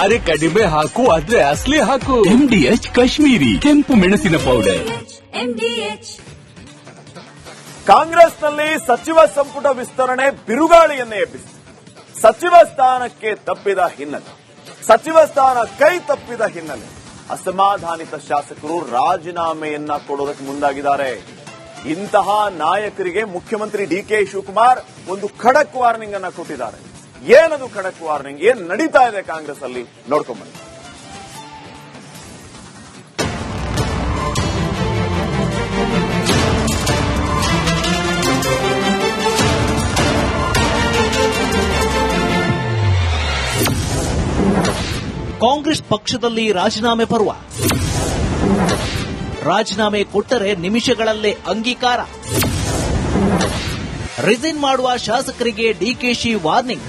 ಅರೆ ಕಡಿಮೆ ಹಾಕು ಆದ್ರೆ ಅಸಲಿ ಹಾಕು. MDH ಕಾಶ್ಮೀರಿ ಕೆಂಪು ಮೆಣಸಿನ ಪೌಡರ್. ಕಾಂಗ್ರೆಸ್ನಲ್ಲಿ ಸಚಿವ ಸಂಪುಟ ವಿಸ್ತರಣೆ ಬಿರುಗಾಳಿಯನ್ನೇ ಎಬ್ಬಿಸಿದೆ. ಸಚಿವ ಸ್ಥಾನಕ್ಕೆ ತಪ್ಪಿದ ಹಿನ್ನೆಲೆ, ಸಚಿವ ಸ್ಥಾನ ಕೈ ತಪ್ಪಿದ ಹಿನ್ನೆಲೆ ಅಸಮಾಧಾನಿತ ಶಾಸಕರು ರಾಜೀನಾಮೆಯನ್ನ ಕೊಡೋದಕ್ಕೆ ಮುಂದಾಗಿದ್ದಾರೆ. ಇಂತಹ ನಾಯಕರಿಗೆ ಮುಖ್ಯಮಂತ್ರಿ ಡಿಕೆ ಶಿವಕುಮಾರ್ ಒಂದು ಖಡಕ್ ವಾರ್ನಿಂಗ್ ಅನ್ನ ಕೊಟ್ಟಿದ್ದಾರೆ. ಏನದು ಖಡಕ್ ವಾರ್ನಿಂಗ್? ಏನ್ ನಡೀತಾ ಇದೆ ಕಾಂಗ್ರೆಸ್ ಅಲ್ಲಿ ನೋಡ್ಕೊಂಡ್ಬನ್ನಿ. ಕಾಂಗ್ರೆಸ್ ಪಕ್ಷದಲ್ಲಿ ರಾಜೀನಾಮೆ ಪರ್ವ. ರಾಜೀನಾಮೆ ಕೊಟ್ಟರೆ ನಿಮಿಷಗಳಲ್ಲೇ ಅಂಗೀಕಾರ. ರಿಸೈನ್ ಮಾಡುವ ಶಾಸಕರಿಗೆ ಡಿಕೆಶಿ ವಾರ್ನಿಂಗ್.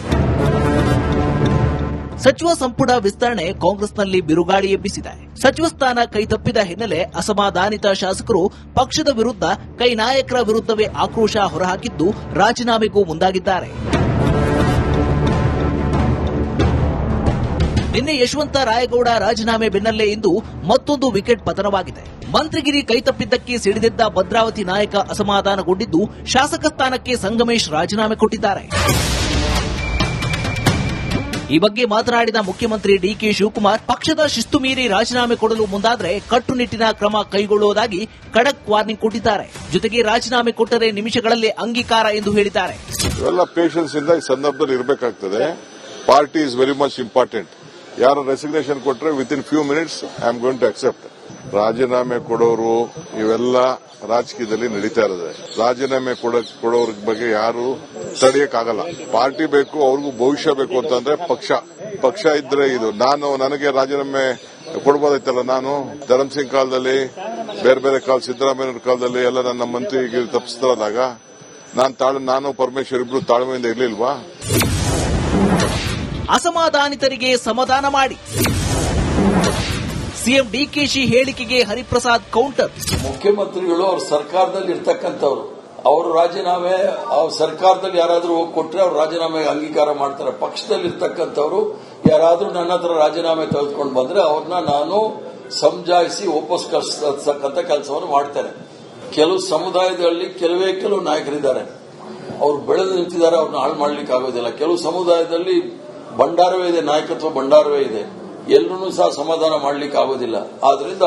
ಸಚಿವ ಸಂಪುಟ ವಿಸ್ತರಣೆ ಕಾಂಗ್ರೆಸ್ನಲ್ಲಿ ಬಿರುಗಾಳಿ ಎಬ್ಬಿಸಿದೆ. ಸಚಿವ ಸ್ಥಾನ ಕೈತಪ್ಪಿದ ಹಿನ್ನೆಲೆ ಅಸಮಾಧಾನಿತ ಶಾಸಕರು ಪಕ್ಷದ ವಿರುದ್ಧ ಕೈ ನಾಯಕರ ವಿರುದ್ಧವೇ ಆಕ್ರೋಶ ಹೊರಹಾಕಿದ್ದು ರಾಜೀನಾಮೆಗೂ ಮುಂದಾಗಿದ್ದಾರೆ. ನಿನ್ನೆ ಯಶವಂತ ರಾಯಗೌಡ ರಾಜೀನಾಮೆ ಬೆನ್ನಲ್ಲೇ ಇಂದು ಮತ್ತೊಂದು ವಿಕೆಟ್ ಪತನವಾಗಿದೆ. ಮಂತ್ರಿಗಿರಿ ಕೈತಪ್ಪಿದ್ದಕ್ಕೆ ಸಿಡಿದೆದ್ದ ಭದ್ರಾವತಿ ನಾಯಕ ಅಸಮಾಧಾನಗೊಂಡಿದ್ದು ಶಾಸಕ ಸ್ಥಾನಕ್ಕೆ ಸಂಗಮೇಶ್ ರಾಜೀನಾಮೆ ಕೊಟ್ಟಿದ್ದಾರೆ. ಈ ಬಗ್ಗೆ ಮಾತನಾಡಿದ ಮುಖ್ಯಮಂತ್ರಿ ಡಿಕೆ ಶಿವಕುಮಾರ್ ಪಕ್ಷದ ಶಿಸ್ತು ಮೀರಿ ರಾಜೀನಾಮೆ ಕೊಡಲು ಮುಂದಾದರೆ ಕಟ್ಟುನಿಟ್ಟಿನ ಕ್ರಮ ಕೈಗೊಳ್ಳುವುದಾಗಿ ಖಡಕ್ ವಾರ್ನಿಂಗ್ ಕೊಟ್ಟಿದ್ದಾರೆ. ಜೊತೆಗೆ ರಾಜೀನಾಮೆ ಕೊಟ್ಟರೆ ನಿಮಿಷಗಳಲ್ಲೇ ಅಂಗೀಕಾರ ಎಂದು ಹೇಳಿದ್ದಾರೆ. ಇವೆಲ್ಲ ಪೇಷನ್ಸ್ ಇಂದ ಈ ಸಂದರ್ಭದಲ್ಲಿ ಇರಬೇಕಾಗ್ತದೆ. Party is very much important. ಯಾರು ರೆಸಿಗ್ನೇಷನ್ ಕೊಟ್ಟರೆ within few minutes I am going to accept. ರಾಜೀನಾಮೆ ಕೊಡೋರು ಇವೆಲ್ಲ ರಾಜಕೀಯದಲ್ಲಿ ನಡೀತಾ ಇರೋದು. ರಾಜೀನಾಮೆ ಕೊಡೋರ ಬಗ್ಗೆ ಯಾರು ತಡೆಯಕ್ಕಾಗಲ್ಲ. ಪಾರ್ಟಿ ಬೇಕು, ಅವ್ರಿಗೂ ಭವಿಷ್ಯ ಬೇಕು ಅಂತಂದ್ರೆ ಪಕ್ಷ ಇದ್ರೆ ಇದು. ನನಗೆ ರಾಜೀನಾಮೆ ಕೊಡ್ಬೋದಾಯ್ತಲ್ಲ. ನಾನು ಧರ್ಮಸಿಂಗ್ ಕಾಲದಲ್ಲಿ, ಬೇರೆ ಕಾಲ ಸಿದ್ದರಾಮಯ್ಯ ಕಾಲದಲ್ಲಿ ಎಲ್ಲ ನನ್ನ ಮಂತ್ರಿಗೆ ತಪ್ಪಿಸ್ತಾರಾದಾಗ ನಾನು ಪರಮೇಶ್ವರ್ ಇಬ್ರು ತಾಳ್ಮೆಯಿಂದ ಇರ್ಲಿಲ್ವಾ? ಅಸಮಾಧಾನಿತರಿಗೆ ಸಮಾಧಾನ ಮಾಡಿ. ಸಿಎಂ ಡಿಕೆಶಿ ಹೇಳಿಕೆಗೆ ಹರಿಪ್ರಸಾದ್ ಕೌಂಟರ್. ಮುಖ್ಯಮಂತ್ರಿಗಳು ಅವ್ರ ಸರ್ಕಾರದಲ್ಲಿ ಇರ್ತಕ್ಕಂಥವ್ರು, ಅವರು ರಾಜೀನಾಮೆ ಸರ್ಕಾರದಲ್ಲಿ ಯಾರಾದ್ರೂ ಹೋಗಿ ಕೊಟ್ರೆ ಅವ್ರು ರಾಜೀನಾಮೆಗೆ ಅಂಗೀಕಾರ ಮಾಡ್ತಾರೆ. ಪಕ್ಷದಲ್ಲಿ ಇರ್ತಕ್ಕಂಥವ್ರು ಯಾರಾದ್ರೂ ನನ್ನ ಹತ್ರ ರಾಜೀನಾಮೆ ತೆಗೆದುಕೊಂಡು ಬಂದ್ರೆ ಅವ್ರನ್ನ ನಾನು ಸಮಜಾಯಿಸಿ ವಾಪಸ್ ಕಳಿಸ್ತಕ್ಕಂಥ ಕೆಲಸವನ್ನು ಮಾಡ್ತೇನೆ. ಕೆಲವು ಸಮುದಾಯದಲ್ಲಿ ಕೆಲವು ನಾಯಕರಿದ್ದಾರೆ, ಅವ್ರು ಬೆಳೆದು ನಿಂತಿದ್ದಾರೆ, ಅವ್ರನ್ನ ಹಾಳು ಮಾಡ್ಲಿಕ್ಕೆ ಆಗೋದಿಲ್ಲ. ಕೆಲವು ಸಮುದಾಯದಲ್ಲಿ ಭಂಡಾರವೇ ಇದೆ, ನಾಯಕತ್ವ ಭಂಡಾರವೇ ಇದೆ, ಎಲ್ಲರೂ ಸಹ ಸಮಾಧಾನ ಮಾಡಲಿಕ್ಕೆ ಆಗೋದಿಲ್ಲ. ಆದ್ರಿಂದ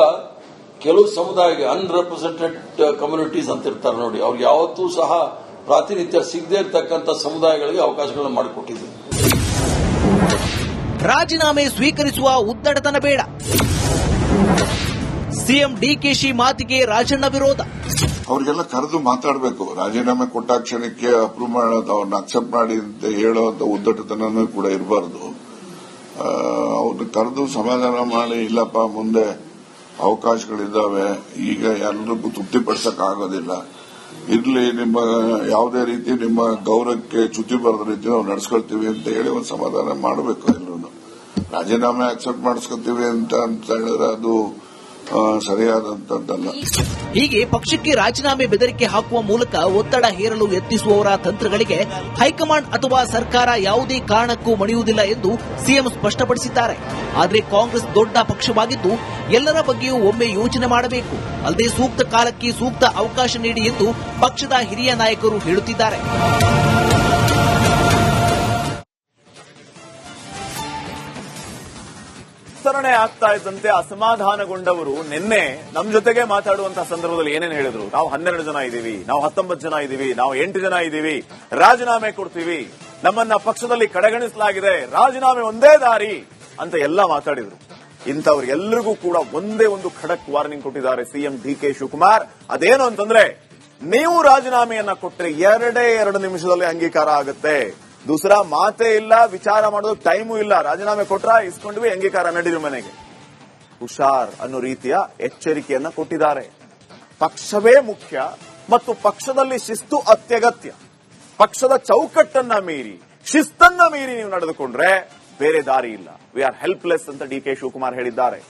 ಕೆಲವು ಸಮುದಾಯಕ್ಕೆ ಅನ್ರೆಪ್ರೆಸೆಂಟೆಡ್ ಕಮ್ಯುನಿಟೀಸ್ ಅಂತ ಇರ್ತಾರೆ ನೋಡಿ, ಅವ್ರಿಗೆ ಯಾವತ್ತೂ ಸಹ ಪ್ರಾತಿನಿಧ್ಯ ಸಿಗದೇ ಇರತಕ್ಕಂಥ ಸಮುದಾಯಗಳಿಗೆ ಅವಕಾಶಗಳನ್ನು ಮಾಡಿಕೊಟ್ಟಿದೆ. ರಾಜೀನಾಮೆ ಸ್ವೀಕರಿಸುವ ಉದ್ದಟತನ ಬೇಡ. ಸಿಎಂ ಡಿಕೆಶಿ ಮಾತಿಗೆ ರಾಜಣ್ಣ ವಿರೋಧ. ಅವ್ರಿಗೆಲ್ಲ ಕರೆದು ಮಾತಾಡಬೇಕು. ರಾಜೀನಾಮೆ ಕೊಟ್ಟ ಕ್ಷಣಕ್ಕೆ ಅಪ್ರೂವ್ ಮಾಡೋದು, ಅವ್ರನ್ನ ಅಕ್ಸೆಪ್ಟ್ ಮಾಡಿ ಅಂತ ಹೇಳೋಂತ ಉದ್ದಟತನೂ ಕೂಡ ಇರಬಾರದು. ಅವ್ರನ್ನ ಕರೆದು ಸಮಾಧಾನ ಮಾಡಿ, ಇಲ್ಲಪ್ಪ ಮುಂದೆ ಅವಕಾಶಗಳಿದ್ದಾವೆ, ಈಗ ಎಲ್ಲರಿಗೂ ತೃಪ್ತಿಪಡಿಸಕ್ ಆಗೋದಿಲ್ಲ, ಇರ್ಲಿ, ನಿಮ್ಮ ಯಾವುದೇ ರೀತಿ ನಿಮ್ಮ ಗೌರವಕ್ಕೆ ಚ್ಯುತಿ ಬರದ ರೀತಿ ನಾವು ನಡೆಸ್ಕೊಳ್ತೀವಿ ಅಂತ ಹೇಳಿ ಒಂದು ಸಮಾಧಾನ ಮಾಡಬೇಕು. ಎಲ್ಲರೂ ರಾಜೀನಾಮೆ ಅಕ್ಸೆಪ್ಟ್ ಮಾಡಿಸ್ಕೊತೀವಿ ಅಂತ ಹೇಳಿದ್ರೆ ಅದು ಸರಿಯಾದಂತದ್ದಲ್ಲ. ಹೀಗೆ ಪಕ್ಷಕ್ಕೆ ರಾಜೀನಾಮೆ ಬೆದರಿಕೆ ಹಾಕುವ ಮೂಲಕ ಒತ್ತಡ ಹೇರಲು ಯತ್ನಿಸುವವರ ತಂತ್ರಗಳಿಗೆ ಹೈಕಮಾಂಡ್ ಅಥವಾ ಸರ್ಕಾರ ಯಾವುದೇ ಕಾರಣಕ್ಕೂ ಮಣಿಯುವುದಿಲ್ಲ ಎಂದು ಸಿಎಂ ಸ್ಪಷ್ಟಪಡಿಸಿದ್ದಾರೆ. ಆದರೆ ಕಾಂಗ್ರೆಸ್ ದೊಡ್ಡ ಪಕ್ಷವಾಗಿದ್ದು ಎಲ್ಲರ ಬಗ್ಗೆಯೂ ಒಮ್ಮೆ ಯೋಚನೆ ಮಾಡಬೇಕು. ಅಲ್ಲದೆ ಸೂಕ್ತ ಕಾಲಕ್ಕೆ ಸೂಕ್ತ ಅವಕಾಶ ನೀಡಿ ಎಂದು ಪಕ್ಷದ ಹಿರಿಯ ನಾಯಕರು ಹೇಳುತ್ತಿದ್ದಾರೆ. ವಿಸ್ತರಣೆ ಆಗ್ತಾ ಇದ್ದಂತೆ ಅಸಮಾಧಾನಗೊಂಡವರು ನಿನ್ನೆ ನಮ್ಮ ಜೊತೆಗೆ ಮಾತಾಡುವಂತಹ ಸಂದರ್ಭದಲ್ಲಿ ಏನೇನು ಹೇಳಿದ್ರು? ನಾವು 12 ಜನ ಇದ್ದೀವಿ, ನಾವು 19 ಜನ ಇದ್ದೀವಿ, ನಾವು 8 ಜನ ಇದ್ದೀವಿ, ರಾಜೀನಾಮೆ ಕೊಡ್ತೀವಿ, ನಮ್ಮನ್ನ ಪಕ್ಷದಲ್ಲಿ ಕಡೆಗಣಿಸಲಾಗಿದೆ, ರಾಜೀನಾಮೆ ಒಂದೇ ದಾರಿ ಅಂತ ಎಲ್ಲ ಮಾತಾಡಿದ್ರು. ಇಂಥವ್ರಿಗೆಲ್ಲರಿಗೂ ಕೂಡ ಒಂದೇ ಒಂದು ಖಡಕ್ ವಾರ್ನಿಂಗ್ ಕೊಟ್ಟಿದ್ದಾರೆ ಸಿಎಂ ಡಿಕೆ ಶಿವಕುಮಾರ್. ಅದೇನು ಅಂತಂದ್ರೆ, ನೀವು ರಾಜೀನಾಮೆಯನ್ನ ಕೊಟ್ಟರೆ 2 ನಿಮಿಷದಲ್ಲಿ ಅಂಗೀಕಾರ ಆಗುತ್ತೆ. ದೂಸರಾ ಮಾತೇ ಇಲ್ಲ, ವಿಚಾರ ಮಾಡೋದಕ್ಕೆ ಟೈಮೂ ಇಲ್ಲ. ರಾಜೀನಾಮೆ ಕೊಟ್ರ ಇಸ್ಕೊಂಡ್ವಿ, ಅಂಗೀಕಾರ ನಡೀರಿ ಮನೆಗೆ, ಹುಷಾರ್ ಅನ್ನೋ ರೀತಿಯ ಎಚ್ಚರಿಕೆಯನ್ನ ಕೊಟ್ಟಿದ್ದಾರೆ. ಪಕ್ಷವೇ ಮುಖ್ಯ ಮತ್ತು ಪಕ್ಷದಲ್ಲಿ ಶಿಸ್ತು ಅತ್ಯಗತ್ಯ. ಪಕ್ಷದ ಚೌಕಟ್ಟನ್ನ ಮೀರಿ, ಶಿಸ್ತನ್ನ ಮೀರಿ ನೀವು ನಡೆದುಕೊಂಡ್ರೆ ಬೇರೆ ದಾರಿ ಇಲ್ಲ. ವಿ ಆರ್ ಹೆಲ್ಪ್ಲೆಸ್ ಅಂತ ಡಿಕೆ ಶಿವಕುಮಾರ್ ಹೇಳಿದ್ದಾರೆ.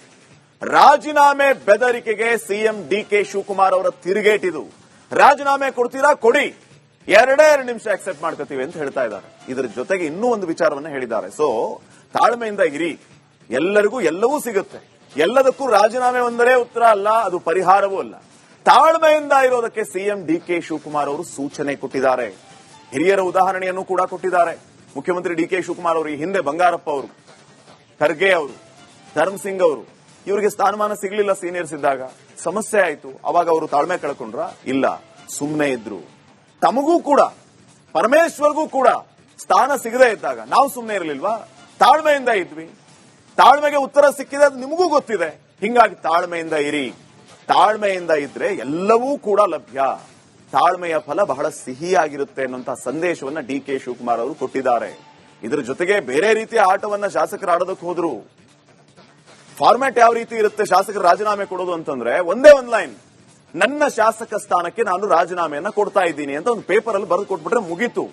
ರಾಜೀನಾಮೆ ಬೆದರಿಕೆಗೆ ಸಿಎಂ ಡಿಕೆ ಶಿವಕುಮಾರ್ ಅವರ ತಿರುಗೇಟಿದು. ರಾಜೀನಾಮೆ ಕೊಡ್ತೀರಾ, ಕೊಡಿ, 2 ನಿಮಿಷ ಅಕ್ಸೆಪ್ಟ್ ಮಾಡ್ಕೋತೀವಿ ಅಂತ ಹೇಳ್ತಾ ಇದ್ದಾರೆ. ಇದರ ಜೊತೆಗೆ ಇನ್ನೂ ಒಂದು ವಿಚಾರವನ್ನ ಹೇಳಿದ್ದಾರೆ. ಸೊ ತಾಳ್ಮೆಯಿಂದ ಇರಿ, ಎಲ್ಲರಿಗೂ ಎಲ್ಲವೂ ಸಿಗುತ್ತೆ. ಎಲ್ಲದಕ್ಕೂ ರಾಜೀನಾಮೆ ಒಂದರೇ ಉತ್ತರ ಅಲ್ಲ, ಅದು ಪರಿಹಾರವೂ ಅಲ್ಲ. ತಾಳ್ಮೆಯಿಂದ ಇರೋದಕ್ಕೆ ಸಿಎಂ ಡಿಕೆ ಶಿವಕುಮಾರ್ ಅವರು ಸೂಚನೆ ಕೊಟ್ಟಿದ್ದಾರೆ. ಹಿರಿಯರ ಉದಾಹರಣೆಯನ್ನು ಕೂಡ ಕೊಟ್ಟಿದ್ದಾರೆ. ಮುಖ್ಯಮಂತ್ರಿ ಡಿಕೆ ಶಿವಕುಮಾರ್ ಅವರು ಈ ಹಿಂದೆ ಬಂಗಾರಪ್ಪ ಅವರು, ಖರ್ಗೆ ಅವರು, ಧರ್ಮ್ ಸಿಂಗ್ ಅವರು, ಇವರಿಗೆ ಸ್ಥಾನಮಾನ ಸಿಗಲಿಲ್ಲ ಸೀನಿಯರ್ಸ್ ಇದ್ದಾಗ, ಸಮಸ್ಯೆ ಆಯಿತು. ಅವಾಗ ಅವರು ತಾಳ್ಮೆ ಕಳ್ಕೊಂಡ್ರ? ಇಲ್ಲ, ಸುಮ್ಮನೆ ಇದ್ರು. ತಮಗೂ ಕೂಡ ಪರಮೇಶ್ವರ್ಗೂ ಕೂಡ ಸ್ಥಾನ ಸಿಗದೇ ಇದ್ದಾಗ ನಾವು ಸುಮ್ಮನೆ ಇರಲಿಲ್ವಾ? ತಾಳ್ಮೆಯಿಂದ ಇದ್ವಿ. ತಾಳ್ಮೆಗೆ ಉತ್ತರ ಸಿಕ್ಕಿದೆ, ಅದು ನಿಮಗೂ ಗೊತ್ತಿದೆ. ಹಿಂಗಾಗಿ ತಾಳ್ಮೆಯಿಂದ ಇರಿ. ತಾಳ್ಮೆಯಿಂದ ಇದ್ರೆ ಎಲ್ಲವೂ ಕೂಡ ಲಭ್ಯ. ತಾಳ್ಮೆಯ ಫಲ ಬಹಳ ಸಿಹಿಯಾಗಿರುತ್ತೆ ಅನ್ನುವಂತಹ ಸಂದೇಶವನ್ನ ಡಿಕೆ ಶಿವಕುಮಾರ್ ಅವರು ಕೊಟ್ಟಿದ್ದಾರೆ. ಇದರ ಜೊತೆಗೆ ಬೇರೆ ರೀತಿಯ ಆಟವನ್ನ ಶಾಸಕರು ಆಡೋದಕ್ಕೆ ಹೋದ್ರು. ಫಾರ್ಮ್ಯಾಟ್ ಯಾವ ರೀತಿ ಇರುತ್ತೆ ಶಾಸಕರು ರಾಜೀನಾಮೆ ಕೊಡೋದು ಅಂತಂದ್ರೆ, ಒಂದೇ ಒಂದು ಲೈನ್, ನನ್ನ ಶಾಸಕ ಸ್ಥಾನಕ್ಕೆ ನಾನು ರಾಜೀನಾಮೆಯನ್ನ ಕೊಡ್ತಾ ಇದ್ದೀನಿ ಅಂತ ಒಂದು ಪೇಪರ್ ಅಲ್ಲಿ ಬರೆದು ಕೊಟ್ಬಿಟ್ರೆ ಮುಗೀತು.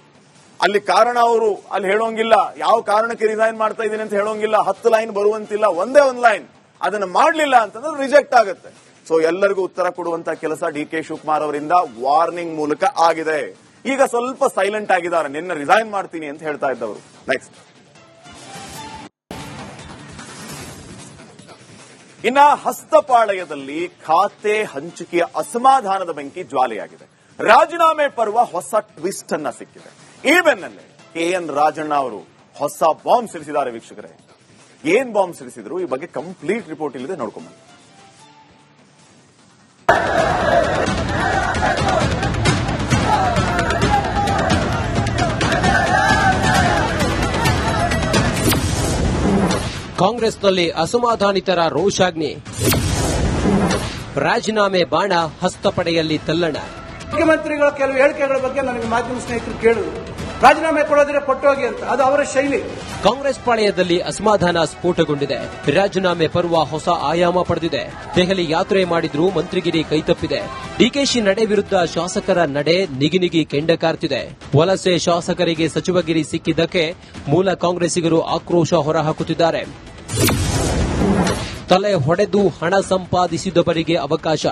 ಅಲ್ಲಿ ಕಾರಣ ಅವರು ಅಲ್ಲಿ ಹೇಳೋಂಗಿಲ್ಲ, ಯಾವ ಕಾರಣಕ್ಕೆ ರಿಸೈನ್ ಮಾಡ್ತಾ ಇದ್ದೀನಿ ಅಂತ ಹೇಳೋಂಗಿಲ್ಲ, 10 ಲೈನ್ ಬರುವಂತಿಲ್ಲ, ಒಂದೇ ಒಂದು ಲೈನ್. ಅದನ್ನ ಮಾಡಲಿಲ್ಲ ಅಂತಂದ್ರೆ ರಿಜೆಕ್ಟ್ ಆಗುತ್ತೆ. ಸೊ ಎಲ್ಲರಿಗೂ ಉತ್ತರ ಕೊಡುವಂತ ಕೆಲಸ ಡಿಕೆ ಶಿವಕುಮಾರ್ ಅವರಿಂದ ವಾರ್ನಿಂಗ್ ಮೂಲಕ ಆಗಿದೆ. ಈಗ ಸ್ವಲ್ಪ ಸೈಲೆಂಟ್ ಆಗಿದ್ದಾರೆ. ನಿನ್ನೆ ರಿಸೈನ್ ಮಾಡ್ತೀನಿ ಅಂತ ಹೇಳ್ತಾ ಇದ್ದವರು. ನೆಕ್ಸ್ಟ್, ಇನ್ನ ಹಸ್ತಪಾಳಯದಲ್ಲಿ ಖಾತೆ ಹಂಚಿಕೆಯ ಅಸಮಾಧಾನದ ಬೆಂಕಿ ಜ್ವಾಲೆಯಾಗಿದೆ. ರಾಜೀನಾಮೆ ಪರ್ವ ಹೊಸ ಟ್ವಿಸ್ಟ್ ಅನ್ನ ಸಿಕ್ಕಿದೆ. ಈ ಬೆನ್ನಲ್ಲೇ KN ರಾಜಣ್ಣ ಅವರು ಹೊಸ ಬಾಂಬ್ ಸಿಡಿಸಿದ್ದಾರೆ. ವೀಕ್ಷಕರೇ, ಏನ್ ಬಾಂಬ್ ಸಿಡಿಸಿದ್ರು ಈ ಬಗ್ಗೆ ಕಂಪ್ಲೀಟ್ ರಿಪೋರ್ಟ್ ಇಲ್ಲಿದೆ, ನೋಡ್ಕೊಂಬನ್ನಿ. ಕಾಂಗ್ರೆಸ್ನಲ್ಲಿ ಅಸಮಾಧಾನಿತರ ರೋಷಾಗ್ನಿ, ರಾಜೀನಾಮೆ ಬಾಣ ಹಸ್ತಪಡೆಯಲ್ಲಿ ತಲ್ಲಣ. ಮುಖ್ಯಮಂತ್ರಿಗಳ ಕೆಲವು ಹೇಳಿಕೆಗಳ ಬಗ್ಗೆ ನನಗೆ ಮಾಧ್ಯಮ ಸ್ನೇಹಿತರು ಕೇಳಿದ್ರು, ರಾಜೀನಾಮೆ ಕೊಡೋದ್ರೆ ಪಟ್ಟೋಗಿ ಅಂತ. ಅದು ಅವರ ಶೈಲಿ. ಕಾಂಗ್ರೆಸ್ ಪಾಳೆಯದಲ್ಲಿ ಅಸಮಾಧಾನ ಸ್ಫೋಟಗೊಂಡಿದೆ. ರಾಜೀನಾಮೆ ಪರ್ವ ಹೊಸ ಆಯಾಮ ಪಡೆದಿದೆ. ದೆಹಲಿ ಯಾತ್ರೆ ಮಾಡಿದ್ರೂ ಮಂತ್ರಿಗಿರಿ ಕೈತಪ್ಪಿದೆ. ಡಿಕೆಶಿ ನಡೆ ವಿರುದ್ಧ ಶಾಸಕರ ನಡೆ ನಿಗಿನಿಗಿ ಕೆಂಡ ಕಾರ್ತಿದೆ. ವಲಸೆ ಶಾಸಕರಿಗೆ ಸಚಿವಗಿರಿ ಸಿಕ್ಕಿದ್ದಕ್ಕೆ ಮೂಲ ಕಾಂಗ್ರೆಸ್ಸಿಗರು ಆಕ್ರೋಶ ಹೊರಹಾಕುತ್ತಿದ್ದಾರೆ. ತಲೆ ಹೊಡೆದು ಹಣ ಸಂಪಾದಿಸಿದವರಿಗೆ ಅವಕಾಶ.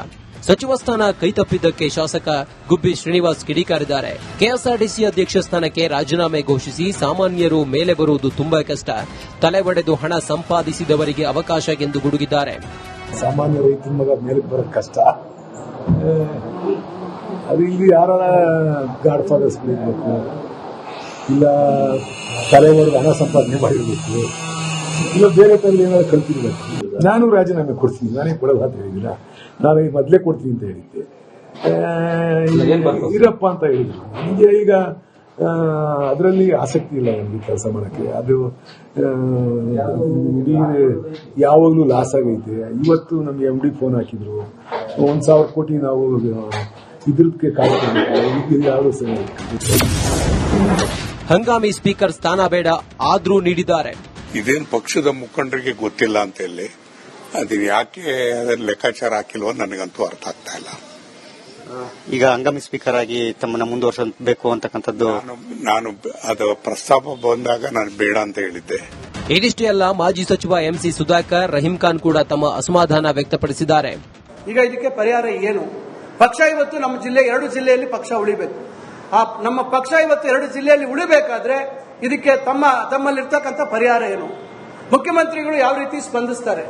ಸಚಿವ ಸ್ಥಾನ ಕೈತಪ್ಪಿದ್ದಕ್ಕೆ ಶಾಸಕ ಗುಬ್ಬಿ ಶ್ರೀನಿವಾಸ್ ಕಿಡಿಕಾರಿದ್ದಾರೆ. ಕೆಎಸ್ಆರ್ಟಿಸಿ ಅಧ್ಯಕ್ಷ ಸ್ಥಾನಕ್ಕೆ ರಾಜೀನಾಮೆ ಘೋಷಿಸಿ ಸಾಮಾನ್ಯರು ಮೇಲೆ ಬರುವುದು ತುಂಬಾ ಕಷ್ಟ. ತಲೆ ಒಡೆದು ಹಣ ಸಂಪಾದಿಸಿದವರಿಗೆ ಅವಕಾಶ ಎಂದು ಗುಡುಗಿದ್ದಾರೆ. ಸಾಮಾನ್ಯ ರೈತರ ಮಗ ಮೇಲೆ ಬರೋದು ಕಷ್ಟ. ಅದು ಇಲ್ಲಿ ಯಾರ ಗಾಡ್ ಫಾದರ್ಸ್ ಬೇಕು, ಇಲ್ಲ ತಲೆ ಹೊಡೆದು ಹಣ ಸಂಪಾದನೆ ಮಾಡಿರಬೇಕು, ಇಲ್ಲ ಬೇರೆ ತರ ಏನಾದ್ರು ಕಲ್ತಿರ್ಬೇಕು. ನಾನು ರಾಜೀನಾಮೆ ಕೊಡ್ತೀನಿ, ನಾನೇ ಕೊಡಲ್ಲ ಅಂತ ಹೇಳಿಲ್ಲ. ನಾನು ಈ ಮೊದಲೇ ಕೊಡ್ತೀನಿ ಅಂತ ಹೇಳಿದ್ದೆ. ಇರಪ್ಪ ಅಂತ ಹೇಳಿದ್ರು. ನನಗೆ ಈಗ ಅದರಲ್ಲಿ ಆಸಕ್ತಿ ಇಲ್ಲ ನನಗೆ ಕೆಲಸ ಮಾಡೋಕ್ಕೆ. ಅದು ಇಡೀ ಯಾವಾಗಲೂ ಲಾಸ್ ಆಗೈತೆ. ಇವತ್ತು ನಮ್ಗೆ MD ಫೋನ್ ಹಾಕಿದ್ರು, 1,000 ಕೋಟಿ ನಾವು ಇದ್ರದಕ್ಕೆ ಕಾಯ್ತೀವಿ. ಯಾವುದು ಸರಿ. ಹಂಗಾಮಿ ಸ್ಪೀಕರ್ ಸ್ಥಾನ ಬೇಡ ಆದ್ರೂ ನೀಡಿದ್ದಾರೆ. ಇದೇನು ಪಕ್ಷದ ಮುಖಂಡರಿಗೆ ಗೊತ್ತಿಲ್ಲ ಅಂತ ಹೇಳಿ ಅದು ಯಾಕೆ ಲೆಕ್ಕಾಚಾರ ಹಾಕಿಲ್ವೋ ನನಗಂತೂ ಅರ್ಥ ಆಗ್ತಾ ಇಲ್ಲ. ಈಗ ಹಂಗಾಮಿ ಸ್ಪೀಕರ್ ಆಗಿ ತಮ್ಮನ್ನ ಮುಂದುವರಿಸಬೇಕು ಅಂತಕ್ಕಂಥದ್ದು ನಾನು ಅದು ಪ್ರಸ್ತಾಪ ಬಂದಾಗ ನಾನು ಬೇಡ ಅಂತ ಹೇಳಿದ್ದೆ. ಇದಿಷ್ಟೇ ಅಲ್ಲ, ಮಾಜಿ ಸಚಿವ MC ಸುಧಾಕರ್, ರಹೀಂ ಖಾನ್ ಕೂಡ ತಮ್ಮ ಅಸಮಾಧಾನ ವ್ಯಕ್ತಪಡಿಸಿದ್ದಾರೆ. ಈಗ ಇದಕ್ಕೆ ಪರಿಹಾರ ಏನು? ಪಕ್ಷ ಇವತ್ತು ನಮ್ಮ ಜಿಲ್ಲೆ 2 ಜಿಲ್ಲೆಯಲ್ಲಿ ಪಕ್ಷ ಉಳಿಬೇಕು. ನಮ್ಮ ಪಕ್ಷ ಇವತ್ತು 2 ಜಿಲ್ಲೆಯಲ್ಲಿ ಉಳಿಬೇಕಾದ್ರೆ ಇದಕ್ಕೆ ತಮ್ಮಲ್ಲಿರ್ತಕ್ಕಂಥ ಪರಿಹಾರ ಏನು? ಮುಖ್ಯಮಂತ್ರಿಗಳು ಯಾವ ರೀತಿ ಸ್ಪಂದಿಸ್ತಾರೆ?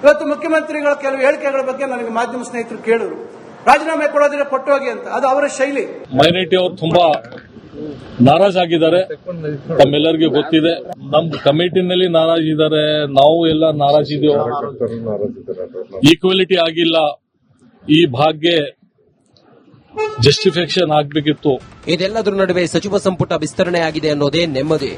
ಇವತ್ತು ಮುಖ್ಯಮಂತ್ರಿಗಳ ಕೆಲವು ಹೇಳಿಕೆಗಳ ಬಗ್ಗೆ ನನಗೆ ಮಾಧ್ಯಮ ಸ್ನೇಹಿತರು ಕೇಳಿದ್ರು, ರಾಜೀನಾಮೆ ಕೊಡೋದ್ರೆ ಪಟ್ಟೋಗಿ ಅಂತ. ಅದು ಅವರ ಶೈಲಿ. ಮೈನಾರಿಟಿ ಅವರು ತುಂಬಾ ನಾರಾಜಾಗಿದ್ದಾರೆ, ತಮ್ಮೆಲ್ಲರಿಗೂ ಗೊತ್ತಿದೆ. ನಮ್ಮ ಕಮಿಟಿನಲ್ಲಿ ನಾರಾಜಿದ್ದಾರೆ, ನಾವು ಎಲ್ಲ ನಾರಾಜಿದ್ದೇವೆ. ಈಕ್ವಾಲಿಟಿ ಆಗಿಲ್ಲ, ಈ ಭಾಗ್ಯ ಜಸ್ಟಿಫಿಕೇಶನ್ ಆಗಬೇಕಿತ್ತು. ಇದೆಲ್ಲದರ ನಡುವೆ ಸಚಿವ ಸಂಪುಟ ವಿಸ್ತರಣೆಯಾಗಿದೆ ಅನ್ನೋದೇ ನೆಮ್ಮದಿ.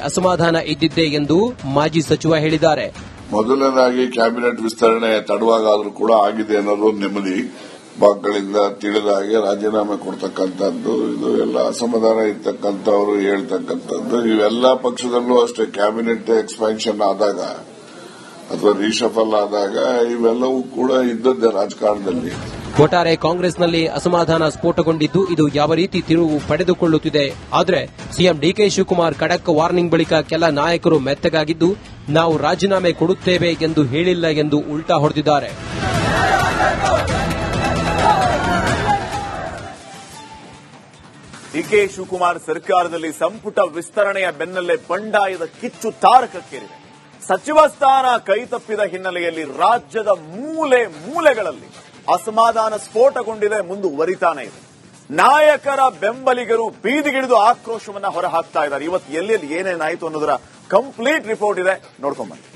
ಅಸಮಾಧಾನ ಇದ್ದಿದ್ದೆ ಎಂದು ಮಾಜಿ ಸಚಿವ ಹೇಳಿದ್ದಾರೆ. ಮೊದಲನೇದಾಗಿ ಕ್ಯಾಬಿನೆಟ್ ವಿಸ್ತರಣೆ ತಡವಾಗಾದ್ರೂ ಕೂಡ ಆಗಿದೆ ಅನ್ನೋದು ನೆಮ್ಮದಿ. ಭಾಗಗಳಿಂದ ತಿಳಿದ ಹಾಗೆ ರಾಜೀನಾಮೆ ಕೊಡ್ತಕ್ಕಂಥದ್ದು, ಇದು ಎಲ್ಲ ಅಸಮಾಧಾನ ಇರ್ತಕ್ಕಂಥವ್ರು ಹೇಳ್ತಕ್ಕಂಥದ್ದು. ಇವೆಲ್ಲ ಪಕ್ಷದಲ್ಲೂ ಅಷ್ಟೇ, ಕ್ಯಾಬಿನೆಟ್ ಎಕ್ಸ್ಪ್ಯಾನ್ಷನ್ ಆದಾಗ ಅಥವಾ ರೀಶಫಲ್ ಆದಾಗ ಇವೆಲ್ಲವೂ ಕೂಡ ಇದ್ದದ್ದೇ ರಾಜಕಾರಣದಲ್ಲಿ. ಒಟ್ಟಾರೆ ಕಾಂಗ್ರೆಸ್ನಲ್ಲಿ ಅಸಮಾಧಾನ ಸ್ಫೋಟಗೊಂಡಿದ್ದು ಇದು ಯಾವ ರೀತಿ ತಿರುವು ಪಡೆದುಕೊಳ್ಳುತ್ತಿದೆ. ಆದರೆ ಸಿಎಂ ಡಿಕೆ ಶಿವಕುಮಾರ್ ಖಡಕ್ ವಾರ್ನಿಂಗ್ ಬಳಿಕ ಕೆಲ ನಾಯಕರು ಮೆತ್ತಗಾಗಿದ್ದು, ನಾವು ರಾಜೀನಾಮೆ ಕೊಡುತ್ತೇವೆ ಎಂದು ಹೇಳಿಲ್ಲ ಎಂದು ಉಲ್ಟಾ ಹೊಡೆದಿದ್ದಾರೆ. ಡಿಕೆ ಶಿವಕುಮಾರ್ ಸರ್ಕಾರದಲ್ಲಿ ಸಂಪುಟ ವಿಸ್ತರಣೆಯ ಬೆನ್ನಲ್ಲೇ ಬಂಡಾಯದ ಕಿಚ್ಚು ತಾರಕಕ್ಕೇರಿದೆ. ಸಚಿವ ಸ್ಥಾನ ಕೈತಪ್ಪಿದ ಹಿನ್ನೆಲೆಯಲ್ಲಿ ರಾಜ್ಯದ ಮೂಲೆ ಮೂಲೆಗಳಲ್ಲಿ ಅಸಮಾಧಾನ ಸ್ಫೋಟಗೊಂಡಿದೆ, ಮುಂದುವರಿತಾನೆ ಇದೆ. ನಾಯಕರ ಬೆಂಬಲಿಗರು ಬೀದಿಗಿಳಿದು ಆಕ್ರೋಶವನ್ನ ಹೊರಹಾಕ್ತಾ ಇದ್ದಾರೆ. ಇವತ್ತು ಎಲ್ಲೆಲ್ಲಿ ಏನೇನಾಯಿತು ಅನ್ನೋದರ ಕಂಪ್ಲೀಟ್ ರಿಪೋರ್ಟ್ ಇದೆ, ನೋಡ್ಕೊಂಡ್ಬನ್ನಿ.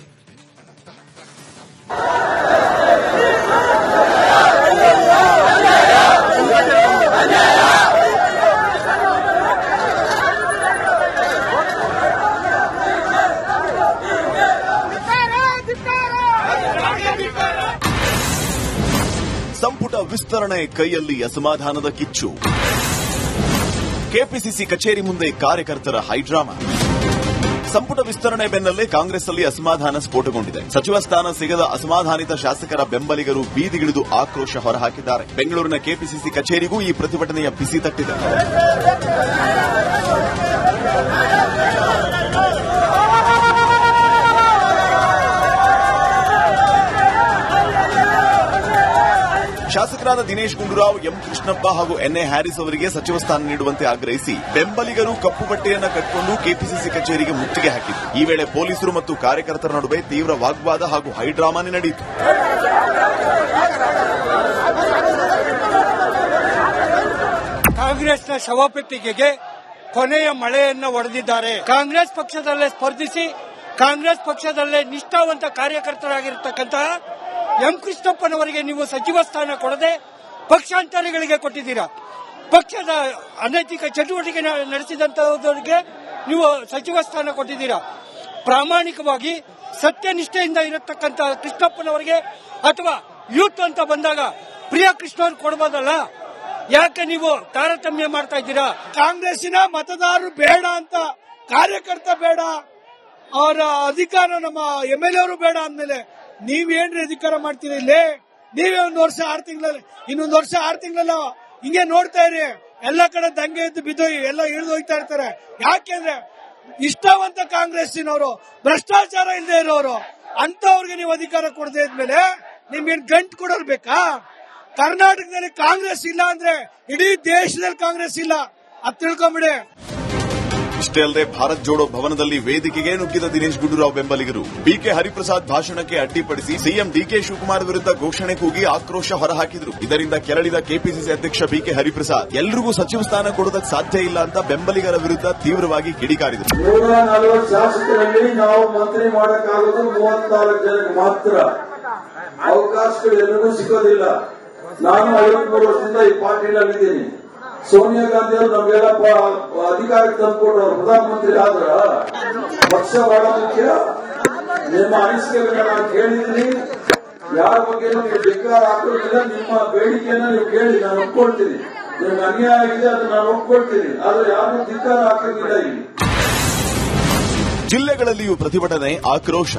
ಸಂಪುಟ ವಿಸ್ತರಣೆ ಕೈಯಲ್ಲಿ ಅಸಮಾಧಾನದ ಕಿಚ್ಚು. ಕೆಪಿಸಿಸಿ ಕಚೇರಿ ಮುಂದೆ ಕಾರ್ಯಕರ್ತರ ಹೈಡ್ರಾಮಾ. ಸಂಪುಟ ವಿಸ್ತರಣೆ ಬೆನ್ನಲ್ಲೇ ಕಾಂಗ್ರೆಸ್ನಲ್ಲಿ ಅಸಮಾಧಾನ ಸ್ಫೋಟಗೊಂಡಿದೆ. ಸಚಿವ ಸ್ಥಾನ ಸಿಗದ ಅಸಮಾಧಾನಿತ ಶಾಸಕರ ಬೆಂಬಲಿಗರು ಬೀದಿಗಿಳಿದು ಆಕ್ರೋಶ ಹೊರಹಾಕಿದ್ದಾರೆ. ಬೆಂಗಳೂರಿನ ಕೆಪಿಸಿಸಿ ಕಚೇರಿಗೂ ಈ ಪ್ರತಿಭಟನೆಯ ಬಿಸಿ ತಟ್ಟಿದೆ. ಶಾಸಕರಾದ ದಿನೇಶ್ ಗುಂಡೂರಾವ್, ಎಂ ಕೃಷ್ಣಪ್ಪ ಹಾಗೂ ಎನ್ಎ ಹ್ಯಾರಿಸ್ ಅವರಿಗೆ ಸಚಿವ ಸ್ಥಾನ ನೀಡುವಂತೆ ಆಗ್ರಹಿಸಿ ಬೆಂಬಲಿಗರು ಕಪ್ಪು ಬಟ್ಟೆಯನ್ನ ಕಟ್ಟಿಕೊಂಡು ಕೆಪಿಸಿಸಿ ಕಚೇರಿಗೆ ಮುತ್ತಿಗೆ ಹಾಕಿದ್ರು. ಈ ವೇಳೆ ಪೊಲೀಸರು ಮತ್ತು ಕಾರ್ಯಕರ್ತರ ನಡುವೆ ತೀವ್ರ ವಾಗ್ವಾದ ಹಾಗೂ ಹೈಡ್ರಾಮಾನೆ ನಡೆಯಿತು. ಕಾಂಗ್ರೆಸ್ನ ಶವಪೆಟ್ಟಿಗೆಗೆ ಕೊನೆಯ ಮಳೆಯನ್ನ ಹೊಡೆದಿದ್ದಾರೆ. ಕಾಂಗ್ರೆಸ್ ಪಕ್ಷದಲ್ಲೇ ಸ್ಪರ್ಧಿಸಿ ಕಾಂಗ್ರೆಸ್ ಪಕ್ಷದಲ್ಲೇ ನಿಷ್ಠಾವಂತ ಕಾರ್ಯಕರ್ತರಾಗಿರ್ತಕ್ಕಂತಹ ಎಂ ಕೃಷ್ಣಪ್ಪನವರಿಗೆ ನೀವು ಸಚಿವ ಸ್ಥಾನ ಕೊಡದೆ ಪಕ್ಷಾಂತರಿಗಳಿಗೆ ಕೊಟ್ಟಿದ್ದೀರಾ. ಪಕ್ಷದ ಅನೈತಿಕ ಚಟುವಟಿಕೆ ನಡೆಸಿದಂತಹವರಿಗೆ ನೀವು ಸಚಿವ ಸ್ಥಾನ ಕೊಟ್ಟಿದ್ದೀರಾ. ಪ್ರಾಮಾಣಿಕವಾಗಿ ಸತ್ಯನಿಷ್ಠೆಯಿಂದ ಇರತಕ್ಕಂತಹ ಕೃಷ್ಣಪ್ಪನವರಿಗೆ ಅಥವಾ ಯೂತ್ ಅಂತ ಬಂದಾಗ ಪ್ರಿಯ ಕೃಷ್ಣವ್ರು ಕೊಡಬಹುದಲ್ಲ, ಯಾಕೆ ನೀವು ತಾರತಮ್ಯ ಮಾಡ್ತಾ ಇದ್ದೀರಾ? ಕಾಂಗ್ರೆಸ್ಸಿನ ಮತದಾರರು ಬೇಡ ಅಂತ, ಕಾರ್ಯಕರ್ತ ಬೇಡ, ಅವರ ಅಧಿಕಾರ ನಮ್ಮ ಎಂಎಲ್ಎ ಅವರು ಬೇಡ ಅಂದ್ಮೇಲೆ ನೀವೇನ್ರಿ ಅಧಿಕಾರ ಮಾಡ್ತೀರಿ? ಇಲ್ಲಿ ನೀವೇ ಒಂದು ವರ್ಷ 6 ತಿಂಗಳಲ್ಲಿ, ಇನ್ನೊಂದು ವರ್ಷ 6 ತಿಂಗಳಲ್ಲ ಹಿಂಗೆ ನೋಡ್ತಾ ಇರಿ. ಎಲ್ಲ ಕಡೆ ದಂಗೆ ಎದ್ದು ಬಿದ್ದೋಗಿ ಎಲ್ಲ ಇಳಿದು ಹೋಗ್ತಾ ಇರ್ತಾರೆ. ಯಾಕೆಂದ್ರೆ ನಿಷ್ಠಾವಂತ ಕಾಂಗ್ರೆಸ್ಸಿನವರು, ಭ್ರಷ್ಟಾಚಾರ ಇಲ್ಲದೆ ಇರೋರು, ಅಂತವ್ರಿಗೆ ನೀವು ಅಧಿಕಾರ ಕೊಡದೇ ಇದ್ಮೇಲೆ ನಿಮ್ಗೇನು ಗಂಟು ಕೊಡೋರು ಬೇಕಾ? ಕರ್ನಾಟಕದಲ್ಲಿ ಕಾಂಗ್ರೆಸ್ ಇಲ್ಲ ಅಂದ್ರೆ ಇಡೀ ದೇಶದಲ್ಲಿ ಕಾಂಗ್ರೆಸ್ ಇಲ್ಲ, ಅದು ತಿಳ್ಕೊಂಬಿಡಿ. ಇಷ್ಟೇ ಅಲ್ಲದೆ ಭಾರತ್ ಜೋಡೋ ಭವನದಲ್ಲಿ ವೇದಿಕೆಗೆ ನುಗ್ಗಿದ ದಿನೇಶ್ ಗುಂಡೂರಾವ್ ಬೆಂಬಲಿಗರು ಬಿಕೆ ಹರಿಪ್ರಸಾದ್ ಭಾಷಣಕ್ಕೆ ಅಡ್ಡಿಪಡಿಸಿ ಸಿಎಂ ಡಿಕೆ ಶಿವಕುಮಾರ್ ವಿರುದ್ಧ ಘೋಷಣೆ ಕೂಗಿ ಆಕ್ರೋಶ ಹೊರಹಾಕಿದ್ರು. ಇದರಿಂದ ಕೆರಳಿದ ಕೆಪಿಸಿಸಿ ಅಧ್ಯಕ್ಷ ಬಿಕೆ ಹರಿಪ್ರಸಾದ್ ಎಲ್ರಿಗೂ ಸಚಿವ ಸ್ಥಾನ ಕೊಡೋದಕ್ಕೆ ಸಾಧ್ಯ ಇಲ್ಲ ಅಂತ ಬೆಂಬಲಿಗರ ವಿರುದ್ಧ ತೀವ್ರವಾಗಿ ಕಿಡಿಕಾರಿದರು. 140 ಶಾಸಕರಲ್ಲಿ ನಾವು ಮಂತ್ರಿ ಮಾಡಕ್ಕಾಗೋದು 34 ಜನಕ್ಕೆ ಮಾತ್ರ. ಅವಕಾಶಗಳು ಎಲ್ಲರಿಗೂ ಸಿಗೋದಿಲ್ಲ. ನಾನು 53 ವರ್ಷದಿಂದ ಈ ಪಾರ್ಟಿನಲ್ಲಿದ್ದೀನಿ. ಸೋನಿಯಾ ಗಾಂಧಿ ಅವರು ನಮಗೆಲ್ಲ ಅಧಿಕಾರಕ್ಕೆ ತಂದುಕೊಟ್ಟು ಅವರು ಪ್ರಧಾನಮಂತ್ರಿ ಆದ್ರ ಪಕ್ಷ ಬಹಳ ಮುಖ್ಯ. ನಿಮ್ಮ ಅನಿಸಿಕೆಗಳನ್ನ ನಾನು ಕೇಳಿದ್ದೀನಿ. ಯಾರ ಬಗ್ಗೆ ನೀವು ಧಿಕ್ಕಾರ ಹಾಕೋದಿಲ್ಲ. ನಿಮ್ಮ ಬೇಡಿಕೆಯನ್ನ ನೀವು ಕೇಳಿ, ನಾನು ಒಪ್ಕೊಳ್ತೀನಿ. ನಿಮ್ಗೆ ಅನ್ಯಾಯ ಆಗಿದೆ, ಅದು ನಾನು ಒಪ್ಕೊಳ್ತೀನಿ. ಆದ್ರೆ ಯಾರು ಧಿಕ್ಕಾರ ಹಾಕೋದಿಲ್ಲ. ಇಲ್ಲಿ ಜಿಲ್ಲೆಗಳಲ್ಲಿಯೂ ಪ್ರತಿಭಟನೆ, ಆಕ್ರೋಶ.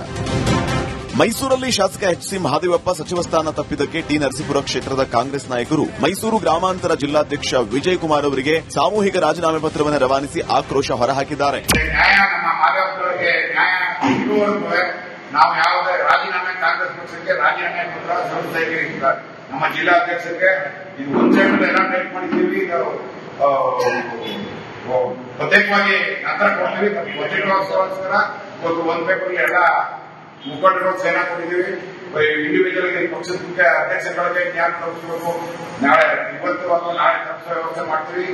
ಮೈಸೂರಲ್ಲಿ ಶಾಸಕ ಎಚ್ಸಿ ಮಹಾದೇವಪ್ಪ ಸಚಿವ ಸ್ಥಾನ ತಪ್ಪಿದ್ದಕ್ಕೆ ಟಿ ನರಸೀಪುರ ಕ್ಷೇತ್ರದ ಕಾಂಗ್ರೆಸ್ ನಾಯಕರು ಮೈಸೂರು ಗ್ರಾಮಾಂತರ ಜಿಲ್ಲಾಧ್ಯಕ್ಷ ವಿಜಯ್ ಕುಮಾರ್ ಅವರಿಗೆ ಸಾಮೂಹಿಕ ರಾಜೀನಾಮೆ ಪತ್ರವನ್ನು ರವಾನಿಸಿ ಆಕ್ರೋಶ ಹೊರಹಾಕಿದ್ದಾರೆ. ನಾವು ಯಾವುದೇ ರಾಜೀನಾಮೆ ಕಾಂಗ್ರೆಸ್ ಪಕ್ಷಕ್ಕೆ ರಾಜೀನಾಮೆ ಪತ್ರ ಸಲ್ಲಿಸ್ತಾ ಇದ್ದೀವಿ. ನಮ್ಮ ಜಿಲ್ಲಾಧ್ಯಕ್ಷರಿಗೆ ಇದು ಒಂದು ಸೈಡ್ ಎಲ್ಲ ಟೈಪ್ ಮಾಡಿದ್ದೀವಿ. ಪ್ರತ್ಯೇಕವಾಗಿ ನಂತರ ಕೊಡ್ತೀವಿ. ಬಜೆಟ್ಗೋಸ್ಕರ ಒಂದು ಪೇಪರ್ ಎಲ್ಲ ಮುಖಂಡರು ಸೇನಾ ಕೊಟ್ಟಿದ್ದೀವಿ. ಇಂಡಿವಿಜುವಲ್ ಪಕ್ಷದ ಮುಖ್ಯ ಅಧ್ಯಕ್ಷಗಳಿಗೆ ಜ್ಞಾನ ತಲುಪಿಸಬೇಕು. ನಾಳೆ ಇವತ್ತು ಅಥವಾ ನಾಳೆ ವ್ಯವಸ್ಥೆ ಮಾಡ್ತೀವಿ.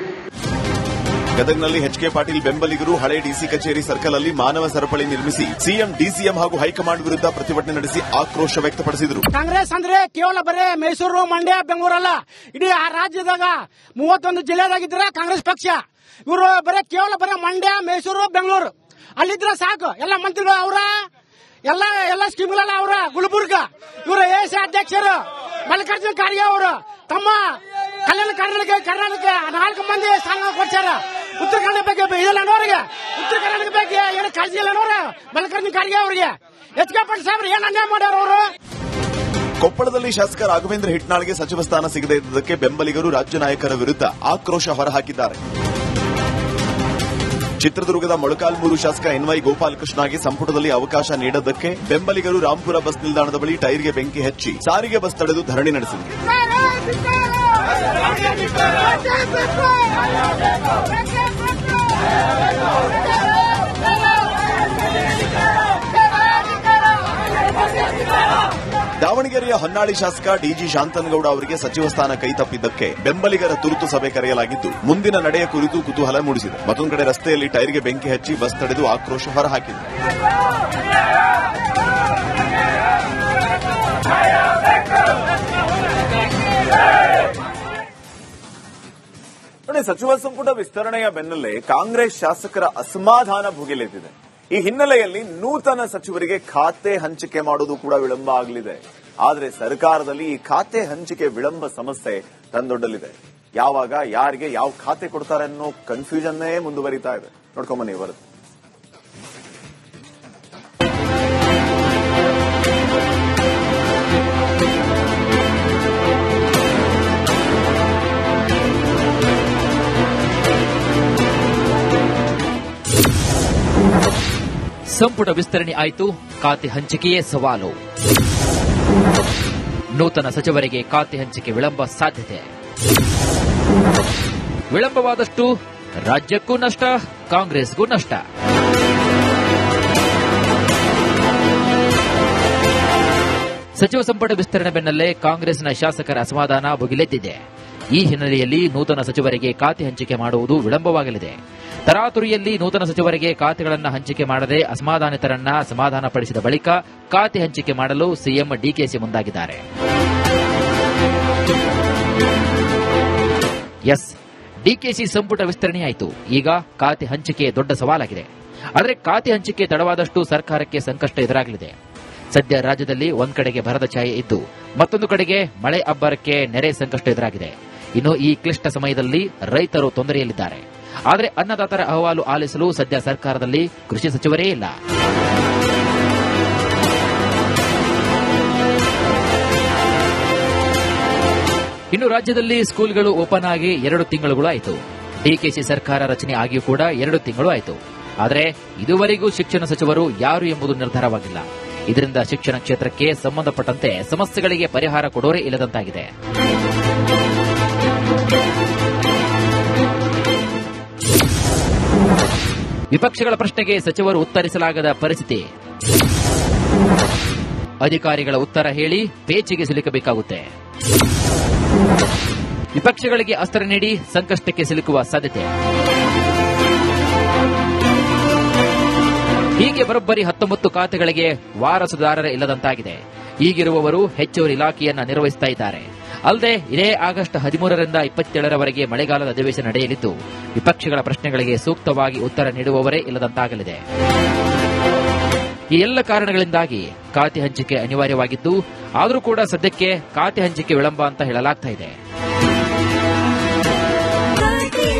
ಗದಗ್ನಲ್ಲಿ ಎಚ್ ಕೆ ಪಾಟೀಲ್ ಬೆಂಬಲಿಗರು ಹಳೆ ಡಿಸಿ ಕಚೇರಿ ಸರ್ಕಲ್ ಅಲ್ಲಿ ಮಾನವ ಸರಪಳಿ ನಿರ್ಮಿಸಿ ಸಿಎಂ, ಡಿಸಿಎಂ ಹಾಗೂ ಹೈಕಮಾಂಡ್ ವಿರುದ್ಧ ಪ್ರತಿಭಟನೆ ನಡೆಸಿ ಆಕ್ರೋಶ ವ್ಯಕ್ತಪಡಿಸಿದರು. ಕಾಂಗ್ರೆಸ್ ಅಂದ್ರೆ ಕೇವಲ ಬರೇ ಮೈಸೂರು, ಮಂಡ್ಯ, ಬೆಂಗಳೂರಲ್ಲ, ಇಡೀ ಆ ರಾಜ್ಯದಾಗ 31 ಜಿಲ್ಲೆದಾಗಿದ್ರೆ ಕಾಂಗ್ರೆಸ್ ಪಕ್ಷ. ಇವರು ಕೇವಲ ಬರೇ ಮಂಡ್ಯ, ಮೈಸೂರು, ಬೆಂಗಳೂರು ಅಲ್ಲಿದ್ರೆ ಸಾಕು. ಎಲ್ಲ ಮಂತ್ರಿಗಳು ಅವರ, ಎಲ್ಲ ಸ್ಕೀಮ್ಗಳೆಲ್ಲ ಅವರ. ಗುಲ್ಬರ್ಗ ಇವರು ಎಎಸಿ ಅಧ್ಯಕ್ಷರು ಮಲ್ಲಿಕಾರ್ಜುನ ಖರ್ಗೆ ಅವರು ತಮ್ಮ ಕಲ್ಯಾಣ ಕರ್ನಾಟಕ 4 ಮಂದಿ ಸ್ಥಾನ ಕೊಡ್ಸಾರ. ಉತ್ತರ ಕನ್ನಡ ಬಗ್ಗೆ ಇದಿಲ್ಲ ಅನ್ನೋರಿಗೆ, ಉತ್ತರ ಕರ್ನಾಟಕ ಬಗ್ಗೆ ಏನು ಕಾಳಜಿ ಇಲ್ಲ ಅನ್ನೋರು ಮಲ್ಲಿಕಾರ್ಜುನ ಖರ್ಗೆ ಅವರಿಗೆ. ಎಚ್ ಕೆ ಪಾಟೀಲ್ ಸಾಹೇಬ್ರು ಏನ್ ಅನ್ಯಾಯ ಮಾಡ್ಯಾರ ಅವರು. ಕೊಪ್ಪಳದಲ್ಲಿ ಶಾಸಕ ರಾಘವೇಂದ್ರ ಹಿಟ್ನಾಳ್ಗೆ ಸಚಿವ ಸ್ಥಾನ ಸಿಗದೇ ಇದ್ದುದಕ್ಕೆ ಬೆಂಬಲಿಗರು ರಾಜ್ಯ ನಾಯಕರ ವಿರುದ್ಧ ಆಕ್ರೋಶ ಹೊರಹಾಕಿದ್ದಾರೆ. ಚಿತ್ರದುರ್ಗದ ಮೊಳಕಾಲ್ಮೂರು ಶಾಸಕ ಎನ್ವೈ ಗೋಪಾಲಕೃಷ್ಣಗೆ ಸಂಪುಟದಲ್ಲಿ ಅವಕಾಶ ನೀಡದ್ದಕ್ಕೆ ಬೆಂಬಲಿಗರು ರಾಂಪುರ ಬಸ್ ನಿಲ್ದಾಣದ ಬಳಿ ಟೈರ್ಗೆ ಬೆಂಕಿ ಹಚ್ಚಿ ಸಾರಿಗೆ ಬಸ್ ತಡೆದು ಧರಣಿ ನಡೆಸಿದರು. ಬೆಳಗಾವಿಯ ಹೊನ್ನಾಳಿ ಶಾಸಕ ಡಿಜಿ ಶಾಂತನಗೌಡ ಅವರಿಗೆ ಸಚಿವ ಸ್ಥಾನ ಕೈತಪ್ಪಿದ್ದಕ್ಕೆ ಬೆಂಬಲಿಗರ ತುರ್ತು ಸಭೆ ಕರೆಯಲಾಗಿದ್ದು ಮುಂದಿನ ನಡೆಯ ಕುರಿತು ಕುತೂಹಲ ಮೂಡಿಸಿದೆ. ಮತ್ತೊಂದು ಕಡೆ ರಸ್ತೆಯಲ್ಲಿ ಟೈರ್ಗೆ ಬೆಂಕಿ ಹಚ್ಚಿ ಬಸ್ ತಡೆದು ಆಕ್ರೋಶ ಹೊರಹಾಕಿದೆ. ನೋಡಿ, ಸಚಿವ ಸಂಪುಟ ವಿಸ್ತರಣೆಯ ಬೆನ್ನಲ್ಲೇ ಕಾಂಗ್ರೆಸ್ ಶಾಸಕರ ಅಸಮಾಧಾನ ಭುಗಿಲೆದ್ದಿದೆ. ಈ ಹಿನ್ನೆಲೆಯಲ್ಲಿ ನೂತನ ಸಚಿವರಿಗೆ ಖಾತೆ ಹಂಚಿಕೆ ಮಾಡುವುದು ಕೂಡ ವಿಳಂಬ ಆಗಲಿದೆ. ಆದರೆ ಸರ್ಕಾರದಲ್ಲಿ ಈ ಖಾತೆ ಹಂಚಿಕೆ ವಿಳಂಬ ಸಮಸ್ಯೆ ತಂದೊಡ್ಡಲಿದೆ. ಯಾವಾಗ ಯಾರಿಗೆ ಯಾವ ಖಾತೆ ಕೊಡ್ತಾರೆ ಅನ್ನೋ ಕನ್ಫ್ಯೂಷನ್ನೇ ಮುಂದುವರಿತಾ ಇದೆ. ನೋಡ್ಕೊಂಬನ್ನಿ ವರದಿ. ಸಂಪುಟ ವಿಸ್ತರಣೆ ಆಯಿತು, ಖಾತೆ ಹಂಚಿಕೆಯೇ ಸವಾಲು. ನೂತನ ಸಚಿವರಿಗೆ ಖಾತೆ ಹಂಚಿಕೆ ವಿಳಂಬ ಸಾಧ್ಯತೆ. ವಿಳಂಬವಾದಷ್ಟು ರಾಜ್ಯಕ್ಕೂ ನಷ್ಟ, ಕಾಂಗ್ರೆಸ್ಗೂ ನಷ್ಟ. ಸಚಿವ ಸಂಪುಟ ವಿಸ್ತರಣೆ ಬೆನ್ನಲ್ಲೇ ಕಾಂಗ್ರೆಸ್ನ ಶಾಸಕರ ಅಸಮಾಧಾನ ಭುಗಿಲೆದ್ದಿದೆ. ಈ ಹಿನ್ನೆಲೆಯಲ್ಲಿ ನೂತನ ಸಚಿವರಿಗೆ ಖಾತೆ ಹಂಚಿಕೆ ಮಾಡುವುದು ವಿಳಂಬವಾಗಲಿದೆ. ತರಾತುರಿಯಲ್ಲಿ ನೂತನ ಸಚಿವರಿಗೆ ಖಾತೆಗಳನ್ನು ಹಂಚಿಕೆ ಮಾಡದೆ ಅಸಮಾಧಾನಿತರನ್ನ ಸಮಾಧಾನಪಡಿಸಿದ ಬಳಿಕ ಖಾತೆ ಹಂಚಿಕೆ ಮಾಡಲು ಸಿಎಂ ಡಿಕೆಶಿ ಮುಂದಾಗಿದ್ದಾರೆ. ಡಿಕೆಶಿ ಸಂಪುಟ ವಿಸ್ತರಣೆಯಾಯಿತು. ಈಗ ಖಾತೆ ಹಂಚಿಕೆ ದೊಡ್ಡ ಸವಾಲಾಗಿದೆ. ಆದರೆ ಖಾತೆ ಹಂಚಿಕೆ ತಡವಾದಷ್ಟು ಸರ್ಕಾರಕ್ಕೆ ಸಂಕಷ್ಟ ಎದುರಾಗಲಿದೆ. ಸದ್ಯ ರಾಜ್ಯದಲ್ಲಿ ಒಂದ್ ಕಡೆಗೆ ಬರದ ಛಾಯೆ ಇದ್ದು ಮತ್ತೊಂದು ಕಡೆಗೆ ಮಳೆ ಅಬ್ಬರಕ್ಕೆ ನೆರೆ ಸಂಕಷ್ಟ ಎದುರಾಗಿದೆ. ಇನ್ನು ಈ ಕ್ಲಿಷ್ಟ ಸಮಯದಲ್ಲಿ ರೈತರು ತೊಂದರೆಯಲ್ಲಿದ್ದಾರೆ. ಆದರೆ ಅನ್ನದಾತರ ಅಹವಾಲು ಆಲಿಸಲು ಸದ್ಯ ಸರ್ಕಾರದಲ್ಲಿ ಕೃಷಿ ಸಚಿವರೇ ಇಲ್ಲ. ಇನ್ನು ರಾಜ್ಯದಲ್ಲಿ ಸ್ಕೂಲ್ಗಳು ಓಪನ್ ಆಗಿ 2 ತಿಂಗಳುಗಳು ಆಯಿತು. ಡಿಕೆಶಿ ಸರ್ಕಾರ ರಚನೆ ಆಗಿಯೂ ಕೂಡ 2 ತಿಂಗಳು ಆಯಿತು. ಆದರೆ ಇದುವರೆಗೂ ಶಿಕ್ಷಣ ಸಚಿವರು ಯಾರು ಎಂಬುದು ನಿರ್ಧಾರವಾಗಿಲ್ಲ. ಇದರಿಂದ ಶಿಕ್ಷಣ ಕ್ಷೇತ್ರಕ್ಕೆ ಸಂಬಂಧಪಟ್ಟಂತೆ ಸಮಸ್ಯೆಗಳಿಗೆ ಪರಿಹಾರ ಕೊಡೋರೇ ಇಲ್ಲದಂತಾಗಿದೆ. ವಿಪಕ್ಷಗಳ ಪ್ರಶ್ನೆಗೆ ಸಚಿವರು ಉತ್ತರಿಸಲಾಗದ ಪರಿಸ್ಥಿತಿ. ಅಧಿಕಾರಿಗಳ ಉತ್ತರ ಹೇಳಿ ಪೇಚಿಗೆ ಸಿಲುಕಬೇಕಾಗುತ್ತೆ. ವಿಪಕ್ಷಗಳಿಗೆ ಅಸ್ತ್ರ ನೀಡಿ ಸಂಕಷ್ಟಕ್ಕೆ ಸಿಲುಕುವ ಸಾಧ್ಯತೆ. ಹೀಗೆ ಬರೋಬ್ಬರಿ 19 ಖಾತೆಗಳಿಗೆ ವಾರಸುದಾರರೇ ಇಲ್ಲದಂತಾಗಿದೆ. ಈಗಿರುವವರು ಹೆಚ್ಚುವರಿ ಇಲಾಖೆಯನ್ನ ನಿರ್ವಹಿಸುತ್ತಾ ಇದ್ದಾರೆ. ಅಲ್ಲದೆ ಇದೇ ಆಗಸ್ಟ್ 13ರಿಂದ 27ರವರೆಗೆ ಮಳೆಗಾಲದ ಅಧಿವೇಶನ ನಡೆಯಲಿದ್ದು ವಿಪಕ್ಷಗಳ ಪ್ರಶ್ನೆಗಳಿಗೆ ಸೂಕ್ತವಾಗಿ ಉತ್ತರ ನೀಡುವವರೇ ಇಲ್ಲದಂತಾಗಲಿದೆ. ಈ ಎಲ್ಲ ಕಾರಣಗಳಿಂದಾಗಿ ಖಾತೆ ಹಂಚಿಕೆ ಅನಿವಾರ್ಯವಾಗಿದ್ದು, ಆದರೂ ಕೂಡ ಸದ್ಯಕ್ಕೆ ಖಾತೆ ಹಂಚಿಕೆ ವಿಳಂಬ ಅಂತ ಹೇಳಲಾಗ್ತಾ ಇದೆ.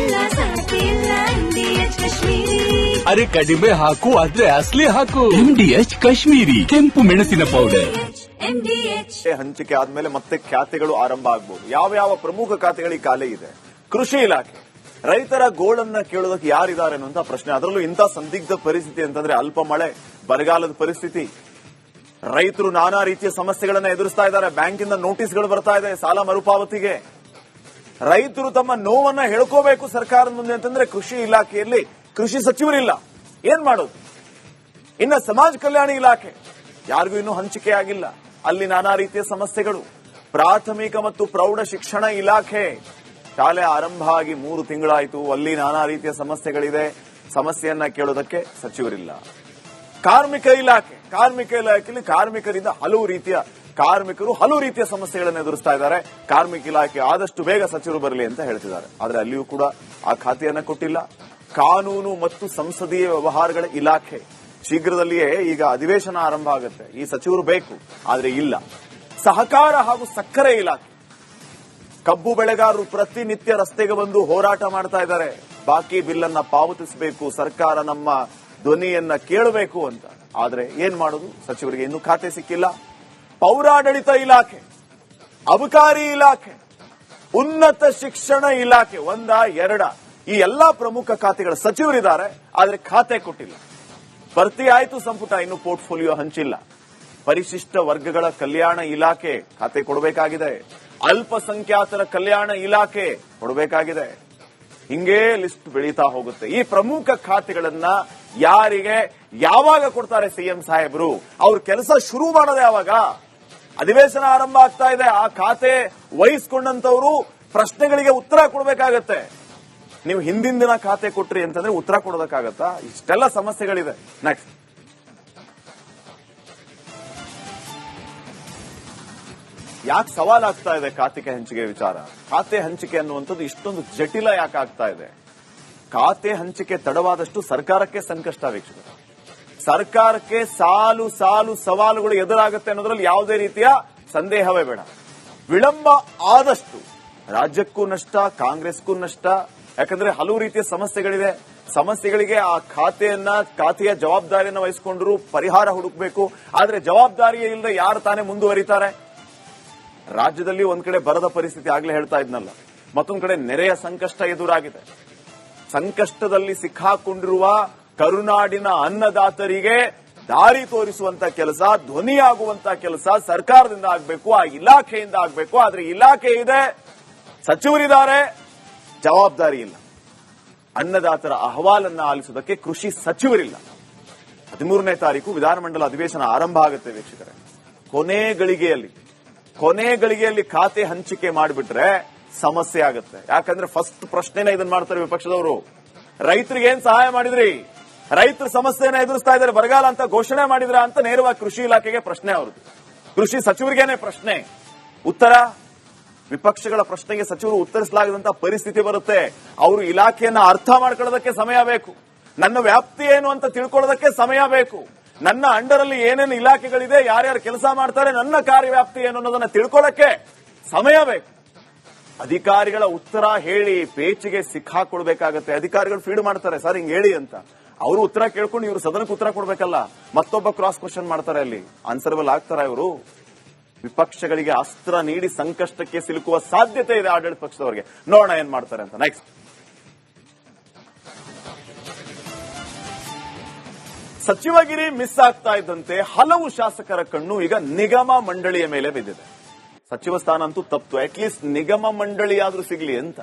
ಅರೆ ಕಡಿಮೆ ಹಾಕು, ಆದ್ರೆ ಅಸಲಿ ಹಾಕು. MDH ಕಾಶ್ಮೀರಿ ಕೆಂಪು ಮೆಣಸಿನ ಪೌಡರ್. ಹಂಚಿಕೆ ಆದ್ಮೇಲೆ ಮತ್ತೆ ಖಾತೆಗಳು ಆರಂಭ ಆಗಬಹುದು. ಯಾವ ಪ್ರಮುಖ ಖಾತೆಗಳಿಗೆ ಖಾಲಿ ಇದೆ? ಕೃಷಿ ಇಲಾಖೆ. ರೈತರ ಗೋಳನ್ನ ಕೇಳೋದಕ್ಕೆ ಯಾರಿದ್ದಾರೆ ಅನ್ನುವಂತ ಪ್ರಶ್ನೆ. ಅದರಲ್ಲೂ ಇಂಥ ಸಂದಿಗ್ಧ ಪರಿಸ್ಥಿತಿ ಅಂತಂದ್ರೆ ಅಲ್ಪ ಮಳೆ, ಬರಗಾಲದ ಪರಿಸ್ಥಿತಿ. ರೈತರು ನಾನಾ ರೀತಿಯ ಸಮಸ್ಯೆಗಳನ್ನ ಎದುರಿಸ್ತಾ ಇದ್ದಾರೆ. ಬ್ಯಾಂಕಿಂದ ನೋಟಿಸ್ಗಳು ಬರ್ತಾ ಇದೆ ಸಾಲ ಮರುಪಾವತಿಗೆ. ರೈತರು ತಮ್ಮ ನೋವನ್ನ ಹೇಳ್ಕೋಬೇಕು ಸರ್ಕಾರದ ಮುಂದೆ ಅಂತಂದ್ರೆ ಕೃಷಿ ಇಲಾಖೆಯಲ್ಲಿ ಕೃಷಿ ಸಚಿವರಿಲ್ಲ. ಏನ್ ಮಾಡೋದು? ಇನ್ನ ಸಮಾಜ ಕಲ್ಯಾಣ ಇಲಾಖೆ ಯಾರಿಗೂ ಇನ್ನೂ ಹಂಚಿಕೆ ಆಗಿಲ್ಲ. ಅಲ್ಲಿ ನಾನಾ ರೀತಿಯ ಸಮಸ್ಯೆಗಳು. ಪ್ರಾಥಮಿಕ ಮತ್ತು ಪ್ರೌಢ ಶಿಕ್ಷಣ ಇಲಾಖೆ ಶಾಲೆ ಆರಂಭ ಆಗಿ 3 ತಿಂಗಳಾಯಿತು. ಅಲ್ಲಿ ನಾನಾ ರೀತಿಯ ಸಮಸ್ಯೆಗಳಿದೆ. ಸಮಸ್ಯೆಯನ್ನ ಕೇಳೋದಕ್ಕೆ ಸಚಿವರಿಲ್ಲ. ಕಾರ್ಮಿಕ ಇಲಾಖೆಯಲ್ಲಿ ಕಾರ್ಮಿಕರಿಂದ ಹಲವು ರೀತಿಯ ಸಮಸ್ಯೆಗಳನ್ನು ಎದುರಿಸ್ತಾ ಇದ್ದಾರೆ. ಕಾರ್ಮಿಕ ಇಲಾಖೆ ಆದಷ್ಟು ಬೇಗ ಸಚಿವರು ಬರಲಿ ಅಂತ ಹೇಳ್ತಿದ್ದಾರೆ. ಆದರೆ ಅಲ್ಲಿಯೂ ಕೂಡ ಆ ಖಾತೆಯನ್ನ ಕೊಟ್ಟಿಲ್ಲ. ಕಾನೂನು ಮತ್ತು ಸಂಸದೀಯ ವ್ಯವಹಾರಗಳ ಇಲಾಖೆ ಶೀಘ್ರದಲ್ಲಿಯೇ ಈಗ ಅಧಿವೇಶನ ಆರಂಭ ಆಗುತ್ತೆ. ಈ ಸಚಿವರು ಬೇಕು, ಆದರೆ ಇಲ್ಲ. ಸಹಕಾರ ಹಾಗೂ ಸಕ್ಕರೆ ಇಲಾಖೆ. ಕಬ್ಬು ಬೆಳೆಗಾರರು ಪ್ರತಿನಿತ್ಯ ರಸ್ತೆಗೆ ಬಂದು ಹೋರಾಟ ಮಾಡ್ತಾ ಇದ್ದಾರೆ. ಬಾಕಿ ಬಿಲ್ ಅನ್ನ ಪಾವತಿಸಬೇಕು, ಸರ್ಕಾರ ನಮ್ಮ ಧ್ವನಿಯನ್ನ ಕೇಳಬೇಕು ಅಂತ. ಆದ್ರೆ ಏನ್ ಮಾಡೋದು? ಸಚಿವರಿಗೆ ಇನ್ನೂ ಖಾತೆ ಸಿಕ್ಕಿಲ್ಲ. ಪೌರಾಡಳಿತ ಇಲಾಖೆ, ಅಬಕಾರಿ ಇಲಾಖೆ, ಉನ್ನತ ಶಿಕ್ಷಣ ಇಲಾಖೆ, 1, 2 ಈ ಎಲ್ಲಾ ಪ್ರಮುಖ ಖಾತೆಗಳ ಸಚಿವರಿದ್ದಾರೆ. ಆದ್ರೆ ಖಾತೆ ಕೊಟ್ಟಿಲ್ಲ. ಭರ್ತಿ ಆಯ್ತು ಸಂಪುಟ, ಇನ್ನು ಪೋರ್ಟ್ಫೋಲಿಯೋ ಹಂಚಿಲ್ಲ. ಪರಿಶಿಷ್ಟ ವರ್ಗಗಳ ಕಲ್ಯಾಣ ಇಲಾಖೆ ಖಾತೆ ಕೊಡಬೇಕಾಗಿದೆ. ಅಲ್ಪಸಂಖ್ಯಾತರ ಕಲ್ಯಾಣ ಇಲಾಖೆ ಕೊಡಬೇಕಾಗಿದೆ. ಹಿಂಗೇ ಲಿಸ್ಟ್ ಬೆಳೀತಾ ಹೋಗುತ್ತೆ. ಈ ಪ್ರಮುಖ ಖಾತೆಗಳನ್ನ ಯಾರಿಗೆ ಯಾವಾಗ ಕೊಡ್ತಾರೆ ಸಿಎಂ ಸಾಹೇಬರು? ಅವ್ರ ಕೆಲಸ ಶುರು ಮಾಡೋದು ಯಾವಾಗ? ಅಧಿವೇಶನ ಆರಂಭ ಆಗ್ತಾ ಇದೆ. ಆ ಖಾತೆ ವಹಿಸಿಕೊಂಡಂತವರು ಪ್ರಶ್ನೆಗಳಿಗೆ ಉತ್ತರ ಕೊಡಬೇಕಾಗತ್ತೆ. ನೀವು ಹಿಂದಿನ ದಿನ ಖಾತೆ ಕೊಟ್ರಿ ಅಂತಂದ್ರೆ ಉತ್ತರ ಕೊಡೋದಕ್ಕಾಗತ್ತಾ? ಇಷ್ಟೆಲ್ಲ ಸಮಸ್ಯೆಗಳಿದೆ. ನೆಕ್ಸ್ಟ್, ಯಾಕೆ ಸವಾಲಾಗ್ತಾ ಇದೆ ಖಾತೆ ಹಂಚಿಕೆ ವಿಚಾರ? ಖಾತೆ ಹಂಚಿಕೆ ಅನ್ನುವಂಥದ್ದು ಇಷ್ಟೊಂದು ಜಟಿಲ ಯಾಕೆ ಆಗ್ತಾ ಇದೆ? ಖಾತೆ ಹಂಚಿಕೆ ತಡವಾದಷ್ಟು ಸರ್ಕಾರಕ್ಕೆ ಸಂಕಷ್ಟ ವೀಕ್ಷಕರು. ಸರ್ಕಾರಕ್ಕೆ ಸಾಲು ಸಾಲು ಸವಾಲುಗಳು ಎದುರಾಗುತ್ತೆ ಅನ್ನೋದ್ರಲ್ಲಿ ಯಾವುದೇ ರೀತಿಯ ಸಂದೇಹವೇ ಬೇಡ. ವಿಳಂಬ ಆದಷ್ಟು ರಾಜ್ಯಕ್ಕೂ ನಷ್ಟ, ಕಾಂಗ್ರೆಸ್ಗೂ ನಷ್ಟ. ಯಾಕಂದ್ರೆ ಹಲವು ರೀತಿಯ ಸಮಸ್ಯೆಗಳಿದೆ. ಸಮಸ್ಯೆಗಳಿಗೆ ಆ ಖಾತೆಯ ಜವಾಬ್ದಾರಿಯನ್ನು ವಹಿಸಿಕೊಂಡ್ರು ಪರಿಹಾರ ಹುಡುಕಬೇಕು. ಆದ್ರೆ ಜವಾಬ್ದಾರಿ ಇಲ್ಲದೆ ಯಾರು ತಾನೇ ಮುಂದುವರಿತಾರೆ? ರಾಜ್ಯದಲ್ಲಿ ಒಂದ್ ಕಡೆ ಬರದ ಪರಿಸ್ಥಿತಿ ಆಗ್ಲೇ ಹೇಳ್ತಾ ಇದ್ನಲ್ಲ, ಮತ್ತೊಂದ್ ಕಡೆ ನೆರೆಯ ಸಂಕಷ್ಟ ಎದುರಾಗಿದೆ. ಸಂಕಷ್ಟದಲ್ಲಿ ಸಿಕ್ಕಾಕೊಂಡಿರುವ ಕರುನಾಡಿನ ಅನ್ನದಾತರಿಗೆ ದಾರಿ ತೋರಿಸುವಂತ ಕೆಲಸ, ಧ್ವನಿಯಾಗುವಂತ ಕೆಲಸ ಸರ್ಕಾರದಿಂದ ಆಗಬೇಕು, ಆ ಇಲಾಖೆಯಿಂದ ಆಗಬೇಕು. ಆದ್ರೆ ಇಲಾಖೆ ಇದೆ, ಸಚಿವರಿದ್ದಾರೆ, ಜವಾಬ್ದಾರಿ ಇಲ್ಲ. ಅನ್ನದಾತರ ಅಹವಾಲನ್ನ ಆಲಿಸುವುದಕ್ಕೆ ಕೃಷಿ ಸಚಿವರಿಲ್ಲ. 13ನೇ ತಾರೀಕು ವಿಧಾನಮಂಡಲ ಅಧಿವೇಶನ ಆರಂಭ ಆಗುತ್ತೆ ವೀಕ್ಷಕರೇ. ಕೊನೆ ಗಳಿಗೆಯಲ್ಲಿ ಖಾತೆ ಹಂಚಿಕೆ ಮಾಡಿಬಿಟ್ರೆ ಸಮಸ್ಯೆ ಆಗುತ್ತೆ. ಯಾಕಂದ್ರೆ ಫಸ್ಟ್ ಪ್ರಶ್ನೆನ ಇದನ್ನ ಮಾಡ್ತಾರೆ ವಿಪಕ್ಷದವರು. ರೈತರಿಗೆ ಏನ್ ಸಹಾಯ ಮಾಡಿದ್ರಿ? ರೈತರ ಸಮಸ್ಯೆನ ಎದುರಿಸ್ತಾ ಇದ್ದಾರೆ, ಬರಗಾಲ ಅಂತ ಘೋಷಣೆ ಮಾಡಿದ್ರ ಅಂತ ನೇರವಾಗಿ ಕೃಷಿ ಇಲಾಖೆಗೆ ಪ್ರಶ್ನೆ ಅವ್ರದ್ದು. ಕೃಷಿ ಸಚಿವರಿಗೇನೆ ಪ್ರಶ್ನೆ. ಉತ್ತರ ವಿಪಕ್ಷಗಳ ಪ್ರಶ್ನೆಗೆ ಸಚಿವರು ಉತ್ತರಿಸಲಾಗದಂತ ಪರಿಸ್ಥಿತಿ ಬರುತ್ತೆ. ಅವರು ಇಲಾಖೆಯನ್ನ ಅರ್ಥ ಮಾಡ್ಕೊಳ್ಳೋದಕ್ಕೆ ಸಮಯ ಬೇಕು. ನನ್ನ ವ್ಯಾಪ್ತಿ ಏನು ಅಂತ ತಿಳ್ಕೊಳ್ಳೋದಕ್ಕೆ ಸಮಯ ಬೇಕು. ನನ್ನ ಅಂಡರಲ್ಲಿ ಏನೇನು ಇಲಾಖೆಗಳಿದೆ, ಯಾರ್ಯಾರು ಕೆಲಸ ಮಾಡ್ತಾರೆ, ನನ್ನ ಕಾರ್ಯವ್ಯಾಪ್ತಿ ಏನು ಅನ್ನೋದನ್ನ ತಿಳ್ಕೊಳ್ಳೋಕೆ ಸಮಯ ಬೇಕು. ಅಧಿಕಾರಿಗಳ ಉತ್ತರ ಹೇಳಿ ಪೇಚಿಗೆ ಸಿಕ್ಕಾಕೊಡ್ಬೇಕಾಗತ್ತೆ. ಅಧಿಕಾರಿಗಳು ಫೀಡ್ ಮಾಡ್ತಾರೆ, ಸರ್ ಹಿಂಗ್ ಹೇಳಿ ಅಂತ. ಅವರು ಉತ್ತರ ಕೇಳ್ಕೊಂಡು ಇವರು ಸದನಕ್ಕೆ ಉತ್ತರ ಕೊಡ್ಬೇಕಲ್ಲ. ಮತ್ತೊಬ್ಬ ಕ್ರಾಸ್ ಕ್ವಶನ್ ಮಾಡ್ತಾರೆ, ಅಲ್ಲಿ ಆನ್ಸರಬಲ್ ಆಗ್ತಾರ ಇವರು? ವಿಪಕ್ಷಗಳಿಗೆ ಅಸ್ತ್ರ ನೀಡಿ ಸಂಕಷ್ಟಕ್ಕೆ ಸಿಲುಕುವ ಸಾಧ್ಯತೆ ಇದೆ ಆಡಳಿತ ಪಕ್ಷದವರಿಗೆ. ನೋಡೋಣ ಏನ್ ಮಾಡ್ತಾರೆ ಅಂತ. ನೆಕ್ಸ್ಟ್, ಸಚಿವಗಿರಿ ಮಿಸ್ ಆಗ್ತಾ ಇದ್ದಂತೆ ಹಲವು ಶಾಸಕರ ಕಣ್ಣು ಈಗ ನಿಗಮ ಮಂಡಳಿಯ ಮೇಲೆ ಬಿದ್ದಿದೆ. ಸಚಿವ ಸ್ಥಾನ ಅಂತೂ ತಪ್ಪು, ಅಟ್ಲೀಸ್ಟ್ ನಿಗಮ ಮಂಡಳಿಯಾದ್ರೂ ಸಿಗ್ಲಿ ಅಂತ.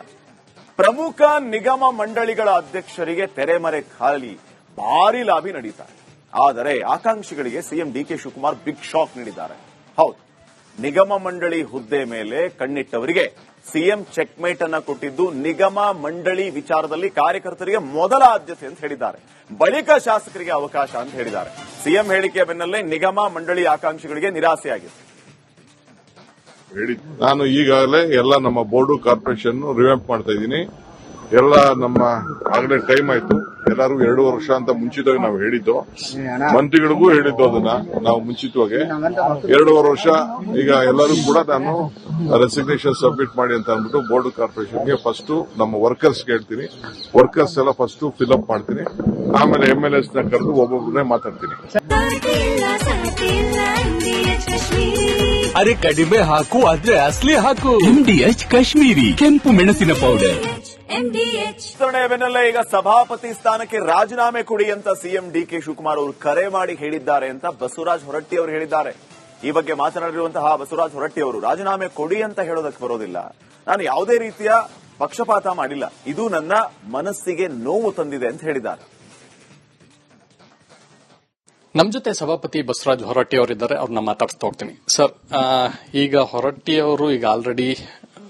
ಪ್ರಮುಖ ನಿಗಮ ಮಂಡಳಿಗಳ ಅಧ್ಯಕ್ಷರಿಗೆ ತೆರೆಮರೆ ಖಾಲಿ, ಭಾರಿ ಲಾಬಿ ನಡೀತಾರೆ. ಆದರೆ ಆಕಾಂಕ್ಷಿಗಳಿಗೆ CM DK Shivakumar big shock ನೀಡಿದ್ದಾರೆ. ಹೌದು, ನಿಗಮ ಮಂಡಳಿ ಹುದ್ದೆ ಮೇಲೆ ಕಣ್ಣಿಟ್ಟವರಿಗೆ ಸಿಎಂ ಚೆಕ್ಮೇಟ್ ಅನ್ನ ಕೊಟ್ಟಿದ್ದು ನಿಗಮ ಮಂಡಳಿ ವಿಚಾರದಲ್ಲಿ ಕಾರ್ಯಕರ್ತರಿಗೆ ಮೊದಲ ಆದ್ಯತೆ ಅಂತ ಹೇಳಿದ್ದಾರೆ. ಬಳಿಕ ಶಾಸಕರಿಗೆ ಅವಕಾಶ ಅಂತ ಹೇಳಿದ್ದಾರೆ. ಸಿಎಂ ಹೇಳಿಕೆಯ ಬೆನ್ನಲ್ಲೇ ನಿಗಮ ಮಂಡಳಿ ಆಕಾಂಕ್ಷಿಗಳಿಗೆ ನಿರಾಸೆಯಾಗಿದೆ. ನಾನು ಈಗಾಗಲೇ ಎಲ್ಲ ನಮ್ಮ ಬೋರ್ಡು ಕಾರ್ಪೊರೇಷನ್ ರಿವ್ಯಾಂಪ್ ಮಾಡ್ತಾ ಇದ್ದೀನಿ. ಎಲ್ಲ ನಮ್ಮ ಆಗಲೇ ಟೈಮ್ ಆಯ್ತು. ಎಲ್ಲರೂ 2 ವರ್ಷ ಅಂತ ಮುಂಚಿತವಾಗಿ ನಾವು ಹೇಳಿದ್ದು, ಮಂತ್ರಿಗಳಿಗೂ ಹೇಳಿದ್ದು ಅದನ್ನ ನಾವು ಮುಂಚಿತವಾಗಿ 2.5 ವರ್ಷ. ಈಗ ಎಲ್ಲರೂ ಕೂಡ ನಾನು ರೆಸಿಗ್ನೇಷನ್ ಸಬ್ಮಿಟ್ ಮಾಡಿ ಅಂತ ಅಂದ್ಬಿಟ್ಟು ಬೋರ್ಡ್ ಕಾರ್ಪೊರೇಷನ್ಗೆ ಫಸ್ಟ್ ನಮ್ಮ ವರ್ಕರ್ಸ್ ಹೇಳ್ತೀನಿ. ವರ್ಕರ್ಸ್ ಎಲ್ಲ ಫಸ್ಟ್ ಫಿಲ್ಅಪ್ ಮಾಡ್ತೀನಿ, ಆಮೇಲೆ MLAs ನ ಕರೆದು ಒಬ್ಬೊಬ್ಬರನ್ನೇ ಮಾತಾಡ್ತೀನಿ. ಅರೆ ಕಡಿಮೆ ಹಾಕು, ಆದ್ರೆ ಅಸಲಿ ಹಾಕು. MDH ಕಾಶ್ಮೀರಿ ಕೆಂಪು ಮೆಣಸಿನ ಪೌಡರ್. ವಿಸ್ತರಣೆಯ ಬೆನ್ನಲ್ಲೇ ಈಗ ಸಭಾಪತಿ ಸ್ಥಾನಕ್ಕೆ ರಾಜೀನಾಮೆ ಕೊಡಿ ಅಂತ ಸಿಎಂ ಡಿಕೆ ಶಿವಕುಮಾರ್ ಅವರು ಕರೆ ಮಾಡಿ ಹೇಳಿದ್ದಾರೆ ಅಂತ ಬಸವರಾಜ ಹೊರಟ್ಟಿ ಅವರು ಹೇಳಿದ್ದಾರೆ. ಈ ಬಗ್ಗೆ ಮಾತನಾಡಿರುವಂತಹ ಬಸವರಾಜ ಹೊರಟ್ಟಿ ಅವರು ರಾಜೀನಾಮೆ ಕೊಡಿ ಅಂತ ಹೇಳೋದಕ್ಕೆ ಬರೋದಿಲ್ಲ, ನಾನು ಯಾವುದೇ ರೀತಿಯ ಪಕ್ಷಪಾತ ಮಾಡಿಲ್ಲ, ಇದು ನನ್ನ ಮನಸ್ಸಿಗೆ ನೋವು ತಂದಿದೆ ಅಂತ ಹೇಳಿದ್ದಾರೆ. ನಮ್ಮ ಜೊತೆ ಸಭಾಪತಿ ಬಸವರಾಜ ಹೊರಟ್ಟಿ ಅವರಿದ್ದಾರೆ, ಅವ್ರನ್ನ ಮಾತಾಡ್ತಾ ಹೋಗ್ತೀನಿ. ಸರ್, ಈಗ ಹೊರಟ್ಟಿ ಅವರು ಈಗ ಆಲ್ರೆಡಿ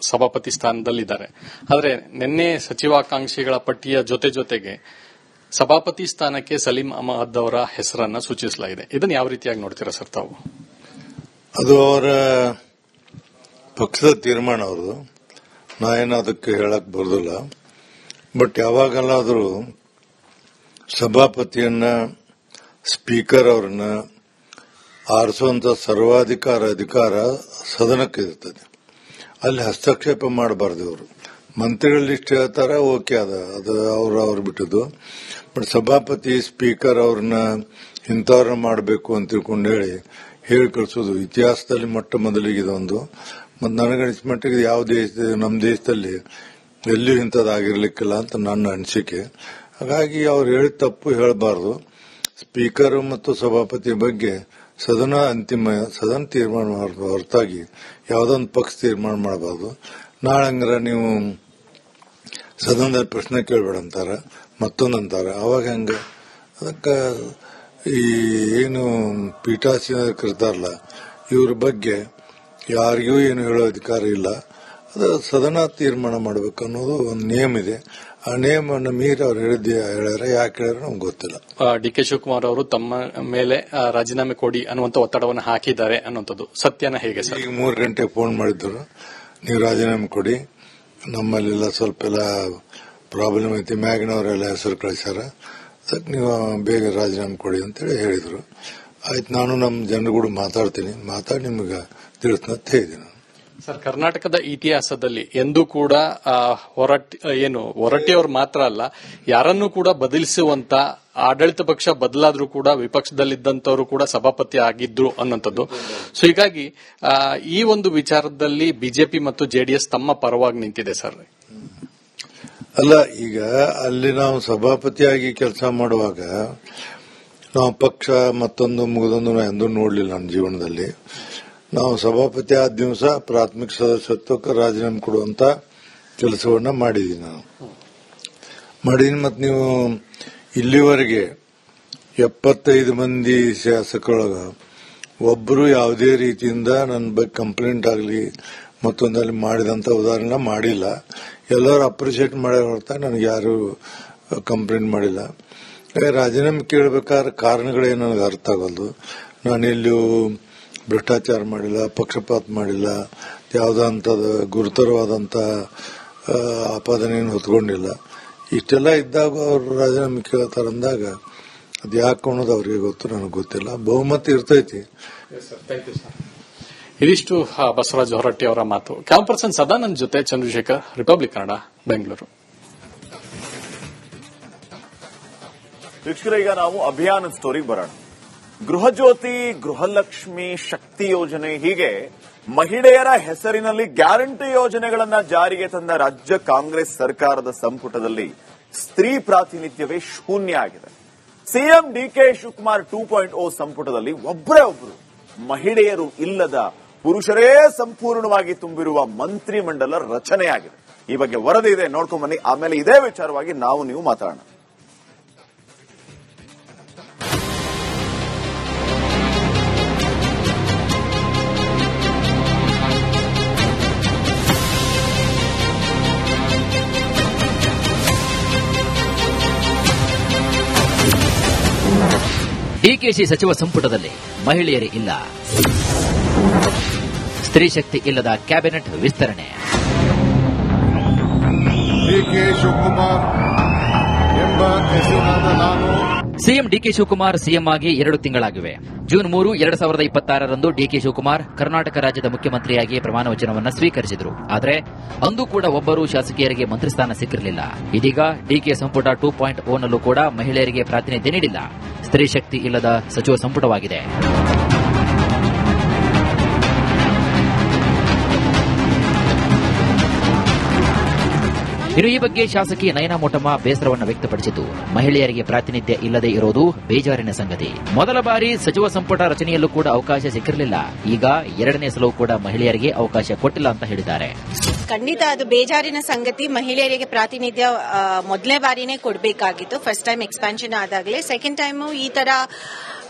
ಸಭಾಪತಿ ಸ್ಥಾನದಲ್ಲಿದ್ದಾರೆ. ಆದರೆ ನಿನ್ನೆ ಸಚಿವಾಕಾಂಕ್ಷಿಗಳ ಪಟ್ಟಿಯ ಜೊತೆಗೆ ಸಭಾಪತಿ ಸ್ಥಾನಕ್ಕೆ ಸಲೀಂ ಅಹಮದ್ ಅವರ ಹೆಸರನ್ನ ಸೂಚಿಸಲಾಗಿದೆ. ಇದನ್ನು ಯಾವ ರೀತಿಯಾಗಿ ನೋಡ್ತೀರಾ ಸರ್ ತಾವು? ಅದು ಅವರ ಪಕ್ಷದ ತೀರ್ಮಾನ, ಅವ್ರದ್ದು. ನಾ ಏನು ಅದಕ್ಕೆ ಹೇಳಕ್ ಬರೋದಿಲ್ಲ. ಬಟ್ ಯಾವಾಗಲಾದರೂ ಸಭಾಪತಿಯನ್ನ, ಸ್ಪೀಕರ್ ಅವರನ್ನ ಆರಿಸುವಂತ ಅಧಿಕಾರ ಸದನಕ್ಕೆ ಇರ್ತದೆ. ಅಲ್ಲಿ ಹಸ್ತಕ್ಷೇಪ ಮಾಡಬಾರ್ದು. ಅವರು ಮಂತ್ರಿಗಳು ಇಷ್ಟು ಹೇಳ್ತಾರೆ, ಓಕೆ, ಅದು ಅವ್ರು ಬಿಟ್ಟದ್ದು. ಬಟ್ ಸಭಾಪತಿ, ಸ್ಪೀಕರ್ ಅವ್ರನ್ನ ಇಂಥವ್ರನ್ನ ಮಾಡಬೇಕು ಅಂತ ತಿಳ್ಕೊಂಡು ಹೇಳಿ ಕಳಿಸೋದು ಇತಿಹಾಸದಲ್ಲಿ ಮೊಟ್ಟ ಮೊದಲಿಗೆ ಇದೊಂದು. ಮತ್ತು ನನಗನಿಸಿದ ಮಟ್ಟಿಗೆ ಯಾವ ನಮ್ಮ ದೇಶದಲ್ಲಿ ಎಲ್ಲಿಯೂ ಇಂಥದ್ದಾಗಿರ್ಲಿಕ್ಕಿಲ್ಲ ಅಂತ ನನ್ನ ಅನಿಸಿಕೆ. ಹಾಗಾಗಿ ಅವ್ರು ಹೇಳಿದ ತಪ್ಪು ಹೇಳಬಾರ್ದು. ಸ್ಪೀಕರ್ ಮತ್ತು ಸಭಾಪತಿ ಬಗ್ಗೆ ಸದನ ತೀರ್ಮಾನ ಮಾಡಬಾರ್ದು, ಹೊರತಾಗಿ ಯಾವುದೊಂದು ಪಕ್ಷ ತೀರ್ಮಾನ ಮಾಡಬಾರ್ದು. ನಾಳೆ ನೀವು ಸದನದಲ್ಲಿ ಪ್ರಶ್ನೆ ಕೇಳಬೇಡ ಅಂತಾರ, ಮತ್ತೊಂದಂತಾರ. ಅವಾಗ ಹಂಗ ಅದಕ್ಕೆ ಈ ಏನು ಪೀಠಾಸೀನ ಇರ್ತಾರಲ್ಲ, ಇವ್ರ ಬಗ್ಗೆ ಯಾರಿಗೂ ಏನು ಹೇಳೋ ಅಧಿಕಾರ ಇಲ್ಲ. ಅದು ಸದನ ತೀರ್ಮಾನ ಮಾಡಬೇಕು ಅನ್ನೋದು ಒಂದು ನಿಯಮ ಇದೆ. ಆ ನಿಯಮವನ್ನು ಮೀರಿ ಅವ್ರು ಹೇಳ್ಯಾರ, ಯಾಕೆ ಹೇಳ್ಯಾರ ನಮ್ಗೆ ಗೊತ್ತಿಲ್ಲ. ಡಿ.ಕೆ. ಶಿವಕುಮಾರ್ ಅವರು ತಮ್ಮ ಮೇಲೆ ರಾಜೀನಾಮೆ ಕೊಡಿ ಅನ್ನುವಂತ ಒತ್ತಡವನ್ನು ಹಾಕಿದ್ದಾರೆ ಅನ್ನುವಂಥದ್ದು ಸತ್ಯನ ಹೇಗೆ ಸರ್? ಈಗ 3 ಗಂಟೆಗೆ ಫೋನ್ ಮಾಡಿದ್ರು, ನೀವು ರಾಜೀನಾಮೆ ಕೊಡಿ, ನಮ್ಮಲ್ಲೆಲ್ಲ ಸ್ವಲ್ಪ ಎಲ್ಲ ಪ್ರಾಬ್ಲಮ್ ಐತಿ, ಮ್ಯಾಗಿನವರೆಲ್ಲ ಹೆಸರು ಕಳಿಸ್ಯಾರ, ಅದಕ್ಕೆ ನೀವು ಬೇಗ ರಾಜೀನಾಮೆ ಕೊಡಿ ಅಂತೇಳಿ ಹೇಳಿದ್ರು. ಆಯ್ತು, ನಾನು ನಮ್ಮ ಜನರು ಮಾತಾಡ್ತೀನಿ, ಮಾತಾಡಿ ನಿಮ್ಗೆ ತಿಳಿಸ್ನಂತ ಹೇಳಿದ್ದೀನಿ. ಸರ್, ಕರ್ನಾಟಕದ ಇತಿಹಾಸದಲ್ಲಿ ಎಂದೂ ಕೂಡ ಹೊರಟ್ಟಿಯವರು ಮಾತ್ರ ಅಲ್ಲ, ಯಾರನ್ನೂ ಕೂಡ ಬದಲಿಸುವಂತ ಆಡಳಿತ ಪಕ್ಷ ಬದಲಾದ್ರೂ ಕೂಡ ವಿಪಕ್ಷದಲ್ಲಿದ್ದಂತವರು ಕೂಡ ಸಭಾಪತಿ ಆಗಿದ್ರು ಅನ್ನೋಂಥದ್ದು. ಸೊ ಹೀಗಾಗಿ ಈ ಒಂದು ವಿಚಾರದಲ್ಲಿ ಬಿಜೆಪಿ ಮತ್ತು ಜೆಡಿಎಸ್ ತಮ್ಮ ಪರವಾಗಿ ನಿಂತಿದೆ ಸರ್. ಅಲ್ಲ, ಈಗ ಅಲ್ಲಿ ನಾವು ಸಭಾಪತಿಯಾಗಿ ಕೆಲಸ ಮಾಡುವಾಗ ನಾವು ಪಕ್ಷ ಮತ್ತೊಂದು ಮುಗಿದೊಂದು ಎಂದೂ ನೋಡ್ಲಿಲ್ಲ ನನ್ನ ಜೀವನದಲ್ಲಿ. ನಾವು ಸಭಾಪತಿ ಆದ ದಿವಸ ಪ್ರಾಥಮಿಕ ಸದಸ್ಯತ್ವಕ್ಕೆ ರಾಜೀನಾಮೆ ಕೊಡುವಂತ ಕೆಲಸವನ್ನ ಮಾಡಿದೀನಿ ನಾನು. ಮತ್ತು ನೀವು ಇಲ್ಲಿವರೆಗೆ 75 ಮಂದಿ ಶಾಸಕರೊಳಗ ಒಬ್ಬರು ಯಾವುದೇ ರೀತಿಯಿಂದ ನನ್ನ ಬಗ್ಗೆ ಕಂಪ್ಲೇಂಟ್ ಆಗಲಿ ಮತ್ತೊಂದಲ್ಲಿ ಮಾಡಿದಂತ ಉದಾಹರಣೆ ಮಾಡಿಲ್ಲ. ಎಲ್ಲರೂ ಅಪ್ರಿಷಿಯೇಟ್ ಮಾಡ್ಯಾರ ಹೊರತ ನನಗೆ ಯಾರು ಕಂಪ್ಲೇಂಟ್ ಮಾಡಿಲ್ಲ. ರಾಜೀನಾಮೆ ಕೇಳಬೇಕಾದ್ರೆ ಕಾರಣಗಳೇನು ನನಗೆ ಅರ್ಥ ಆಗಲ್ದು. ನಾನೆಲ್ಲೂ ಭ್ರಷ್ಟಾಚಾರ ಮಾಡಿಲ್ಲ, ಪಕ್ಷಪಾತ ಮಾಡಿಲ್ಲ, ಯಾವುದಂತದ ಗುರುತರವಾದಂತ ಆಪಾದನೆಯನ್ನು ಹೊತ್ಕೊಂಡಿಲ್ಲ. ಇಷ್ಟೆಲ್ಲ ಇದ್ದಾಗ ಅವರು ರಾಜೀನಾಮೆ ಕೇಳ್ತಾರಂದಾಗ ಅದು ಯಾಕೆ ಅನ್ನೋದು ಅವ್ರಿಗೆ ಗೊತ್ತು, ನನಗೆ ಗೊತ್ತಿಲ್ಲ. ಬಹುಮತ ಇರ್ತೈತಿ. ಇದಿಷ್ಟು ಬಸವರಾಜ ಹೊರಟ್ಟಿ ಅವರ ಮಾತು. ಕ್ಯಾಮ್ ಪರ್ಸನ್ ಸದಾನಂದ್ ಜೊತೆ ಚಂದ್ರಶೇಖರ್, ರಿಪಬ್ಲಿಕ್ ಕನ್ನಡ, ಬೆಂಗಳೂರು. ವೀಕ್ಷಕರೇ, ಈಗ ನಾವು ಅಭಿಯಾನದ ಸ್ಟೋರಿಗೆ ಬರೋಣ. ಗೃಹಜ್ಯೋತಿ, ಗೃಹಲಕ್ಷ್ಮಿ, ಶಕ್ತಿ ಯೋಜನೆ ಹೀಗೆ ಮಹಿಳೆಯರ ಹೆಸರಿನಲ್ಲಿ ಗ್ಯಾರಂಟಿ ಯೋಜನೆಗಳನ್ನ ಜಾರಿಗೆ ತಂದ ರಾಜ್ಯ ಕಾಂಗ್ರೆಸ್ ಸರ್ಕಾರದ ಸಂಪುಟದಲ್ಲಿ ಸ್ತ್ರೀ ಪ್ರಾತಿನಿಧ್ಯವೇ ಶೂನ್ಯ ಆಗಿದೆ. ಸಿಎಂ ಡಿಕೆ ಶಿವಕುಮಾರ್ 2.0 ಸಂಪುಟದಲ್ಲಿ ಒಬ್ಬರೇ ಒಬ್ಬರು ಮಹಿಳೆಯರು ಇಲ್ಲದ, ಪುರುಷರೇ ಸಂಪೂರ್ಣವಾಗಿ ತುಂಬಿರುವ ಮಂತ್ರಿ ಮಂಡಲ ರಚನೆಯಾಗಿದೆ. ಈ ಬಗ್ಗೆ ವರದಿ ಇದೆ, ನೋಡ್ಕೊಂಡ್ ಬನ್ನಿ. ಆಮೇಲೆ ಇದೇ ವಿಚಾರವಾಗಿ ನೀವು ಮಾತಾಡೋಣ. ಡಿಕೆಶಿ ಸಚಿವ ಸಂಪುಟದಲ್ಲಿ ಮಹಿಳೆಯರೇ ಇಲ್ಲ, ಸ್ತ್ರೀ ಶಕ್ತಿ ಇಲ್ಲದ ಕ್ಯಾಬಿನೆಟ್ ವಿಸ್ತರಣೆ. ಡಿಕೆ ಶಿವಕುಮಾರ್ ಎಂಬ ಹೆಸರಾದ ನಾನು ಸಿಎಂ ಡಿಕೆ ಶಿವಕುಮಾರ್ ಸಿಎಂ ಆಗಿ 2 ತಿಂಗಳಾಗಿವೆ. ಜೂನ್ 3, 2026ರಂದು ಡಿಕೆ ಶಿವಕುಮಾರ್ ಕರ್ನಾಟಕ ರಾಜ್ಯದ ಮುಖ್ಯಮಂತ್ರಿಯಾಗಿ ಪ್ರಮಾಣ ವಚನವನ್ನು ಸ್ವೀಕರಿಸಿದರು. ಆದರೆ ಅಂದು ಕೂಡ ಒಬ್ಬರು ಶಾಸಕಿಯರಿಗೆ ಮಂತ್ರಿ ಸ್ಥಾನ ಸಿಕ್ಕಿರಲಿಲ್ಲ. ಇದೀಗ ಡಿಕೆ ಸಂಪುಟ 2.0 ನಲ್ಲೂ ಕೂಡ ಮಹಿಳೆಯರಿಗೆ ಪ್ರಾತಿನಿಧ್ಯ ನೀಡಿಲ್ಲ. ಸ್ತ್ರೀ ಶಕ್ತಿ ಇಲ್ಲದ ಸಚಿವ ಸಂಪುಟವಾಗಿದೆ. ಇನ್ನು ಈ ಬಗ್ಗೆ ಶಾಸಕಿ ನಯನಾ ಮೋಟಮ್ಮ ಬೇಸರವನ್ನು ವ್ಯಕ್ತಪಡಿಸಿದ್ದು, ಮಹಿಳೆಯರಿಗೆ ಪ್ರಾತಿನಿಧ್ಯ ಇಲ್ಲದೆ ಇರೋದು ಬೇಜಾರಿನ ಸಂಗತಿ. ಮೊದಲ ಬಾರಿ ಸಚಿವ ಸಂಪುಟ ರಚನೆಯಲ್ಲೂ ಕೂಡ ಅವಕಾಶ ಸಿಕ್ಕಿರಲಿಲ್ಲ. ಈಗ 2ನೇ ಸಲವೂ ಕೂಡ ಮಹಿಳೆಯರಿಗೆ ಅವಕಾಶ ಕೊಟ್ಟಿಲ್ಲ ಅಂತ ಹೇಳಿದ್ದಾರೆ. ಖಂಡಿತ ಅದು ಬೇಜಾರಿನ ಸಂಗತಿ. ಮಹಿಳೆಯರಿಗೆ ಪ್ರಾತಿನಿಧ್ಯ ಮೊದಲನೇ ಬಾರಿನೇ ಕೊಡಬೇಕಾಗಿತ್ತು. ಫಸ್ಟ್ ಟೈಮ್ ಎಕ್ಸ್ಪಾನ್ಷನ್ ಆದಾಗಲೇ. ಸೆಕೆಂಡ್ ಟೈಮ್ ಈ ತರ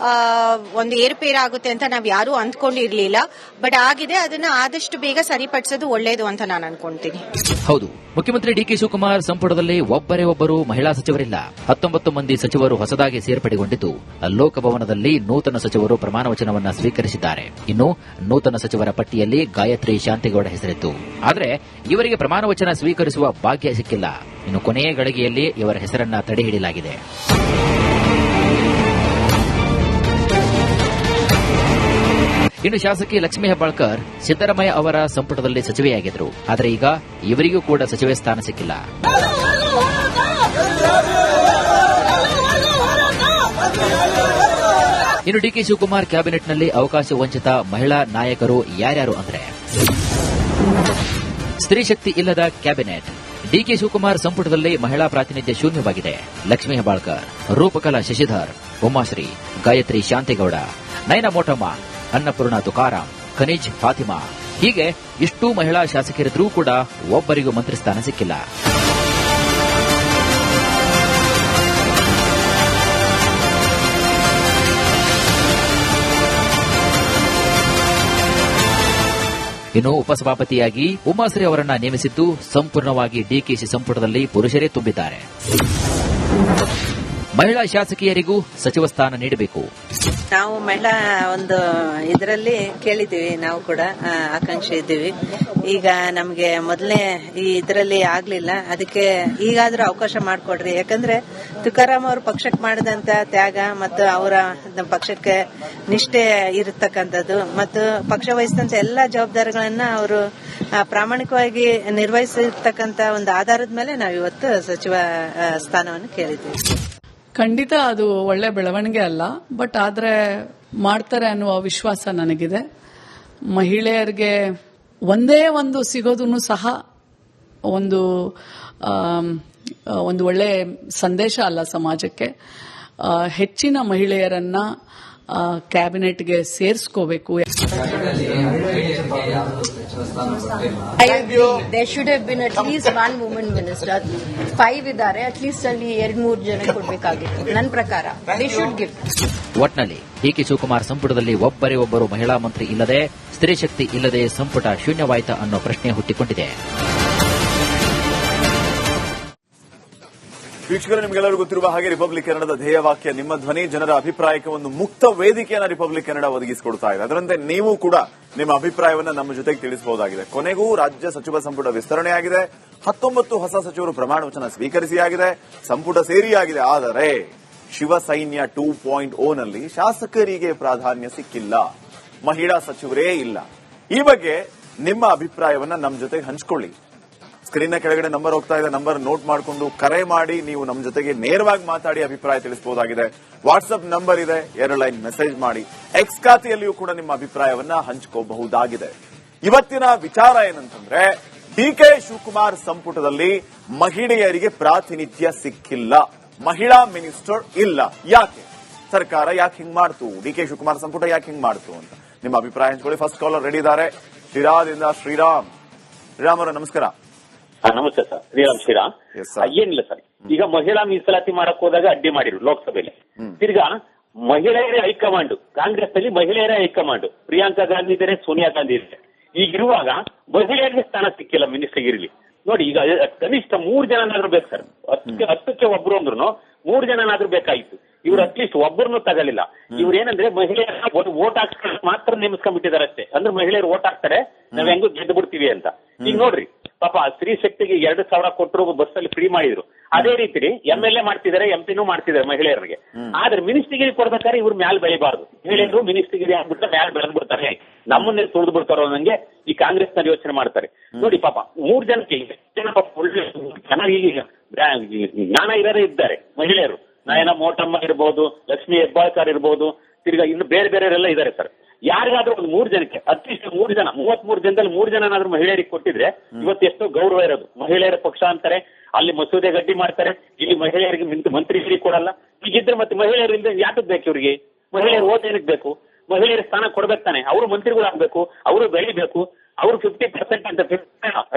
ಒಂದು ಏರುಪೇರಾಗುತ್ತೆ ಅಂತ ನಾವು ಯಾರು ಅಂದ್ಕೊಂಡಿರ್ಲಿಲ್ಲ. ಬಟ್ ಆಗಿದೆ. ಅದನ್ನ ಆದಷ್ಟು ಬೇಗ ಸರಿಪಡಿಸೋದು ಒಳ್ಳೆಯದು ಅಂತ ನಾನು ಅನ್ಕೊಂತೀನಿ. ಹೌದು, ಮುಖ್ಯಮಂತ್ರಿ ಡಿಕೆ ಶಿವಕುಮಾರ್ ಸಂಪುಟದಲ್ಲಿ ಒಬ್ಬರು ಮಹಿಳಾ ಸಚಿವರಿಲ್ಲ. 19 ಮಂದಿ ಸಚಿವರು ಹೊಸದಾಗಿ ಸೇರ್ಪಡೆಗೊಂಡಿದ್ದು, ಲೋಕಭವನದಲ್ಲಿ ನೂತನ ಸಚಿವರು ಪ್ರಮಾಣ ವಚನವನ್ನು ಸ್ವೀಕರಿಸಿದ್ದಾರೆ. ಇನ್ನು ನೂತನ ಸಚಿವರ ಪಟ್ಟಿಯಲ್ಲಿ ಗಾಯತ್ರಿ ಶಾಂತೇಗೌಡ ಹೆಸರಿತ್ತು. ಆದರೆ ಇವರಿಗೆ ಪ್ರಮಾಣ ವಚನ ಸ್ವೀಕರಿಸುವ ಭಾಗ್ಯ ಸಿಕ್ಕಿಲ್ಲ. ಇನ್ನು ಕೊನೆಯ ಗಳಿಗೆಯಲ್ಲಿ ಇವರ ಹೆಸರನ್ನ ತಡೆಹಿಡಿಯಲಾಗಿದೆ. ಇನ್ನು ಶಾಸಕಿ ಲಕ್ಷ್ಮೀ ಹೆಬ್ಬಾಳ್ಕರ್ ಸಿದ್ದರಾಮಯ್ಯ ಅವರ ಸಂಪುಟದಲ್ಲಿ ಸಚಿವೆಯಾಗಿದ್ದರು. ಆದರೆ ಈಗ ಇವರಿಗೂ ಕೂಡ ಸಚಿವ ಸ್ಥಾನ ಸಿಕ್ಕಿಲ್ಲ. ಇನ್ನು ಡಿಕೆ ಶಿವಕುಮಾರ್ ಕ್ಯಾಬಿನೆಟ್ನಲ್ಲಿ ಅವಕಾಶ ವಂಚಿತ ಮಹಿಳಾ ನಾಯಕರು ಯಾರ್ಯಾರು ಅಂದ್ರೆ, ಸ್ತ್ರೀ ಶಕ್ತಿ ಇಲ್ಲದ ಕ್ಯಾಬಿನೆಟ್. ಡಿಕೆ ಶಿವಕುಮಾರ್ ಸಂಪುಟದಲ್ಲಿ ಮಹಿಳಾ ಪ್ರಾತಿನಿಧ್ಯ ಶೂನ್ಯವಾಗಿದೆ. ಲಕ್ಷ್ಮೀ ಹೆಬ್ಬಾಳ್ಕರ್, ರೂಪಕಲಾ ಶಶಿಧರ್, ಉಮಾಶ್ರೀ, ಗಾಯತ್ರಿ ಶಾಂತೇಗೌಡ, ನಯನಾ ಮೋಟಮ್ಮ, ಅನ್ನಪೂರ್ಣ ತುಕಾರಾಂ, ಖನಿಜ್ ಫಾತಿಮಾ, ಹೀಗೆ ಇಷ್ಟೂ ಮಹಿಳಾ ಶಾಸಕರಿದ್ರೂ ಕೂಡ ಒಬ್ಬರಿಗೂ ಮಂತ್ರಿ ಸ್ಥಾನ ಸಿಕ್ಕಿಲ್ಲ. ಇನ್ನು ಉಪಸಭಾಪತಿಯಾಗಿ ಉಮಾಶ್ರೀ ಅವರನ್ನ ನೇಮಿಸಿದ್ದು ಸಂಪೂರ್ಣವಾಗಿ ಡಿಕೆಶಿ ಸಂಪುಟದಲ್ಲಿ ಪುರುಷರೇ ತುಂಬಿದ್ದಾರೆ. ಮಹಿಳಾ ಶಾಸಕಿಯರಿಗೂ ಸಚಿವ ಸ್ಥಾನ ನೀಡಬೇಕು. ನಾವು ಮಹಿಳಾ ಒಂದು ಇದರಲ್ಲಿ ಕೇಳಿದ್ದೀವಿ, ನಾವು ಕೂಡ ಆಕಾಂಕ್ಷೆ ಇದ್ದೀವಿ. ಈಗ ನಮ್ಗೆ ಮೊದಲನೇ ಈ ಇದರಲ್ಲಿ ಆಗ್ಲಿಲ್ಲ, ಅದಕ್ಕೆ ಈಗಾದ್ರೂ ಅವಕಾಶ ಮಾಡಿಕೊಡ್ರಿ. ಯಾಕಂದ್ರೆ ತುಕಾರಾಮ್ ಅವರು ಪಕ್ಷಕ್ಕೆ ಮಾಡಿದಂತ ತ್ಯಾಗ ಮತ್ತು ಅವರ ಪಕ್ಷಕ್ಕೆ ನಿಷ್ಠೆ ಇರತಕ್ಕಂಥದ್ದು ಮತ್ತು ಪಕ್ಷ ವಹಿಸಿದಂತ ಎಲ್ಲಾ ಜವಾಬ್ದಾರಿಗಳನ್ನ ಅವರು ಪ್ರಾಮಾಣಿಕವಾಗಿ ನಿರ್ವಹಿಸಿರ್ತಕ್ಕಂಥ ಒಂದು ಆಧಾರದ ಮೇಲೆ ನಾವು ಇವತ್ತು ಸಚಿವ ಸ್ಥಾನವನ್ನು ಕೇಳಿದ್ದೀವಿ. ಖಂಡಿತ ಅದು ಒಳ್ಳೆ ಬೆಳವಣಿಗೆ ಅಲ್ಲ, ಬಟ್ ಆದ್ರೆ ಮಾಡ್ತಾರೆ ಅನ್ನುವ ವಿಶ್ವಾಸ ನನಗಿದೆ. ಮಹಿಳೆಯರಿಗೆ ಒಂದೇ ಒಂದು ಸಿಗೋದನ್ನು ಸಹ ಒಂದು ಒಳ್ಳೆ ಸಂದೇಶ ಅಲ್ಲ ಸಮಾಜಕ್ಕೆ. ಹೆಚ್ಚಿನ ಮಹಿಳೆಯರನ್ನ ಕ್ಯಾಬಿನೆಟ್ಗೆ ಸೇರಿಸ್ಕೋಬೇಕು. I agree. There should have been at least one woman minister. 5 ಇದ್ದಾರೆ, at least ಅಲ್ಲಿ 2-3 ಜನ ಕೊಡಬೇಕಾಗಿತ್ತು ನನ್ನ ಪ್ರಕಾರ. They should give. ಒಟ್ನಲ್ಲಿ ಡಿಕೆ ಶಿವಕುಮಾರ್ ಸಂಪುಟದಲ್ಲಿ ಒಬ್ಬರೇ ಒಬ್ಬರು ಮಹಿಳಾ ಮಂತ್ರಿ ಇಲ್ಲದೆ, ಸ್ತ್ರೀ ಶಕ್ತಿ ಇಲ್ಲದೆ ಸಂಪುಟ ಶೂನ್ಯವಾಯಿತಾ ಅನ್ನೋ ಪ್ರಶ್ನೆ ಹುಟ್ಟಿಕೊಂಡಿದೆ. ವೀಕ್ಷಕರು, ನಿಮಗೆಲ್ಲರಿಗೂ ಗೊತ್ತಿರುವ ಹಾಗೆ ರಿಪಬ್ಲಿಕ್ ಕನ್ನಡದ ಧ್ಯೇಯವಾಕ್ಯ ನಿಮ್ಮ ಧ್ವನಿ, ಜನರ ಅಭಿಪ್ರಾಯಕ್ಕೆ ಒಂದು ಮುಕ್ತ ವೇದಿಕೆಯನ್ನು ರಿಪಬ್ಲಿಕ್ ಕನ್ನಡ ಒದಗಿಸಿಕೊಡ್ತಾ ಇದೆ. ಅದರಂತೆ ನೀವು ಕೂಡ ನಿಮ್ಮ ಅಭಿಪ್ರಾಯವನ್ನ ನಮ್ಮ ಜೊತೆಗೆ ತಿಳಿಸಬಹುದಾಗಿದೆ. ಕೊನೆಗೂ ರಾಜ್ಯ ಸಚಿವ ಸಂಪುಟ ವಿಸ್ತರಣೆಯಾಗಿದೆ. 19 ಹೊಸ ಸಚಿವರು ಪ್ರಮಾಣ ವಚನ ಸ್ವೀಕರಿಸಿಯಾಗಿದೆ, ಸಂಪುಟ ಸೇರಿಯಾಗಿದೆ. ಆದರೆ ಶಿವಸೈನ್ಯ 2.0 ನಲ್ಲಿ ಶಾಸಕರಿಗೆ ಪ್ರಾಧಾನ್ಯ ಸಿಕ್ಕಿಲ್ಲ, ಮಹಿಳಾ ಸಚಿವರೇ ಇಲ್ಲ. ಈ ಬಗ್ಗೆ ನಿಮ್ಮ ಅಭಿಪ್ರಾಯವನ್ನ ನಮ್ಮ ಜೊತೆಗೆ ಹಂಚಿಕೊಳ್ಳಿ. ಸ್ಕ್ರೀನ್ ಕೆಳಗಡೆ ನಂಬರ್ ಹೋಗ್ತಾ ಇದೆ, ನಂಬರ್ ನೋಟ್ ಮಾಡಿಕೊಂಡು ಕರೆ ಮಾಡಿ ನೀವು ನಮ್ಮ ಜೊತೆಗೆ ನೇರವಾಗಿ ಮಾತಾಡಿ ಅಭಿಪ್ರಾಯ ತಿಳಿಸಬಹುದಾಗಿದೆ. ವಾಟ್ಸ್ಆಪ್ ನಂಬರ್ ಇದೆ, 2 ಲೈನ್ ಮೆಸೇಜ್ ಮಾಡಿ. ಎಕ್ಸ್ ಖಾತೆಯಲ್ಲಿಯೂ ಕೂಡ ನಿಮ್ಮ ಅಭಿಪ್ರಾಯವನ್ನ ಹಂಚಿಕೋಬಹುದಾಗಿದೆ. ಇವತ್ತಿನ ವಿಚಾರ ಏನಂತಂದ್ರೆ, ಡಿಕೆ ಶಿವಕುಮಾರ್ ಸಂಪುಟದಲ್ಲಿ ಮಹಿಳೆಯರಿಗೆ ಪ್ರಾತಿನಿಧ್ಯ ಸಿಕ್ಕಿಲ್ಲ, ಮಹಿಳಾ ಮಿನಿಸ್ಟರ್ ಇಲ್ಲ. ಯಾಕೆ ಸರ್ಕಾರ ಯಾಕೆ ಹಿಂಗ್ ಮಾಡ್ತು, ಡಿಕೆ ಶಿವಕುಮಾರ್ ಸಂಪುಟ ಯಾಕೆ ಹಿಂಗ್ ಮಾಡ್ತು ಅಂತ ನಿಮ್ಮ ಅಭಿಪ್ರಾಯ ಹಂಚ್ಕೊಳ್ಳಿ. ಫಸ್ಟ್ ಕಾಲರ್ ರೆಡಿ ಇದ್ದಾರೆ, ಶಿರಾದಿಂದ ಶ್ರೀರಾಮ್. ಶ್ರೀರಾಮ್ ಅವರ ನಮಸ್ಕಾರ. ನಮಸ್ತೆ ಸರ್, ಶ್ರೀರಾಮ್. ಏನಿಲ್ಲ ಸರ್, ಈಗ ಮಹಿಳಾ ಮೀಸಲಾತಿ ಮಾಡಕ್ ಹೋದಾಗ ಅಡ್ಡಿ ಮಾಡಿರು ಲೋಕಸಭೆಯಲ್ಲಿ. ತಿರ್ಗಾ ಮಹಿಳೆಯರೇ ಹೈಕಮಾಂಡ್, ಕಾಂಗ್ರೆಸ್ ನಲ್ಲಿ ಮಹಿಳೆಯರೇ ಹೈಕಮಾಂಡ್, ಪ್ರಿಯಾಂಕಾ ಗಾಂಧಿ ಇದ್ದಾರೆ, ಸೋನಿಯಾ ಗಾಂಧಿ ಇದ್ದಾರೆ. ಈಗಿರುವಾಗ ಮಹಿಳೆಯರಿಗೆ ಸ್ಥಾನ ಸಿಕ್ಕಿಲ್ಲ ಮಿನಿಸ್ಟರ್ಗಿರ್ಲಿ. ನೋಡಿ, ಈಗ ಕನಿಷ್ಠ 3 ಜನನಾದ್ರೂ ಬೇಕು ಸರ್. 10ಕ್ಕೆ ಒಬ್ರು ಅಂದ್ರೂ 3 ಜನನಾದ್ರೂ ಬೇಕಾಗಿತ್ತು. ಇವ್ರು ಅಟ್ಲೀಸ್ಟ್ ಒಬ್ಬರನ್ನು ತಗಲಿಲ್ಲ. ಇವ್ರು ಏನಂದ್ರೆ ಮಹಿಳೆಯರ ವೋಟ್ ಹಾಕ್ಸ್ಕೊಂಡು ಮಾತ್ರ ನೇಮಿಸ್ಕೊಂಡ್ಬಿಟ್ಟಿದ್ದಾರೆ ಅಷ್ಟೇ. ಅಂದ್ರೆ ಮಹಿಳೆಯರು ವೋಟ್ ಹಾಕ್ತಾರೆ, ನಾವ್ ಹೆಂಗು ಗೆದ್ದು ಬಿಡ್ತೀವಿ ಅಂತ. ಈಗ ನೋಡ್ರಿ, ಪಾಪ ಸ್ತ್ರೀ ಶಕ್ತಿಗೆ 2,000 ಕೊಟ್ಟರು, ಬಸ್ ಅಲ್ಲಿ ಫ್ರೀ ಮಾಡಿದ್ರು. ಅದೇ ರೀತಿ MLA ಮಾಡ್ತಿದ್ದಾರೆ, MP ಮಾಡ್ತಿದ್ದಾರೆ ಮಹಿಳೆಯರಿಗೆ. ಆದ್ರೆ ಮಿನಿಸ್ಟ್ರಿಗಿರಿ ಕೊಡ್ಬೇಕಾದ್ರೆ ಇವ್ರು ಮ್ಯಾಲ್ ಬೆಳಿಬಾರ್ದು. ಮಹಿಳೆಯರು ಮಿನಿಸ್ಟ್ರಿಗಿರಿ ಆಗ್ಬಿಟ್ರೆ ಮ್ಯಾಲ್ ಬೆಳೆದ್ ಬಿಡ್ತಾರೆ, ನಮ್ಮನ್ನೇ ತುಳಿದು ಬಿಡ್ತಾರೋ ನಂಗೆ ಈ ಕಾಂಗ್ರೆಸ್ ನಲ್ಲಿ ಯೋಚನೆ ಮಾಡ್ತಾರೆ. ನೋಡಿ ಪಾಪ 3 ಜನಕ್ಕೆ ಒಳ್ಳೆ ಚೆನ್ನಾಗಿ ಜ್ಞಾನ ಇರೋರೇ ಇದ್ದಾರೆ ಮಹಿಳೆಯರು. ನಯನ ಮೋಟಮ್ಮ ಇರ್ಬೋದು, ಲಕ್ಷ್ಮಿ ಹೆಬ್ಬಾಳ್ಕರ್ ಇರ್ಬೋದು, ತಿರ್ಗಾ ಇನ್ನು ಬೇರೆ ಬೇರೆಯವರೆಲ್ಲ ಇದ್ದಾರೆ ಸರ್. ಯಾರಿಗಾದ್ರೂ ಒಂದು 3 ಜನಕ್ಕೆ ಅಟ್ಲೀಸ್ಟ್ 3 ಜನ, 33 ಜನದಲ್ಲಿ 3 ಜನನಾದ್ರೂ ಮಹಿಳೆಯರಿಗೆ ಕೊಟ್ಟಿದ್ರೆ ಇವತ್ತು ಎಷ್ಟೋ ಗೌರವ ಇರೋದು. ಮಹಿಳೆಯರ ಪಕ್ಷ ಅಂತಾರೆ, ಅಲ್ಲಿ ಮಸೂದೆ ಗಡ್ಡಿ ಮಾಡ್ತಾರೆ, ಇಲ್ಲಿ ಮಹಿಳೆಯರಿಗೆ ಮಂತ್ರಿಗಿರಿ ಕೊಡಲ್ಲ. ಹೀಗಿದ್ರೆ ಮತ್ತೆ ಮಹಿಳೆಯರಿಂದ ಯಾತಕ್ ಬೇಕು ಇವ್ರಿಗೆ? ಮಹಿಳೆಯರು ಓದ್ ಏನಕ್ಕೆ ಬೇಕು? ಮಹಿಳೆಯರ ಸ್ಥಾನ ಕೊಡ್ಬೇಕು ತಾನೆ. ಅವರು ಮಂತ್ರಿಗಳಾಗಬೇಕು, ಅವರು ಬೆಳಿಬೇಕು, ಅವರು 50% ಅಂತ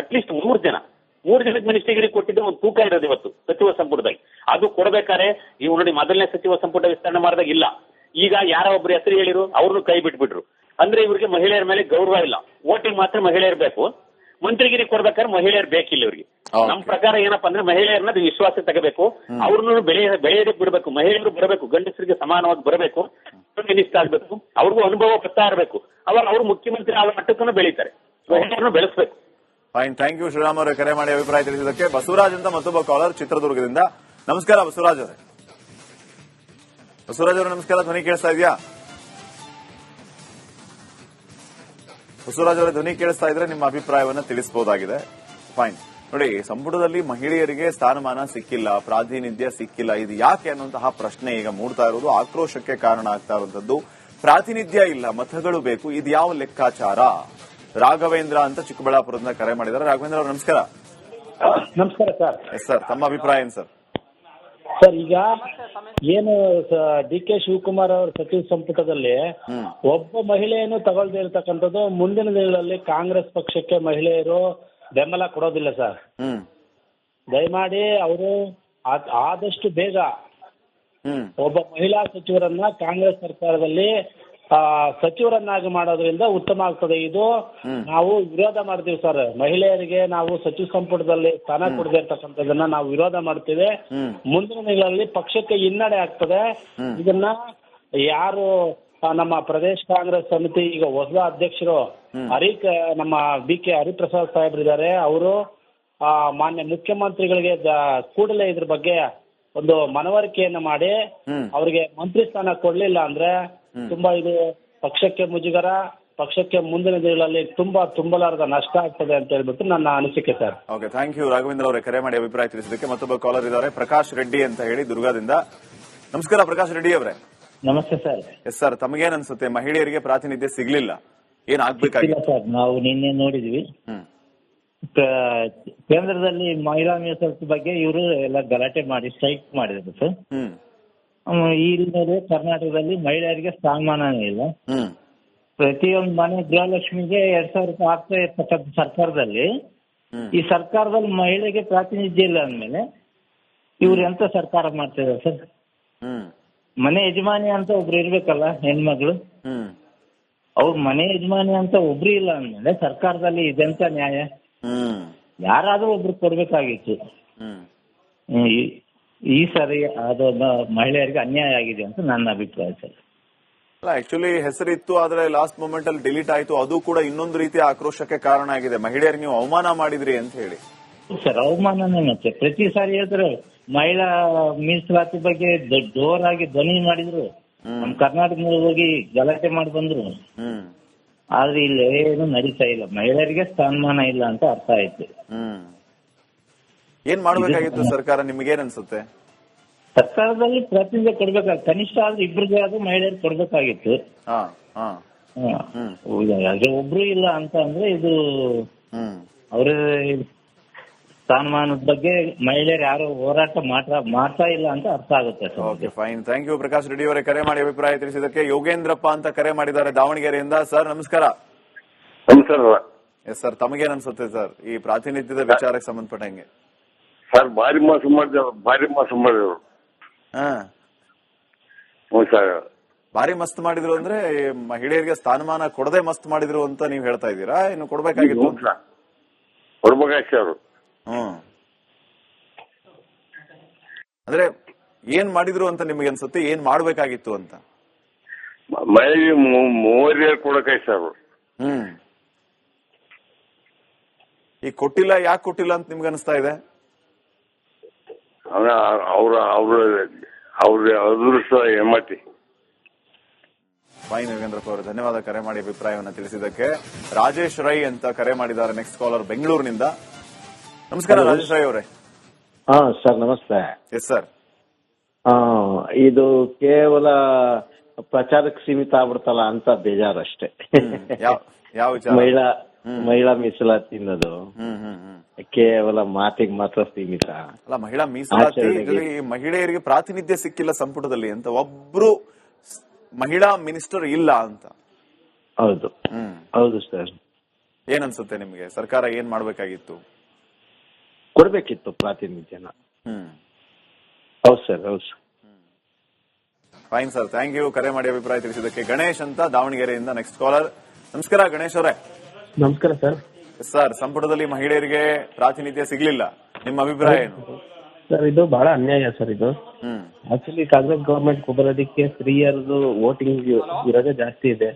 ಅಟ್ಲೀಸ್ಟ್ 3 ಜನಕ್ಕೆ ಮಿನಿಸ್ಟ್ರಿಗಿರಿ ಕೊಟ್ಟಿದ್ದು ಒಂದು ತೂಕ ಇರೋದು ಇವತ್ತು ಸಚಿವ ಸಂಪುಟದಲ್ಲಿ. ಅದು ಕೊಡ್ಬೇಕಾದ್ರೆ ಇವ್ ನೋಡಿ, ಮೊದಲನೇ ಸಚಿವ ಸಂಪುಟ ವಿಸ್ತರಣೆ ಮಾಡಿದಾಗ ಇಲ್ಲ. ಈಗ ಯಾರೋ ಒಬ್ರು ಹೆಸರು ಹೇಳಿರು, ಅವ್ರನ್ನು ಕೈ ಬಿಟ್ಬಿಟ್ರು. ಅಂದ್ರೆ ಇವ್ರಿಗೆ ಮಹಿಳೆಯರ ಮೇಲೆ ಗೌರವ ಇಲ್ಲ. ವೋಟಿಂಗ್ ಮಾತ್ರ ಮಹಿಳೆಯರು ಬೇಕು, ಮಂತ್ರಿಗಿರಿ ಕೊಡ್ಬೇಕಾದ್ರೆ ಮಹಿಳೆಯರು ಬೇಕಿಲ್ಲ ಇವ್ರಿಗೆ. ನಮ್ ಪ್ರಕಾರ ಏನಪ್ಪಾ ಅಂದ್ರೆ ಮಹಿಳೆಯರನ್ನ ವಿಶ್ವಾಸ ತಗೋಬೇಕು, ಅವ್ರನ್ನು ಬೆಳೆಯೋದಕ್ಕೆ ಬಿಡಬೇಕು. ಮಹಿಳೆಯರು ಬರಬೇಕು, ಗಂಡಸರಿಗೆ ಸಮಾನವಾಗಿ ಬರಬೇಕು, ಮಿನಿಸ್ಟರ್ ಆಗ್ಬೇಕು, ಅವ್ರಿಗೂ ಅನುಭವ ಬರ್ತಾ ಇರಬೇಕು. ಅವಾಗ ಅವ್ರು ಮುಖ್ಯಮಂತ್ರಿ ಆಗ ಮಟ್ಟಕ್ಕೂ ಬೆಳೀತಾರೆ. ಮಹಿಳೆಯರನ್ನು ಬೆಳೆಸಬೇಕು. ಫೈನ್, ಥ್ಯಾಂಕ್ ಯು ಶ್ರೀರಾಮ್ ಅವರೇ ಕರೆ ಮಾಡಿ ಅಭಿಪ್ರಾಯ ತಿಳಿಸಿದ್ದಕ್ಕೆ. ಬಸವರಾಜ್ ಅಂತ ಮತ್ತೊಬ್ಬ ಕಾಲರ್ ಚಿತ್ರದುರ್ಗದಿಂದ. ನಮಸ್ಕಾರ ಬಸವರಾಜ್ ಅವರೇ. ಬಸವರಾಜ್ ಅವರೇ ನಮಸ್ಕಾರ, ಧ್ವನಿ ಕೇಳಿಸ್ತಾ ಇದೆಯಾ? ಬಸವರಾಜ್ ಅವರೇ ಧ್ವನಿ ಕೇಳಿಸ್ತಾ ಇದ್ರೆ ನಿಮ್ಮ ಅಭಿಪ್ರಾಯವನ್ನ ತಿಳಿಸಬಹುದಾಗಿದೆ. ಫೈನ್. ನೋಡಿ, ಸಂಪುಟದಲ್ಲಿ ಮಹಿಳೆಯರಿಗೆ ಸ್ಥಾನಮಾನ ಸಿಕ್ಕಿಲ್ಲ, ಪ್ರಾತಿನಿಧ್ಯ ಸಿಕ್ಕಿಲ್ಲ, ಇದು ಯಾಕೆ ಅನ್ನುವಂತಹ ಪ್ರಶ್ನೆ ಈಗ ಮೂಡ್ತಾ ಇರೋದು, ಆಕ್ರೋಶಕ್ಕೆ ಕಾರಣ ಆಗ್ತಾ ಇರುವಂತದ್ದು. ಪ್ರಾತಿನಿಧ್ಯ ಇಲ್ಲ, ಮತಗಳು ಬೇಕು, ಇದು ಯಾವ ಲೆಕ್ಕಾಚಾರ? ರಾಘವೇಂದ್ರ ಅಂತ ಚಿಕ್ಕಬಳ್ಳಾಪುರದಿಂದ ಕರೆ ಮಾಡಿದ್ದಾರೆ. ರಾಘವೇಂದ್ರ ಅವರು ನಮಸ್ಕಾರ. ನಮಸ್ಕಾರ ಸರ್. ಎಸ್ ಸರ್, ತಮ್ಮ ಅಭಿಪ್ರಾಯ ಏನು ಸರ್? ಸರ್, ಈಗ ಏನು ಡಿ.ಕೆ. ಶಿವಕುಮಾರ್ ಅವರ ಸಚಿವ ಸಂಪುಟದಲ್ಲಿ ಒಬ್ಬ ಮಹಿಳೆಯನ್ನು ತಗೊಳ್ದೇ ಇರತಕ್ಕಂಥದ್ದು, ಮುಂದಿನ ದಿನಗಳಲ್ಲಿ ಕಾಂಗ್ರೆಸ್ ಪಕ್ಷಕ್ಕೆ ಮಹಿಳೆಯರು ಬೆಂಬಲ ಕೊಡೋದಿಲ್ಲ ಸರ್. ದಯಮಾಡಿ ಅವರು ಆದಷ್ಟು ಬೇಗ ಒಬ್ಬ ಮಹಿಳಾ ಸಚಿವರನ್ನ ಕಾಂಗ್ರೆಸ್ ಸರ್ಕಾರದಲ್ಲಿ ಸಚಿವರನ್ನಾಗಿ ಮಾಡೋದ್ರಿಂದ ಉತ್ತಮ ಆಗ್ತದೆ. ಇದು ನಾವು ವಿರೋಧ ಮಾಡ್ತೀವಿ ಸರ್. ಮಹಿಳೆಯರಿಗೆ ನಾವು ಸಚಿವ ಸಂಪುಟದಲ್ಲಿ ಸ್ಥಾನ ಕೊಡದೇ ಇರ್ತಕ್ಕಂಥದನ್ನ ನಾವು ವಿರೋಧ ಮಾಡ್ತೀವಿ. ಮುಂದಿನ ದಿನಗಳಲ್ಲಿ ಪಕ್ಷಕ್ಕೆ ಹಿನ್ನಡೆ ಆಗ್ತದೆ. ಇದನ್ನ ಯಾರು ನಮ್ಮ ಪ್ರದೇಶ ಕಾಂಗ್ರೆಸ್ ಸಮಿತಿ ಈಗ ಹೊಸ ಅಧ್ಯಕ್ಷರು ನಮ್ಮ BK ಹರಿಪ್ರಸಾದ್ ಸಾಹೇಬ್ರಿದ್ದಾರೆ. ಅವರು ಮಾನ್ಯ ಮುಖ್ಯಮಂತ್ರಿಗಳಿಗೆ ಕೂಡಲೇ ಇದ್ರ ಬಗ್ಗೆ ಒಂದು ಮನವರಿಕೆಯನ್ನ ಮಾಡಿ ಅವರಿಗೆ ಮಂತ್ರಿ ಸ್ಥಾನ ಕೊಡ್ಲಿಲ್ಲ ಅಂದ್ರೆ ತುಂಬಾ ಇದು ಪಕ್ಷಕ್ಕೆ ಮುಜುಗರ, ಪಕ್ಷಕ್ಕೆ ಮುಂದಿನ ದಿನಗಳಲ್ಲಿ ತುಂಬಲಾರದ ನಷ್ಟ ಆಗ್ತದೆ ಅಂತ ಹೇಳ್ಬಿಟ್ಟು ನನ್ನ ಅನಿಸಿಕೆ sir. Okay, thank you Raghavendra ಅವರೇ ಕರೆ ಮಾಡಿ ಅಭಿಪ್ರಾಯ ತಿಳಿಸಿದ್ದಕ್ಕೆ. ಮತ್ತೊಬ್ಬ ಕಾಲರ್ ಇದ್ದಾರೆ, ಪ್ರಕಾಶ್ ರೆಡ್ಡಿ ಅಂತ ಹೇಳಿ ದುರ್ಗಾದಿಂದ. ನಮಸ್ಕಾರ ಪ್ರಕಾಶ್ ರೆಡ್ಡಿ ಅವರೇ. ನಮಸ್ತೆ ಸರ್. ಎಸ್ ಸರ್, ತಮಗೇನ್ ಅನ್ಸುತ್ತೆ? ಮಹಿಳೆಯರಿಗೆ ಪ್ರಾತಿನಿಧ್ಯ ಸಿಗ್ಲಿಲ್ಲ, ಏನ್ ಆಗ್ಬೇಕಾಗಿಲ್ಲ ಸರ್? ನಾವು ನಿನ್ನೆ ನೋಡಿದ್ವಿ, ಕೇಂದ್ರದಲ್ಲಿ ಮಹಿಳಾ ಮೀಸಲಾತಿ ಬಗ್ಗೆ ಇವರು ಎಲ್ಲ ಗಲಾಟೆ ಮಾಡಿ ಸ್ಟ್ರೈಕ್ ಮಾಡಿದ್ರು ಸರ್. ಇಲ್ಲಿ ಕರ್ನಾಟಕದಲ್ಲಿ ಮಹಿಳೆಯರಿಗೆ ಸ್ಥಾನಮಾನನೇ ಇಲ್ಲ. ಪ್ರತಿಯೊಂದು ಮನೆ ಗೃಹಲಕ್ಷ್ಮಿಗೆ 2000 ರೂಪಾಯಿ ಆಗ್ತಾ ಇರ್ತಕ್ಕಂಥ ಸರ್ಕಾರದಲ್ಲಿ ಈ ಸರ್ಕಾರದಲ್ಲಿ ಮಹಿಳೆಗೆ ಪ್ರಾತಿನಿಧ್ಯ ಇಲ್ಲ ಅಂದ್ಮೇಲೆ ಇವ್ರು ಎಂತ ಸರ್ಕಾರ ಮಾಡ್ತಿದ್ದಾರೆ ಸರ್? ಮನೆ ಯಜಮಾನಿ ಅಂತ ಒಬ್ರು ಇರ್ಬೇಕಲ್ಲ ಹೆಣ್ಮಗಳು, ಅವ್ರ ಮನೆ ಯಜಮಾನಿ ಅಂತ ಒಬ್ರು ಇಲ್ಲ ಅಂದ್ಮೇಲೆ ಸರ್ಕಾರದಲ್ಲಿ ಇದೆಂತ ನ್ಯಾಯ? ಯಾರಾದ್ರೂ ಒಬ್ರು ಕೊಡ್ಬೇಕಾಗಿತ್ತು. ಈ ಸರಿ ಅದು ಮಹಿಳೆಯರಿಗೆ ಅನ್ಯಾಯ ಆಗಿದೆ ಅಂತ ನನ್ನ ಅಭಿಪ್ರಾಯ ಸರ್. ಅಲ್ಲ, ಆಕ್ಚುಲಿ ಹೆಸರಿತ್ತು, ಆದ್ರೆ ಲಾಸ್ಟ್ ಮೂಮೆಂಟ್ ಅಲ್ಲಿ ಡಿಲೀಟ್ ಆಯ್ತು. ಅದು ಕೂಡ ಇನ್ನೊಂದು ರೀತಿಯ ಆಕ್ರೋಶಕ್ಕೆ ಕಾರಣ ಆಗಿದೆ. ಮಹಿಳೆಯರಿಗೆ ನೀವು ಅವಮಾನ ಮಾಡಿದ್ರಿ ಅಂತ ಹೇಳಿ. ಸರ್, ಅವಮಾನನೇ. ಮತ್ತೆ ಪ್ರತಿ ಸಾರಿ ಹೇಳ್ತಾರೆ ಮಹಿಳಾ ಮೀಸಲಾತಿ ಬಗ್ಗೆ ಜೋರಾಗಿ ಧ್ವನಿ ಮಾಡಿದ್ರು, ನಮ್ ಕರ್ನಾಟಕದಲ್ಲಿ ಹೋಗಿ ಗಲಾಟೆ ಮಾಡಿ ಬಂದ್ರು. ಆದ್ರೆ ಇಲ್ಲಿ ಏನು ನಡೀತಾ ಇಲ್ಲ, ಮಹಿಳೆಯರಿಗೆ ಸ್ಥಾನಮಾನ ಇಲ್ಲ ಅಂತ ಅರ್ಥ ಆಯ್ತು. ಏನ್ ಮಾಡ್ಬೇಕಾಗಿತ್ತು ಸರ್ಕಾರ? ನಿಮ್ಗೇನ್ ಅನ್ಸುತ್ತೆ? ಸರ್ಕಾರದಲ್ಲಿ ಪ್ರತಿನಿಧ್ಯ ಕೊಡ್ಬೇಕಾಗಿತ್ತು, ಕನಿಷ್ಠ ಆದ್ರೂ ಇಬ್ಬರಿಗೆ ಆದ್ರೂ ಮಹಿಳೆಯರಿಗೆ ಕೊಡ್ಬೇಕಾಗಿತ್ತು. ಒಬ್ರು ಇಲ್ಲ ಅಂತ ಅಂದ್ರೆ ಇದು ಅವ್ರ ಸ್ಥಾನಮಾನದ ಬಗ್ಗೆ ಮಹಿಳೆಯರು ಯಾರು ಹೋರಾಟ ಮಾಡ್ತಾ ಇಲ್ಲ ಅಂತ ಅರ್ಥ ಆಗುತ್ತೆ sir. Okay, fine. Thank you Prakash Reddy ಅವರೇ ಕರೆ ಮಾಡಿ ಅಭಿಪ್ರಾಯ ತಿಳಿಸಿದಕ್ಕೆ. ಯೋಗೇಂದ್ರಪ್ಪ ಅಂತ ಕರೆ ಮಾಡಿದ್ದಾರೆ ದಾವಣಗೆರೆಯಿಂದ. ಸರ್ ನಮಸ್ಕಾರ. ನಮಸ್ಕಾರ. ಎಸ್ ಸರ್, ತಮಗೇನ್ ಅನ್ಸುತ್ತೆ ಸರ್ ಈ ಪ್ರಾತಿನಿಧ್ಯದ ವಿಚಾರಕ್ಕೆ ಸಂಬಂಧಪಟ್ಟಂಗೆ? ಸರ್, ಭಾರಿ ಮೋಸ ಮಾಡಿದ್ರು. ಸರ್, ಭಾರಿ ಮಸ್ತ್ ಮಾಡಿದ್ರು ಅಂದ್ರೆ ಮಹಿಳೆಯರಿಗೆ ಸ್ಥಾನಮಾನ ಕೊಡದೆ ಮಸ್ತ್ ಮಾಡಿದ್ರು ಅಂತ ನೀವು ಹೇಳ್ತಾ ಇದ್ದೀರಾ? ಇನ್ನು ಕೊಡ್ಬೇಕಾಗಿತ್ತು? ಕೊಡ್ಬೇಕಾಗಿತ್ತು ಅವರು. ಅಂದ್ರೆ ಏನ್ ಮಾಡಿದ್ರು ಅಂತ ನಿಮ್ಗೆ ಅನ್ಸುತ್ತೆ? ಏನ್ ಮಾಡ್ಬೇಕಾಗಿತ್ತು ಅಂತ? ಮಹಿಳೆಗೆ 3000 ಕೊಡಕಾಯ್ತು ಸರ್. ಈಗ ಕೊಟ್ಟಿಲ್ಲ, ಯಾಕೆ ಕೊಟ್ಟಿಲ್ಲ ಅಂತ ನಿಮ್ಗೆ ಅನಿಸ್ತಾ ಇದೆ? ಅವ್ರ ಅದೃಷ್ಟ ಹೆಮ್ಮತಿ. ಫೈನ್ ಯೋಗೇಂದ್ರಪ್ಪ ಅವರು, ಧನ್ಯವಾದ ಕರೆ ಮಾಡಿ ಅಭಿಪ್ರಾಯವನ್ನು ತಿಳಿಸಿದ್ದಕ್ಕೆ. ರಾಜೇಶ್ ರೈ ಅಂತ ಕರೆ ಮಾಡಿದ್ದಾರೆ, ನೆಕ್ಸ್ಟ್ ಕಾಲರ್ ಬೆಂಗಳೂರಿನಿಂದ. ನಮಸ್ಕಾರ ರಾಜೇಶ್ ರೈ ಅವರೇ. ಸರ್ ನಮಸ್ತೆ. Yes sir. ಇದು ಕೇವಲ ಪ್ರಚಾರಕ್ಕೆ ಸೀಮಿತ ಆಗ್ಬಿಡ್ತಲ್ಲ ಅಂತ ಬೇಜಾರಷ್ಟೇ. ಯಾವ ವಿಚಾರ? ಮಹಿಳಾ ಮೀಸಲಾತಿ ಅನ್ನೋದು ಕೇವಲ ಮಾತಿಗೆ ಮಾತ್ರ ಸೀಮಿತ ಅಲ್ಲ. ಮಹಿಳಾ ಮೀಸಲಾತಿ ಮಹಿಳೆಯರಿಗೆ ಪ್ರಾತಿನಿಧ್ಯ ಸಿಕ್ಕಿಲ್ಲ ಸಂಪುಟದಲ್ಲಿ ಅಂತ ಒಬ್ರು ಮಹಿಳಾ ಮಿನಿಸ್ಟರ್ ಇಲ್ಲ ಅಂತ. ಹೌದು ಹೌದು ಸರ್. ಏನನ್ಸುತ್ತೆ ನಿಮ್ಗೆ? ಸರ್ಕಾರ ಏನ್ ಮಾಡ್ಬೇಕಾಗಿತ್ತು? ಕೊಡ್ಬೇಕಿತ್ತು ಪ್ರಾತಿನಿಧ್ಯನ. ಹೌದು ಸರ್, ಹೌದು sir. Fine sir, thank you ಕರೆ ಮಾಡಿ ಅಭಿಪ್ರಾಯ ತಿಳಿಸಿದ್ದಕ್ಕೆ. ಗಣೇಶ್ ಅಂತ ದಾವಣಗೆರೆಯಿಂದ ನೆಕ್ಸ್ಟ್ ಕಾಲರ್. ನಮಸ್ಕಾರ ಗಣೇಶ್ ಅವರೇ. ನಮಸ್ಕಾರ ಸರ್. ಸರ್, ಸಂಪುಟದಲ್ಲಿ ಮಹಿಳೆಯರಿಗೆ ಪ್ರಾತಿನಿಧ್ಯ ಸಿಗ್ಲಿಲ್ಲ, ನಿಮ್ಮ ಅಭಿಪ್ರಾಯ ಏನು? ಸರ್, ಇದು ಬಹಳ ಅನ್ಯಾಯ ಸರ್. ಇದು ಆಕ್ಚುಲಿ ಕಾಂಗ್ರೆಸ್ ಗವರ್ಮೆಂಟ್ ಬರೋದಕ್ಕೆ ಸ್ತ್ರೀಯರದು ವೋಟಿಂಗ್ ಇರೋದೇ ಜಾಸ್ತಿ ಇದೆ.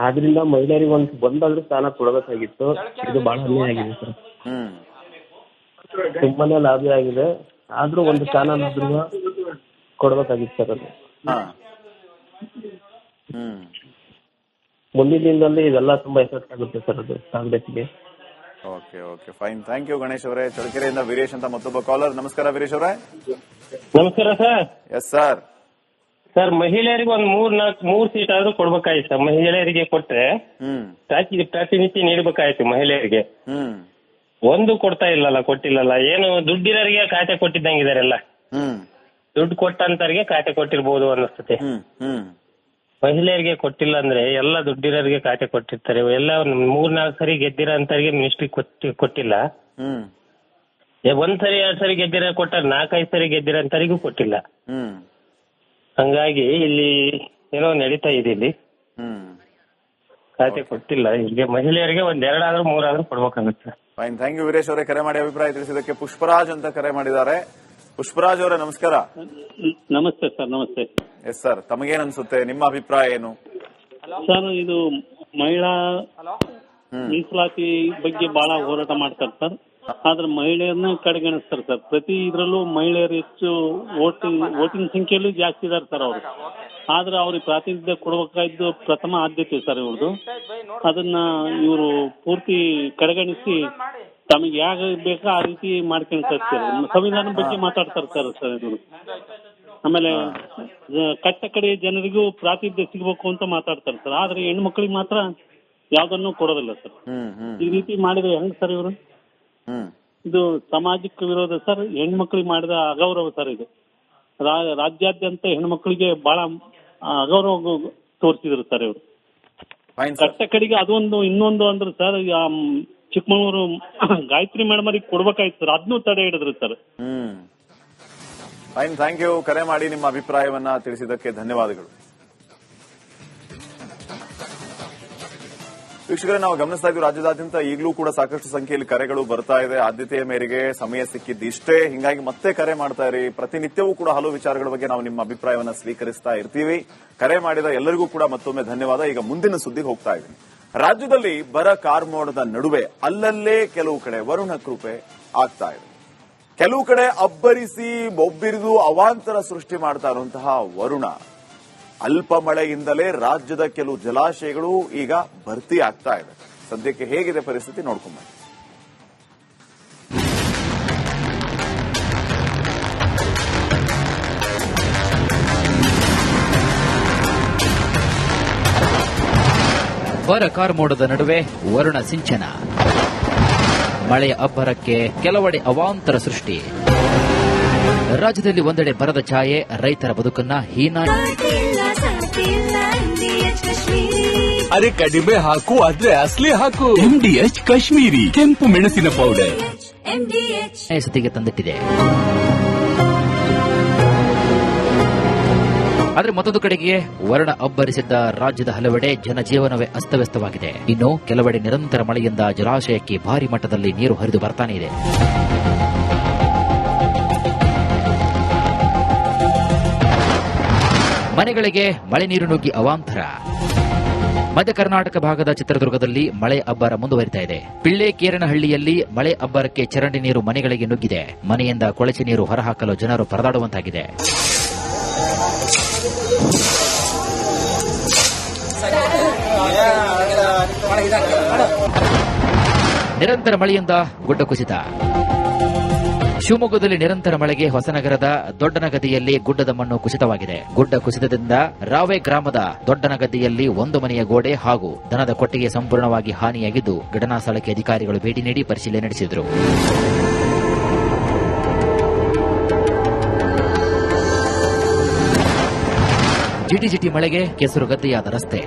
ಆದ್ರಿಂದ ಮಹಿಳೆಯರಿಗೆ ಒಂದಾದ್ರೂ ಸ್ಥಾನ ಕೊಡಬೇಕಾಗಿತ್ತು. ಇದು ಬಹಳ ಅನ್ಯಾಯ ಆಗಿದೆ ಸರ್. ತುಂಬಾನೇ ಲಾಭ ಆಗಿದೆ, ಆದ್ರೂ ಒಂದು ಸ್ಥಾನನಾದ್ರೂ ಕೊಡ್ಬೇಕಾಗಿತ್ತು ಸರ್. ಅದು ಮುಂದಿನ ದಿನದಲ್ಲಿ ಇದೆಲ್ಲ ತುಂಬಾ ಎಫೆಕ್ಟ್ ಆಗುತ್ತೆ ಸರ್ ಅದು ಕಾಂಗ್ರೆಸ್ಗೆ. Okay okay, fine. Thank you Ganesh ಅವರೇ. ಚಳ್ಳಕೆರೆಯಿಂದ ವೀರೇಶ್ ಅಂತ ಮತ್ತೊಬ್ಬ ಕಾಲರ್. ನಮಸ್ಕಾರ ವೀರೇಶ್ ಅವರೇ. ನಮಸ್ಕಾರ ಸರ್. Yes sir. ಸರ್, ಮಹಿಳೆಯರಿಗೆ ಒಂದು 3 ಸೀಟ್ ಆದ್ರೂ ಕೊಡ್ಬೇಕಾಯ್ತು. ಮಹಿಳೆಯರಿಗೆ ಕೊಟ್ರೆ ಪ್ರಾತಿನಿಧ್ಯ ನೀಡಬೇಕಾಯ್ತು ಮಹಿಳೆಯರಿಗೆ. ಒಂದು ಕೊಡ್ತಾ ಇಲ್ಲಲ್ಲ, ಕೊಟ್ಟಿಲ್ಲಲ್ಲ. ಏನು ದುಡ್ಡಿರೋರಿಗೆ ಖಾತೆ ಕೊಟ್ಟಿದ್ದಂಗಿದಾರೆಲ್ಲ. ದುಡ್ಡು ಕೊಟ್ಟಂತವ್ರಿಗೆ ಖಾತೆ ಕೊಟ್ಟಿರ್ಬೋದು ಅನ್ನಿಸ್ತದೆ. ಮಹಿಳೆಯರಿಗೆ ಕೊಟ್ಟಿಲ್ಲ ಅಂದ್ರೆ ಎಲ್ಲ ದುಡ್ಡಿರೋರಿಗೆ ಖಾತೆ ಕೊಟ್ಟಿರ್ತಾರೆ. ಎಲ್ಲ 3-4 ಸರಿ ಗೆದ್ದಿರೋ ಅಂತವ್ರಿಗೆ ಮಿನಿಸ್ಟ್ರಿ ಕೊಟ್ಟಿಲ್ಲ. ಒಂದ್ ಸರಿ 2 ಸರಿ ಗೆದ್ದಿರೋ ಕೊಟ್ಟಾರ, 4-5 ಸರಿ ಗೆದ್ದಿರೋ ಅಂತವರಿಗೂ ಕೊಟ್ಟಿಲ್ಲ. ಹಂಗಾಗಿ ಇಲ್ಲಿ ಏನೋ ನಡೀತಾ ಇದೆ ಇಲ್ಲಿ. ಖಾತೆ ಕೊಟ್ಟಿಲ್ಲ. ಈಗ ಮಹಿಳೆಯರಿಗೆ ಒಂದ್ 2 ಆದ್ರೂ 3 ಆದ್ರೂ ಕೊಡ್ಬೇಕಾಗುತ್ತೆ. ಫೈನ್, ಥ್ಯಾಂಕ್ ಯು ವೀರೇಶ್ ಅವರೇ. ಕರೆ ಮಾಡಿ ಅಭಿಪ್ರಾಯ ತಿಳಿಸಿದ್ದಕ್ಕೆ. ಪುಷ್ಪರಾಜ್ ಅಂತ ಕರೆ ಮಾಡಿದ್ದಾರೆ. ಪುಷ್ಪರಾಜ್ ಅವರೇ ನಮಸ್ಕಾರ. ನಮಸ್ತೆ ಸರ್. ನಮಸ್ತೆ. ಎಸ್ ಸರ್, ತಮಗೇನ್ ಅನ್ಸುತ್ತೆ, ನಿಮ್ಮ ಅಭಿಪ್ರಾಯ ಏನು? ಸರ್, ಇದು ಮಹಿಳಾ ಮೀಸಲಾತಿ ಬಗ್ಗೆ ಬಹಳ ಹೋರಾಟ ಮಾಡ್ತಾರೆ ಸರ್. ಆದ್ರೆ ಮಹಿಳೆಯರನ್ನ ಕಡೆಗಣಿಸ್ತಾರೆ ಸರ್. ಪ್ರತಿ ಇದ್ರಲ್ಲೂ ಮಹಿಳೆಯರು ಹೆಚ್ಚು ವೋಟಿಂಗ್ ಸಂಖ್ಯೆಯಲ್ಲೂ ಜಾಸ್ತಿ ಇದಾರೆ ಸರ್ ಅವರು. ಆದ್ರೆ ಅವ್ರಿಗೆ ಪ್ರಾತಿನಿಧ್ಯ ಕೊಡಬೇಕಾದ್ದು ಪ್ರಥಮ ಆದ್ಯತೆ ಸರ್ ಇವ್ರದ್ದು. ಅದನ್ನ ಇವರು ಪೂರ್ತಿ ಕಡೆಗಣಿಸಿ ತಮಗೆ ಯಾಗ ಬೇಕಾ ಆ ರೀತಿ ಮಾಡ್ಕೊಂಡ್ ಸರ್. ಸಂವಿಧಾನ ಬಗ್ಗೆ ಮಾತಾಡ್ತಾರೆ ಸರ್ ಇವರು. ಆಮೇಲೆ ಕಟ್ಟ ಕಡೆ ಜನರಿಗೂ ಪ್ರಾತಿನಿಧ್ಯ ಸಿಗಬೇಕು ಅಂತ ಮಾತಾಡ್ತಾರೆ ಸರ್. ಆದ್ರೆ ಹೆಣ್ಮಕ್ಳಿಗೆ ಮಾತ್ರ ಯಾವ್ದನ್ನು ಕೊಡೋದಿಲ್ಲ ಸರ್. ಈ ರೀತಿ ಮಾಡಿದ್ರೆ ಹೆಂಗ್ ಸರ್ ಇವರು? ಇದು ಸಮಾಜಕ್ಕೆ ವಿರೋಧ ಸರ್. ಹೆಣ್ಮಕ್ಳಿಗೆ ಮಾಡಿದ ಅಗೌರವ ಸರ್ ಇದು. ರಾಜ್ಯಾದ್ಯಂತ ಹೆಣ್ಮಕ್ಳಿಗೆ ಬಹಳ ಅಗೌರವ ತೋರಿಸಿದ್ರು ಸರ್ ಇವರು. ಕಟ್ಟ ಕಡೆಗೆ ಅದೊಂದು ಇನ್ನೊಂದು ಅಂದ್ರೆ ಸರ್, ಚಿಕ್ಕಮಗಳೂರು ಗಾಯತ್ರಿ ಮೇಡಮ್ ಅವ್ರಿಗೆ ಕೊಡ್ಬೇಕಾಯ್ತು ಸರ್, ಅದನ್ನೂ ತಡೆ ಹಿಡಿದ್ರು ಸರ್. Fine, thank you. ಕರೆ ಮಾಡಿ ನಿಮ್ಮ ಅಭಿಪ್ರಾಯವನ್ನ ತಿಳಿಸಿದ್ದಕ್ಕೆ ಧನ್ಯವಾದಗಳು. ವೀಕ್ಷಕರೇ, ನಾವು ಗಮನಿಸ್ತಾ ಇದ್ದೀವಿ ರಾಜ್ಯದಾದ್ಯಂತ ಈಗಲೂ ಕೂಡ ಸಾಕಷ್ಟು ಸಂಖ್ಯೆಯಲ್ಲಿ ಕರೆಗಳು ಬರ್ತಾ ಇದೆ. ಆದ್ಯತೆಯ ಮೇರೆಗೆ ಸಮಯ ಸಿಕ್ಕಿದ್ದು ಇಷ್ಟೇ, ಹಿಂಗಾಗಿ ಮತ್ತೆ ಕರೆ ಮಾಡ್ತಾ ಇರಿ. ಪ್ರತಿನಿತ್ಯವೂ ಕೂಡ ಹಲವು ವಿಚಾರಗಳ ಬಗ್ಗೆ ನಾವು ನಿಮ್ಮ ಅಭಿಪ್ರಾಯವನ್ನ ಸ್ವೀಕರಿಸ್ತಾ ಇರ್ತೀವಿ. ಕರೆ ಮಾಡಿದ ಎಲ್ಲರಿಗೂ ಕೂಡ ಮತ್ತೊಮ್ಮೆ ಧನ್ಯವಾದ. ಈಗ ಮುಂದಿನ ಸುದ್ದಿಗೆ ಹೋಗ್ತಾ ಇದ್ದೀನಿ. ರಾಜ್ಯದಲ್ಲಿ ಬರ ಕಾರ್ಮೋಡದ ನಡುವೆ ಅಲ್ಲಲ್ಲೇ ಕೆಲವು ಕಡೆ ವರುಣ ಕೃಪೆ ಆಗ್ತಾ ಇದೆ. ಕೆಲವು ಕಡೆ ಅಬ್ಬರಿಸಿ ಬೊಬ್ಬಿರಿದು ಅವಾಂತರ ಸೃಷ್ಟಿ ಮಾಡ್ತಾ ಇರುವಂತಹ ವರುಣ ಅಲ್ಪ ಮಳೆಯಿಂದಲೇ ರಾಜ್ಯದ ಕೆಲವು ಜಲಾಶಯಗಳು ಈಗ ಭರ್ತಿ ಆಗ್ತಾ ಇದೆ. ಸದ್ಯಕ್ಕೆ ಹೇಗಿದೆ ಪರಿಸ್ಥಿತಿ ನೋಡ್ಕೊಂಬ. ಬರ ಕಾರ್ಮೋಡದ ನಡುವೆ ವರುಣ ಸಿಂಚನ. ಮಳೆಯ ಅಬ್ಬರಕ್ಕೆ ಕೆಲವೆಡೆ ಅವಾಂತರ ಸೃಷ್ಟಿ. ರಾಜ್ಯದಲ್ಲಿ ಒಂದೆಡೆ ಬರದ ಛಾಯೆ ರೈತರ ಬದುಕನ್ನ ಹೀನ. ಅರೆ ಕಡಿಮೆ ಹಾಕು, ಆದ್ರೆ ಅಸ್ಲಿ ಹಾಕು. MDH ಕಾಶ್ಮೀರಿ ಕೆಂಪು ಮೆಣಸಿನ ಪೌಡರ್ ಸತಿಗೆ ತಂದಿಟ್ಟಿದೆ. ಆದರೆ ಮತ್ತೊಂದು ಕಡೆಗೆ ವರುಣ ಅಬ್ಬರಿಸಿದ್ದ ರಾಜ್ಯದ ಹಲವೆಡೆ ಜನಜೀವನವೇ ಅಸ್ತವ್ಯಸ್ತವಾಗಿದೆ. ಇನ್ನು ಕೆಲವೆಡೆ ನಿರಂತರ ಮಳೆಯಿಂದ ಜಲಾಶಯಕ್ಕೆ ಭಾರಿ ಮಟ್ಟದಲ್ಲಿ ನೀರು ಹರಿದು ಬರ್ತಾನೆ ಇದೆ. ಮನೆಗಳಿಗೆ ಮಳೆ ನೀರು ನುಗ್ಗಿ ಅವಾಂತರ. ಮಧ್ಯ ಕರ್ನಾಟಕ ಭಾಗದ ಚಿತ್ರದುರ್ಗದಲ್ಲಿ ಮಳೆ ಅಬ್ಬರ ಮುಂದುವರಿತಾ ಇದೆ. ಪಿಳ್ಳೆಕೇರನಹಳ್ಳಿಯಲ್ಲಿ ಮಳೆ ಅಬ್ಬರಕ್ಕೆ ಚರಂಡಿ ನೀರು ಮನೆಗಳಿಗೆ ನುಗ್ಗಿದೆ. ಮನೆಯಿಂದ ಕೊಳಚೆ ನೀರು ಹೊರಹಾಕಲು ಜನರು ಪರದಾಡುವಂತಾಗಿದೆ. ನಿರಂತರ ಮಳೆಯಿಂದ ಗುಡ್ಡ ಕುಸಿತ. ಶಿವಮೊಗ್ಗದಲ್ಲಿ ನಿರಂತರ ಮಳೆಗೆ ಹೊಸನಗರದ ದೊಡ್ಡನಗದಿಯಲ್ಲಿ ಗುಡ್ಡದ ಮಣ್ಣು ಕುಸಿತವಾಗಿದೆ. ಗುಡ್ಡ ಕುಸಿತದಿಂದ ರಾವೆ ಗ್ರಾಮದ ದೊಡ್ಡನಗದಿಯಲ್ಲಿ ಒಂದು ಮನೆಯ ಗೋಡೆ ಹಾಗೂ ದನದ ಕೊಟ್ಟಿಗೆ ಸಂಪೂರ್ಣವಾಗಿ ಹಾನಿಯಾಗಿದ್ದು ಘಟನಾ ಸ್ಥಳಕ್ಕೆ ಅಧಿಕಾರಿಗಳು ಭೇಟಿ ನೀಡಿ ಪರಿಶೀಲನೆ ನಡೆಸಿದರು. ಜಿಟಿಜಿಟಿ ಮಳೆಗೆ ಕೆಸರುಗದ್ದೆಯಾದ ರಸ್ತೆ.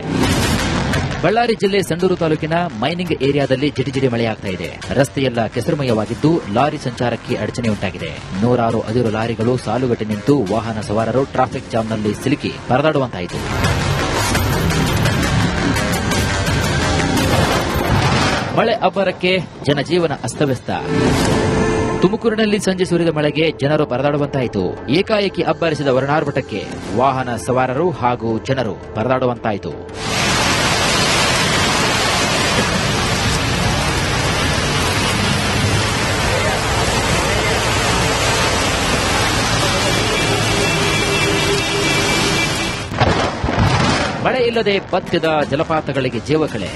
ಬಳ್ಳಾರಿ ಜಿಲ್ಲೆ ಸಂಡೂರು ತಾಲೂಕಿನ ಮೈನಿಂಗ್ ಏರಿಯಾದಲ್ಲಿ ಜಿಟಿಜಿಟಿ ಮಳೆಯಾಗ್ತಾ ಇದೆ. ರಸ್ತೆಯೆಲ್ಲ ಕೆಸರುಮಯವಾಗಿದ್ದು ಲಾರಿ ಸಂಚಾರಕ್ಕೆ ಅಡಚಣೆಯುಂಟಾಗಿದೆ. ನೂರಾರು ಅದಿರು ಲಾರಿಗಳು ಸಾಲುಗಟ್ಟಿ ನಿಂತು ವಾಹನ ಸವಾರರು ಟ್ರಾಫಿಕ್ ಜಾಮ್ನಲ್ಲಿ ಸಿಲುಕಿ ಪರದಾಡುವಂತಾಯಿತು. ಮಳೆ ಅಬ್ಬರಕ್ಕೆ ಜನಜೀವನ ಅಸ್ತವ್ಯಸ್ತ. ತುಮಕೂರಿನಲ್ಲಿ ಸಂಜೆ ಸುರಿದ ಮಳೆಗೆ ಜನರು ಪರದಾಡುವಂತಾಯಿತು. ಏಕಾಏಕಿ ಅಬ್ಬರಿಸಿದ ವರುಣಾರ್ಭಟಕ್ಕೆ ವಾಹನ ಸವಾರರು ಹಾಗೂ ಜನರು ಪರದಾಡುವಂತಾಯಿತು. ಮಳೆ ಇಲ್ಲದೆ ಬತ್ತಿದ ಜಲಪಾತಗಳಿಗೆ ಜೀವಕಳೆ.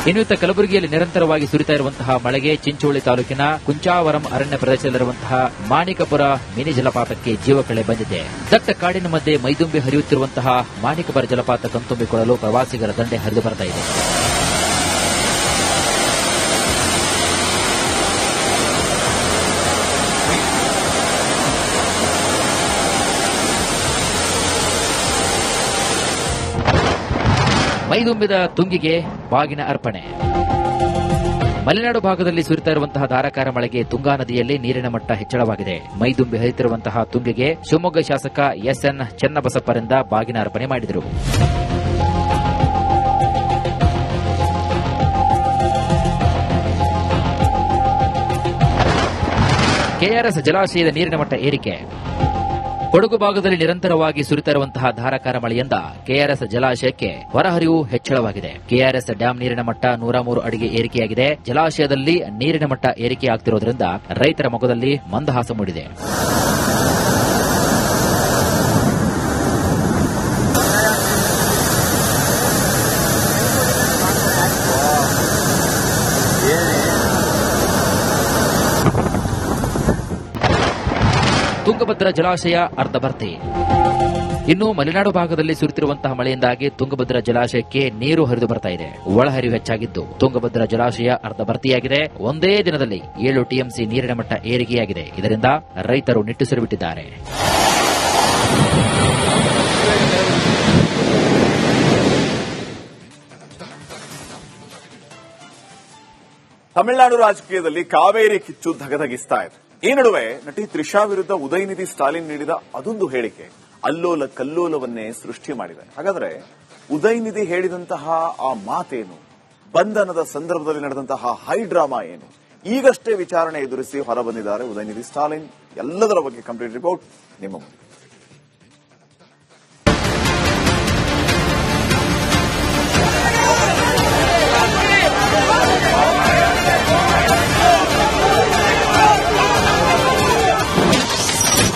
ಇನ್ನುತ್ತ ಕಲಬುರಗಿಯಲ್ಲಿ ನಿರಂತರವಾಗಿ ಸುರಿತಾ ಇರುವಂತಹ ಮಳೆಗೆ ಚಿಂಚೋಳಿ ತಾಲೂಕಿನ ಕುಂಚಾವರಂ ಅರಣ್ಯ ಪ್ರದೇಶದಲ್ಲಿರುವಂತಹ ಮಾಣಿಕಪುರ ಮಿನಿ ಜಲಪಾತಕ್ಕೆ ಜೀವಕಳೆ ಬಂದಿದೆ. ದಟ್ಟ ಕಾಡಿನ ಮಧ್ಯೆ ಮೈದುಂಬಿ ಹರಿಯುತ್ತಿರುವಂತಹ ಮಾಣಿಕಪುರ ಜಲಪಾತ ಕಣ್ತುಂಬಿಕೊಳ್ಳಲು ಪ್ರವಾಸಿಗರ ದಂಡೆ ಹರಿದು ಬರ್ತಾ ಇದೆ. ಮೈದುಂಬಿದ ತುಂಗಿಗೆ ಬಾಗಿನ ಅರ್ಪಣೆ. ಮಲೆನಾಡು ಭಾಗದಲ್ಲಿ ಸುರಿತಾ ಇರುವಂತಹ ಧಾರಾಕಾರ ಮಳೆಗೆ ತುಂಗಾ ನದಿಯಲ್ಲಿ ನೀರಿನ ಮಟ್ಟ ಹೆಚ್ಚಳವಾಗಿದೆ. ಮೈದುಂಬಿ ಹರಿಯುತ್ತಿರುವಂತಹ ತುಂಗೆಗೆ ಶಿವಮೊಗ್ಗ ಶಾಸಕ ಎಸ್ಎನ್ ಚನ್ನಬಸಪ್ಪರಿಂದ ಬಾಗಿನ ಅರ್ಪಣೆ ಮಾಡಿದರು. ಕೆಆರ್ಎಸ್ ಜಲಾಶಯದ ನೀರಿನ ಮಟ್ಟ ಏರಿಕೆ. ಕೊಡಗು ಭಾಗದಲ್ಲಿ ನಿರಂತರವಾಗಿ ಸುರಿತಾ ಇರುವಂತಹ ಧಾರಾಕಾರ ಮಳೆಯಿಂದ ಕೆಆರ್ಎಸ್ ಜಲಾಶಯಕ್ಕೆ ಹೊರಹರಿವು ಹೆಚ್ಚಳವಾಗಿದೆ. ಕೆಆರ್ಎಸ್ ಡ್ಯಾಂ ನೀರಿನ ಮಟ್ಟ 103 ಅಡಿಗೆ ಏರಿಕೆಯಾಗಿದೆ. ಜಲಾಶಯದಲ್ಲಿ ನೀರಿನ ಮಟ್ಟ ಏರಿಕೆಯಾಗುತ್ತಿರುವುದರಿಂದ ರೈತರ ಮೊಗದಲ್ಲಿ ಮಂದಹಾಸ ಮೂಡಿದೆ. ತುಂಗಭದ್ರಾ ಜಲಾಶಯ ಅರ್ಧ ಭರ್ತಿ. ಇನ್ನು ಮಲೆನಾಡು ಭಾಗದಲ್ಲಿ ಸುರಿತಿರುವಂತಹ ಮಳೆಯಿಂದಾಗಿ ತುಂಗಭದ್ರಾ ಜಲಾಶಯಕ್ಕೆ ನೀರು ಹರಿದು ಬರ್ತಾ ಇದೆ. ಒಳಹರಿವು ಹೆಚ್ಚಾಗಿದ್ದು ತುಂಗಭದ್ರಾ ಜಲಾಶಯ ಅರ್ಧ ಭರ್ತಿಯಾಗಿದೆ. ಒಂದೇ ದಿನದಲ್ಲಿ 7 ಟಿಎಂಸಿ ನೀರಿನ ಮಟ್ಟ ಏರಿಕೆಯಾಗಿದೆ. ಇದರಿಂದ ರೈತರು ನಿಟ್ಟುಸಿರು ಬಿಟ್ಟಿದ್ದಾರೆ. ತಮಿಳುನಾಡು ರಾಜಕೀಯದಲ್ಲಿ ಕಾವೇರಿ ಕಿಚ್ಚು ಧಗಧಗಿಸ್ತಾ ಇದೆ. ಈ ನಡುವೆ ನಟಿ ತ್ರಿಷಾ ವಿರುದ್ಧ ಉದಯನಿಧಿ ಸ್ಟಾಲಿನ್ ನೀಡಿದ ಅದೊಂದು ಹೇಳಿಕೆ ಅಲ್ಲೋಲ ಕಲ್ಲೋಲವನ್ನೇ ಸೃಷ್ಟಿ ಮಾಡಿದೆ. ಹಾಗಾದ್ರೆ ಉದಯನಿಧಿ ಹೇಳಿದಂತಹ ಆ ಮಾತೇನು, ಬಂಧನದ ಸಂದರ್ಭದಲ್ಲಿ ನಡೆದಂತಹ ಹೈ ಡ್ರಾಮಾ ಏನು, ಈಗಷ್ಟೇ ವಿಚಾರಣೆ ಎದುರಿಸಿ ಹೊರಬಂದಿದ್ದಾರೆ ಉದಯನಿಧಿ ಸ್ಟಾಲಿನ್. ಎಲ್ಲದರ ಬಗ್ಗೆ ಕಂಪ್ಲೀಟ್ ರಿಪೋರ್ಟ್ ನಿಮ್ಮ ಮುಂದೆ.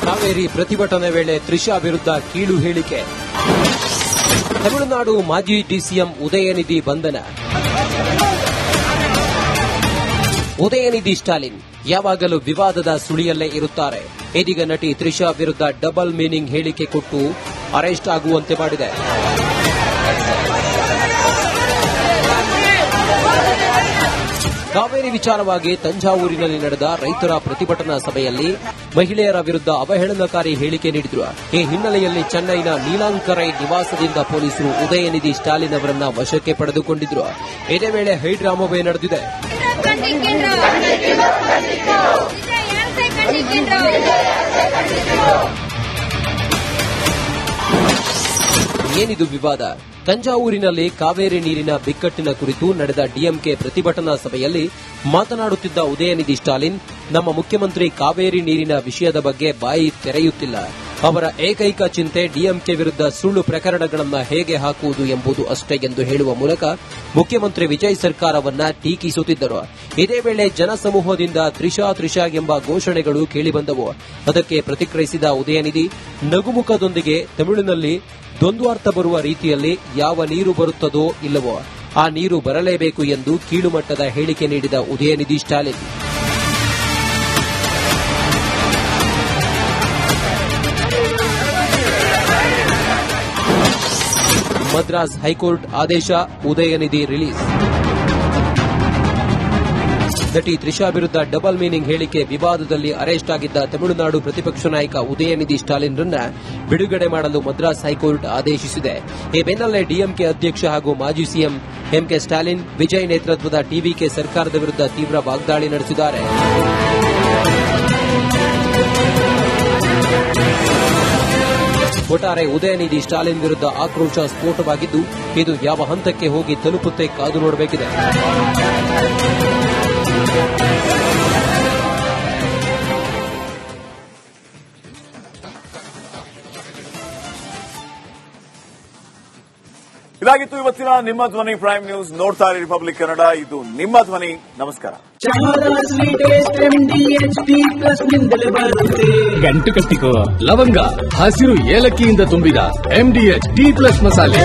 ಕಾವೇರಿ ಪ್ರತಿಭಟನೆ ವೇಳೆ ತ್ರಿಷಾ ವಿರುದ್ಧ ಕೀಳು ಹೇಳಿಕೆ. ತಮಿಳುನಾಡು ಮಾಜಿ ಡಿಸಿಎಂ ಉದಯನಿಧಿ ಬಂಧನ. ಉದಯನಿಧಿ ಸ್ಟಾಲಿನ್ ಯಾವಾಗಲೂ ವಿವಾದದ ಸುಳಿಯಲ್ಲೇ ಇರುತ್ತಾರೆ. ಇದೀಗ ನಟಿ ತ್ರಿಷಾ ವಿರುದ್ಧ ಡಬಲ್ ಮೀನಿಂಗ್ ಹೇಳಿಕೆ ಕೊಟ್ಟು ಅರೆಸ್ಟ್ ಆಗುವಂತೆ ಮಾಡಿದೆ. ಕಾವೇರಿ ವಿಚಾರವಾಗಿ ತಂಜಾವೂರಿನಲ್ಲಿ ನಡೆದ ರೈತರ ಪ್ರತಿಭಟನಾ ಸಭೆಯಲ್ಲಿ ಮಹಿಳೆಯರ ವಿರುದ್ಧ ಅವಹೇಳನಕಾರಿ ಹೇಳಿಕೆ ನೀಡಿದ್ರು. ಈ ಹಿನ್ನೆಲೆಯಲ್ಲಿ ಚೆನ್ನೈನ ನೀಲಾಂಕರೈ ನಿವಾಸದಿಂದ ಪೊಲೀಸರು ಉದಯನಿಧಿ ಸ್ಟಾಲಿನ್ ಅವರನ್ನ ವಶಕ್ಕೆ ಪಡೆದುಕೊಂಡಿದ್ರು. ಇದೇ ವೇಳೆ ಹೈಡ್ರಾಮವೇ ನಡೆದಿದೆ. ಏನಿದು ವಿವಾದ? ತಂಜಾವೂರಿನಲ್ಲಿ ಕಾವೇರಿ ನೀರಿನ ಬಿಕ್ಕಟ್ಟಿನ ಕುರಿತು ನಡೆದ ಡಿಎಂಕೆ ಪ್ರತಿಭಟನಾ ಸಭೆಯಲ್ಲಿ ಮಾತನಾಡುತ್ತಿದ್ದ ಉದಯನಿಧಿ ಸ್ಟಾಲಿನ್, ನಮ್ಮ ಮುಖ್ಯಮಂತ್ರಿ ಕಾವೇರಿ ನೀರಿನ ವಿಷಯದ ಬಗ್ಗೆ ಬಾಯಿ ತೆರೆಯುತ್ತಿಲ್ಲ. ಅವರ ಏಕೈಕ ಚಿಂತೆ ಡಿಎಂಕೆ ವಿರುದ್ಧ ಸುಳ್ಳು ಪ್ರಕರಣಗಳನ್ನು ಹೇಗೆ ಹಾಕುವುದು ಎಂಬುದು ಅಷ್ಟೇ ಎಂದು ಹೇಳುವ ಮೂಲಕ ಮುಖ್ಯಮಂತ್ರಿ ವಿಜಯ್ ಸರ್ಕಾರವನ್ನ ಟೀಕಿಸುತ್ತಿದ್ದರು. ಇದೇ ವೇಳೆ ಜನಸಮೂಹದಿಂದ ತ್ರಿಷಾ ಎಂಬ ಘೋಷಣೆಗಳು ಕೇಳಿಬಂದವು. ಅದಕ್ಕೆ ಪ್ರತಿಕ್ರಿಯಿಸಿದ ಉದಯನಿಧಿ ನಗುಮುಖದೊಂದಿಗೆ ತಮಿಳಿನಲ್ಲಿ ದ್ವಂದ್ವಾರ್ಥ ಬರುವ ರೀತಿಯಲ್ಲಿ ಯಾವ ನೀರು ಬರುತ್ತದೋ ಇಲ್ಲವೋ ಆ ನೀರು ಬರಲೇಬೇಕು ಎಂದು ಕೀಳುಮಟ್ಟದ ಹೇಳಿಕೆ ನೀಡಿದ ಉದಯನಿಧಿ ಸ್ಟಾಲಿನ್, ಮದ್ರಾಸ್ ಹೈಕೋರ್ಟ್ ಆದೇಶ, ಉದಯನಿಧಿ ರಿಲೀಸ್. ನಟಿ ತ್ರಿಷಾ ವಿರುದ್ಧ ಡಬಲ್ ಮೀನಿಂಗ್ ಹೇಳಿಕೆ ವಿವಾದದಲ್ಲಿ ಅರೆಸ್ಟ್ ಆಗಿದ್ದ ತಮಿಳುನಾಡು ಪ್ರತಿಪಕ್ಷ ನಾಯಕ ಉದಯನಿಧಿ ಸ್ಟಾಲಿನ್ರನ್ನ ಬಿಡುಗಡೆ ಮಾಡಲು ಮದ್ರಾಸ್ ಹೈಕೋರ್ಟ್ ಆದೇಶಿಸಿದೆ. ಈ ಬೆನ್ನಲ್ಲೇ ಡಿಎಂಕೆ ಅಧ್ಯಕ್ಷ ಹಾಗೂ ಮಾಜಿ ಸಿಎಂ ಎಂಕೆ ಸ್ಟಾಲಿನ್ ವಿಜಯ್ ನೇತೃತ್ವದ ಟಿವಿಕೆ ಸರ್ಕಾರದ ವಿರುದ್ಧ ತೀವ್ರ ವಾಗ್ದಾಳಿ ನಡೆಸಿದ್ದಾರೆ. ಒಟ್ಟಾರೆ ಉದಯನಿಧಿ ಸ್ಟಾಲಿನ್ ವಿರುದ್ಧ ಆಕ್ರೋಶ ಸ್ಫೋಟವಾಗಿದ್ದು, ಇದು ಯಾವ ಹಂತಕ್ಕೆ ಹೋಗಿ ತಲುಪುತ್ತೆ ಕಾದು ನೋಡಬೇಕಿದೆ. ಇದಾಗಿತ್ತು ಇವತ್ತಿನ ನಿಮ್ಮ ಧ್ವನಿ ಪ್ರೈಮ್ ನ್ಯೂಸ್. ನೋಡ್ತಾ ಇರಿ ರಿಪಬ್ಲಿಕ್ ಕನ್ನಡ, ಇದು ನಿಮ್ಮ ಧ್ವನಿ. ನಮಸ್ಕಾರ. ಗಂಟು ಕಟ್ಟಿಕೋ ಲವಂಗ, ಹಸಿರು ಏಲಕ್ಕಿಯಿಂದ ತುಂಬಿದ MDH T+ ಮಸಾಲೆ.